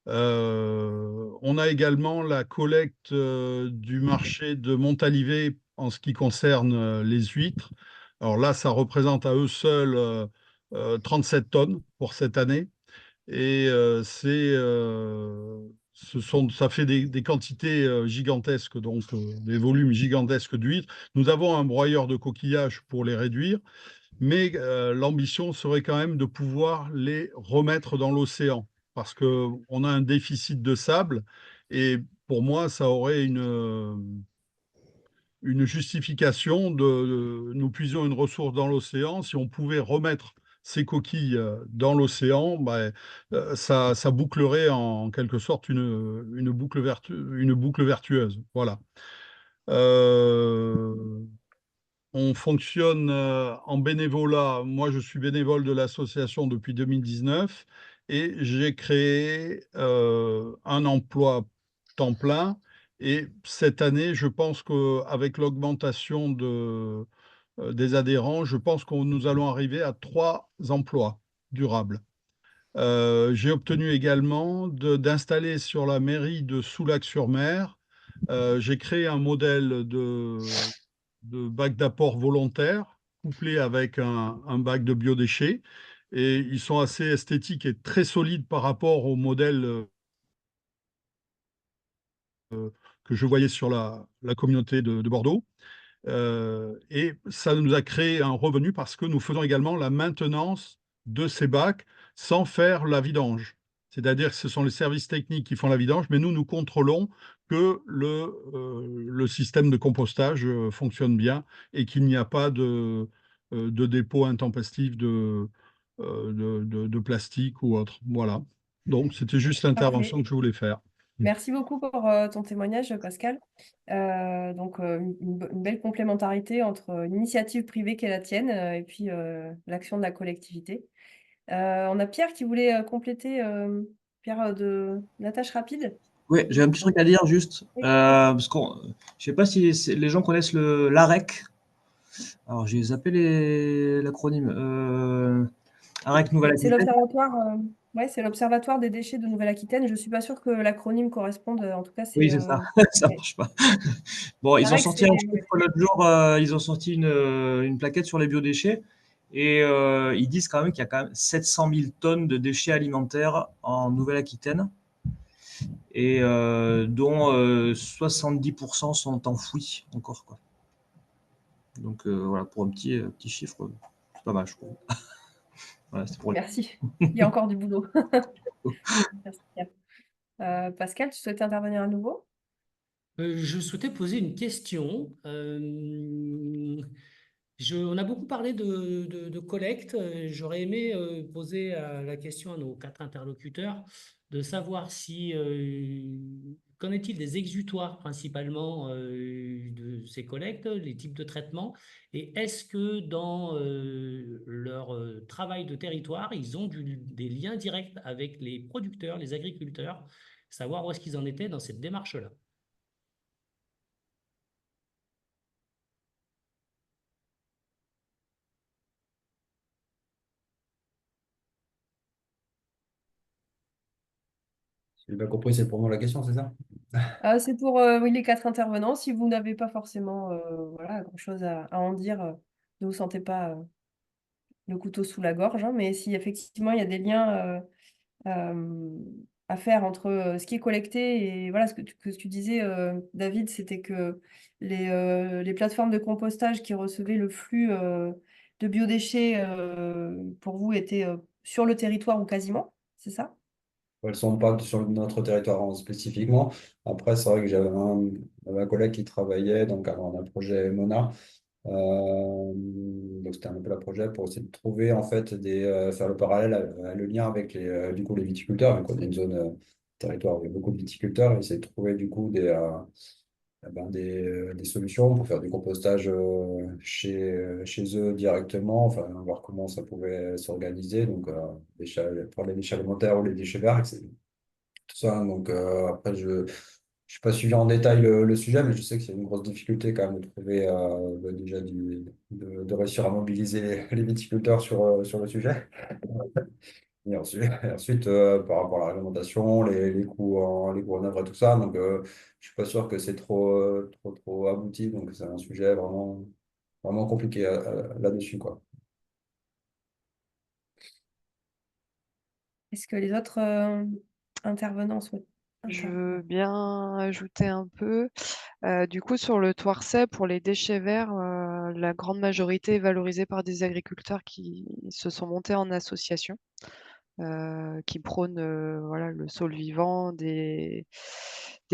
On a également la collecte du marché de Montalivet en ce qui concerne les huîtres. Alors là, ça représente à eux seuls 37 tonnes pour cette année. Et ça fait des quantités gigantesques, donc des volumes gigantesques d'huîtres. Nous avons un broyeur de coquillages pour les réduire, mais l'ambition serait quand même de pouvoir les remettre dans l'océan, parce qu'on a un déficit de sable, et pour moi, ça aurait une justification nous puisons une ressource dans l'océan. Si on pouvait remettre ces coquilles dans l'océan, ça bouclerait en quelque sorte une boucle vertueuse. Voilà. Euh, on fonctionne en bénévolat. Moi, je suis bénévole de l'association depuis 2019 et j'ai créé un emploi temps plein. Et cette année, je pense qu'avec l'augmentation des adhérents, je pense que nous allons arriver à 3 emplois durables. J'ai obtenu également d'installer sur la mairie de Soulac-sur-Mer, j'ai créé un modèle de bac d'apport volontaire couplé avec un bac de biodéchets. Et ils sont assez esthétiques et très solides par rapport au modèle que je voyais sur la communauté de Bordeaux. Et ça nous a créé un revenu parce que nous faisons également la maintenance de ces bacs sans faire la vidange. C'est-à-dire que ce sont les services techniques qui font la vidange, mais nous contrôlons que le système de compostage fonctionne bien et qu'il n'y a pas de dépôt intempestif de plastique ou autre. Voilà. Donc, c'était juste l'intervention Parfait. que je voulais faire. Merci beaucoup pour ton témoignage, Pascal. Donc, une belle complémentarité entre l'initiative privée qui est la tienne et puis l'action de la collectivité. On a Pierre qui voulait compléter, Pierre, de la tâche rapide. Oui, j'ai un petit truc à dire juste, Oui. parce que je ne sais pas si les gens connaissent l'AREC. Alors, j'ai zappé l'acronyme. AREC C'est Nouvelle-Aquitaine. l'observatoire, c'est l'Observatoire des déchets de Nouvelle-Aquitaine. Je ne suis pas sûre que l'acronyme corresponde. En tout cas, c'est. Oui, c'est ça. Ça ouais. marche pas. Bon, ils ont AREC, sorti un chiffre l'autre jour, ils ont sorti une plaquette sur les biodéchets et ils disent quand même qu'il y a quand même 700 000 tonnes de déchets alimentaires en Nouvelle-Aquitaine et dont 70% sont enfouis encore, quoi. Donc voilà, pour un petit chiffre, c'est pas mal, je trouve. Voilà, c'était pour Merci. Il y a encore du boulot. Merci, Pierre. Pascal, tu souhaitais intervenir à nouveau? Je souhaitais poser une question. On a beaucoup parlé de collecte. J'aurais aimé poser la question à nos 4 interlocuteurs de savoir si qu'en est-il des exutoires principalement de ces collectes, les types de traitements, et est-ce que dans leur travail de territoire, ils ont des liens directs avec les producteurs, les agriculteurs, savoir où est-ce qu'ils en étaient dans cette démarche-là. Si j'ai bien compris, c'est pour moi la question, c'est ça? C'est pour oui, les 4 intervenants. Si vous n'avez pas forcément voilà, grand-chose à en dire, ne vous sentez pas le couteau sous la gorge, hein, mais si effectivement il y a des liens à faire entre ce qui est collecté et voilà ce que tu disais, David, c'était que les plateformes de compostage qui recevaient le flux de biodéchets pour vous étaient sur le territoire ou quasiment, c'est ça? Elles ne sont pas sur notre territoire spécifiquement. Après, c'est vrai que j'avais un collègue qui travaillait donc, à un projet Mona. Donc, c'était un peu le projet pour essayer de trouver, en fait, faire le parallèle, le lien avec du coup, les viticulteurs, vu qu'on a une zone territoire où il y a beaucoup de viticulteurs, et essayer de trouver du coup des solutions pour faire du compostage chez eux directement, enfin, voir comment ça pouvait s'organiser. Donc, pour les déchets alimentaires ou les déchets verts, tout ça. Donc, après, je ne suis pas suivi en détail le sujet, mais je sais que c'est une grosse difficulté quand même de trouver déjà de réussir à mobiliser les viticulteurs sur le sujet. Et ensuite, par rapport à la réglementation, les coûts en œuvre et tout ça, donc je suis pas sûr que c'est trop abouti. Donc, c'est un sujet vraiment compliqué là-dessus, quoi. Est-ce que les autres intervenants souhaitent Je veux bien ajouter un peu. Du coup, sur le Thouarset, pour les déchets verts, la grande majorité est valorisée par des agriculteurs qui se sont montés en association, qui prônent voilà, le sol vivant, des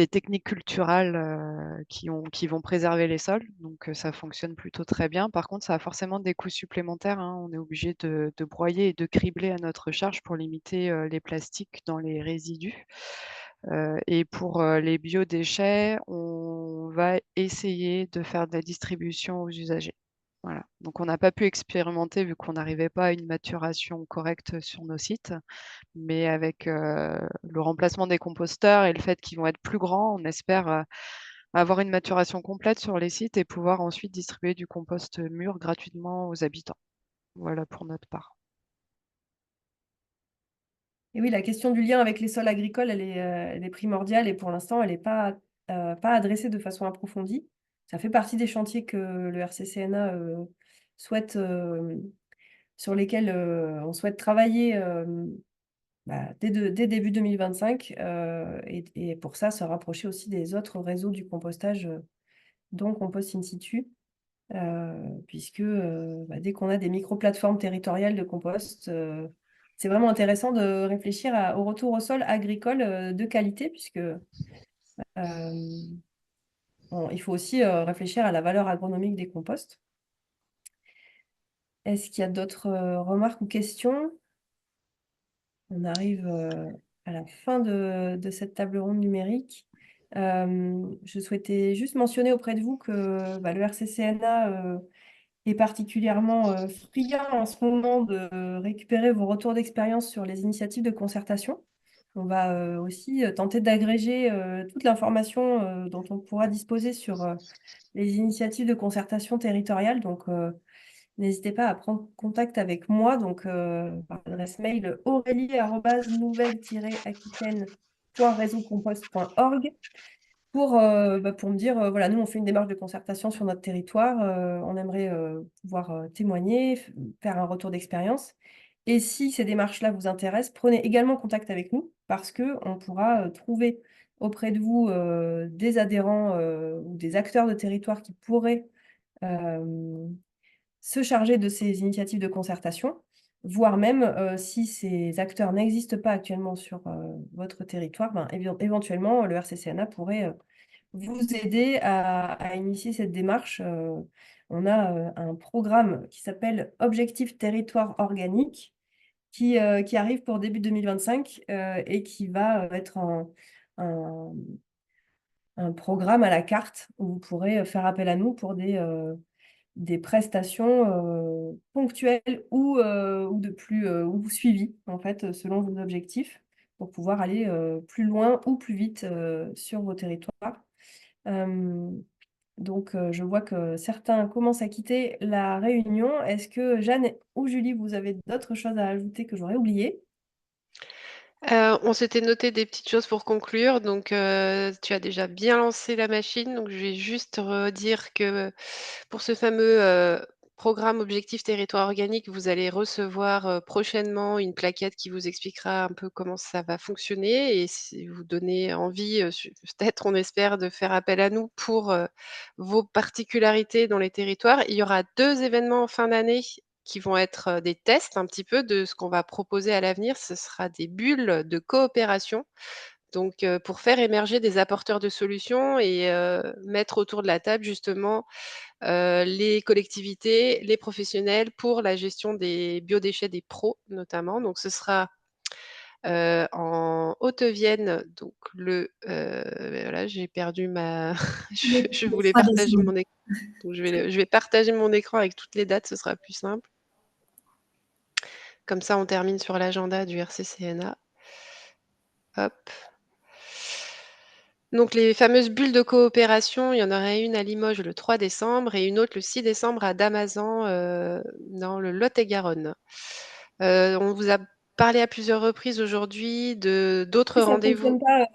techniques culturales qui vont préserver les sols. Donc, ça fonctionne plutôt très bien. Par contre, ça a forcément des coûts supplémentaires, hein. On est obligé de broyer et de cribler à notre charge pour limiter les plastiques dans les résidus. Et pour les biodéchets, on va essayer de faire de la distribution aux usagers. Voilà. Donc, on n'a pas pu expérimenter vu qu'on n'arrivait pas à une maturation correcte sur nos sites. Mais avec le remplacement des composteurs et le fait qu'ils vont être plus grands, on espère avoir une maturation complète sur les sites et pouvoir ensuite distribuer du compost mûr gratuitement aux habitants. Voilà pour notre part. Et oui, la question du lien avec les sols agricoles, elle est primordiale et pour l'instant, elle n'est pas adressée de façon approfondie. Ça fait partie des chantiers que le RCCNA souhaite, sur lesquels on souhaite travailler dès début 2025 et pour ça, se rapprocher aussi des autres réseaux du compostage, dont Compost in situ, puisque dès qu'on a des micro-plateformes territoriales de compost, c'est vraiment intéressant de réfléchir au retour au sol agricole de qualité, puisque il faut aussi réfléchir à la valeur agronomique des composts. Est-ce qu'il y a d'autres remarques ou questions? On arrive à la fin de cette table ronde numérique. Je souhaitais juste mentionner auprès de vous que le RCCNA est particulièrement friand en ce moment de récupérer vos retours d'expérience sur les initiatives de concertation. On va aussi tenter d'agréger toute l'information dont on pourra disposer sur les initiatives de concertation territoriale. Donc, n'hésitez pas à prendre contact avec moi, donc par l'adresse mail aurélie@nouvelle-aquitaine.réseaucompost.org pour me dire, voilà, nous, on fait une démarche de concertation sur notre territoire, on aimerait pouvoir témoigner, faire un retour d'expérience. Et si ces démarches-là vous intéressent, prenez également contact avec nous parce qu'on pourra trouver auprès de vous des adhérents ou des acteurs de territoire qui pourraient se charger de ces initiatives de concertation, voire même si ces acteurs n'existent pas actuellement sur votre territoire, éventuellement le RCCNA pourrait vous aider à initier cette démarche. On a un programme qui s'appelle Objectif Territoire Organique qui arrive pour début 2025 et qui va être un programme à la carte où vous pourrez faire appel à nous pour des prestations ponctuelles ou ou suivies, en fait, selon vos objectifs, pour pouvoir aller plus loin ou plus vite sur vos territoires. Donc, je vois que certains commencent à quitter la réunion. Est-ce que Jeanne ou Julie, vous avez d'autres choses à ajouter que j'aurais oubliées? On s'était noté des petites choses pour conclure. Donc, tu as déjà bien lancé la machine. Donc, je vais juste redire que pour ce fameux programme Objectif Territoire Organique, vous allez recevoir prochainement une plaquette qui vous expliquera un peu comment ça va fonctionner et si vous donnez envie, peut-être, on espère, de faire appel à nous pour vos particularités dans les territoires. Il y aura 2 événements en fin d'année qui vont être des tests un petit peu de ce qu'on va proposer à l'avenir. Ce sera des bulles de coopération. Donc, pour faire émerger des apporteurs de solutions et mettre autour de la table justement les collectivités, les professionnels pour la gestion des biodéchets des pros notamment. Donc ce sera en Haute-Vienne, donc voilà, j'ai perdu ma je Le voulais 3 partager décembre. mon écran. Donc je vais partager mon écran avec toutes les dates, ce sera plus simple. Comme ça, on termine sur l'agenda du RCCNA. Hop. Donc les fameuses bulles de coopération, il y en aurait une à Limoges le 3 décembre et une autre le 6 décembre à Damazan, dans le Lot-et-Garonne. On vous a parlé à plusieurs reprises aujourd'hui d'autres Ça ne rendez-vous. fonctionne pas.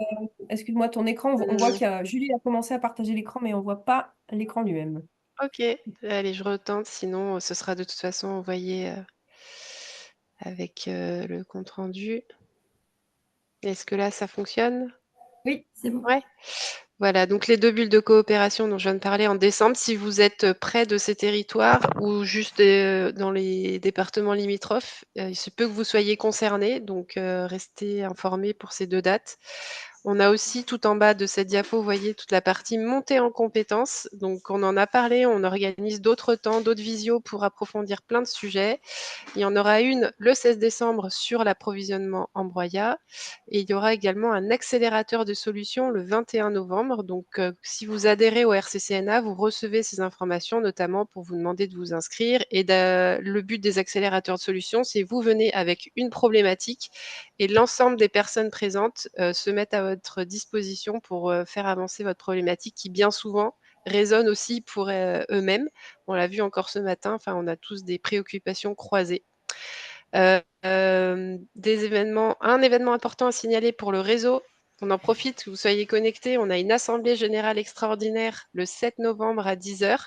Excuse-moi, ton écran, on voit Mmh. que Julie a commencé à partager l'écran, mais on ne voit pas l'écran lui-même. OK, allez, je retente, sinon ce sera de toute façon envoyé, avec, le compte rendu. Est-ce que là, ça fonctionne? Oui, c'est bon. Ouais. Voilà, donc les 2 bulles de coopération dont je viens de parler en décembre, si vous êtes près de ces territoires ou juste dans les départements limitrophes, il se peut que vous soyez concernés, donc restez informés pour ces 2 dates. On a aussi tout en bas de cette diapo, vous voyez toute la partie montée en compétences. Donc on en a parlé, on organise d'autres temps, d'autres visios pour approfondir plein de sujets. Il y en aura une le 16 décembre sur l'approvisionnement en broyat et il y aura également un accélérateur de solutions le 21 novembre. Donc, si vous adhérez au RCCNA, vous recevez ces informations, notamment pour vous demander de vous inscrire. Et le but des accélérateurs de solutions, c'est vous venez avec une problématique et l'ensemble des personnes présentes se mettent à votre disposition pour faire avancer votre problématique qui, bien souvent, résonne aussi pour eux-mêmes. On l'a vu encore ce matin, enfin, on a tous des préoccupations croisées. Des événements, un événement important à signaler pour le réseau. On en profite, que vous soyez connectés. On a une assemblée générale extraordinaire le 7 novembre à 10h.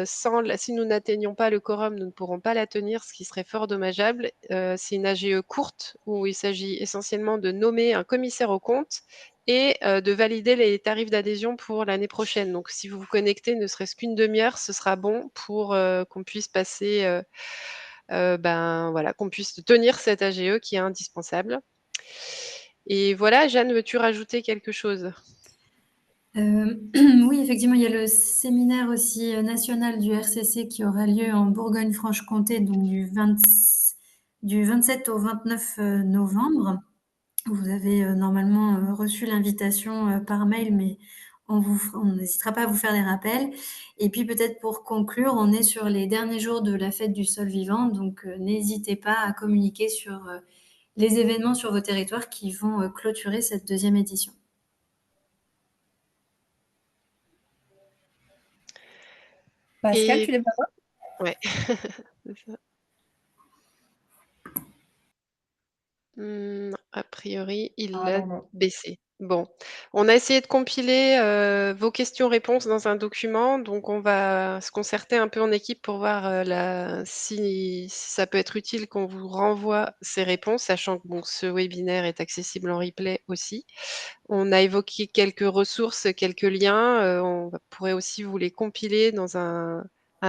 Si nous n'atteignons pas le quorum, nous ne pourrons pas la tenir, ce qui serait fort dommageable. C'est une AGE courte où il s'agit essentiellement de nommer un commissaire aux comptes et de valider les tarifs d'adhésion pour l'année prochaine. Donc, si vous vous connectez, ne serait-ce qu'une demi-heure, ce sera bon pour qu'on puisse passer, voilà, qu'on puisse tenir cette AGE qui est indispensable. Et voilà, Jeanne, veux-tu rajouter quelque chose ? Oui, effectivement, il y a le séminaire aussi national du RCC qui aura lieu en Bourgogne-Franche-Comté, donc du 27 au 29 novembre. Vous avez normalement reçu l'invitation par mail, mais on n'hésitera pas à vous faire des rappels. Et puis peut-être pour conclure, on est sur les derniers jours de la fête du sol vivant, donc n'hésitez pas à communiquer sur les événements sur vos territoires qui vont clôturer cette deuxième édition. Pascal, tu lèves la main ? Ouais. C'est ça. A priori, il l'a baissé. Bon, on a essayé de compiler vos questions-réponses dans un document, donc on va se concerter un peu en équipe pour voir si ça peut être utile qu'on vous renvoie ces réponses, sachant que bon, ce webinaire est accessible en replay aussi. On a évoqué quelques ressources, quelques liens. On pourrait aussi vous les compiler dans un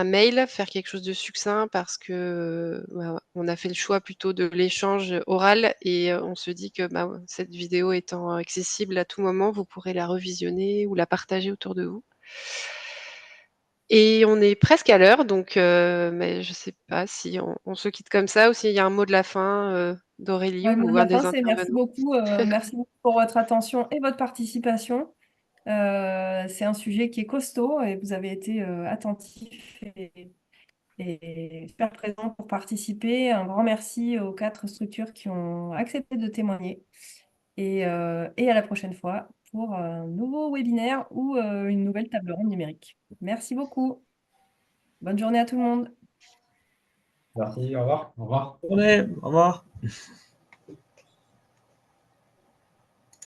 mail, faire quelque chose de succinct parce que on a fait le choix plutôt de l'échange oral et on se dit que cette vidéo étant accessible à tout moment, vous pourrez la revisionner ou la partager autour de vous. Et on est presque à l'heure, donc mais je ne sais pas si on se quitte comme ça ou s'il y a un mot de la fin d'Aurélie Le mot ou de un la des fin, c'est merci intervenants. merci beaucoup pour votre attention et votre participation. C'est un sujet qui est costaud et vous avez été attentifs et super présents pour participer. Un grand merci aux 4 structures qui ont accepté de témoigner. Et à la prochaine fois pour un nouveau webinaire ou une nouvelle table ronde numérique. Merci beaucoup. Bonne journée à tout le monde. Merci, au revoir. Au revoir. Bonne journée, au revoir.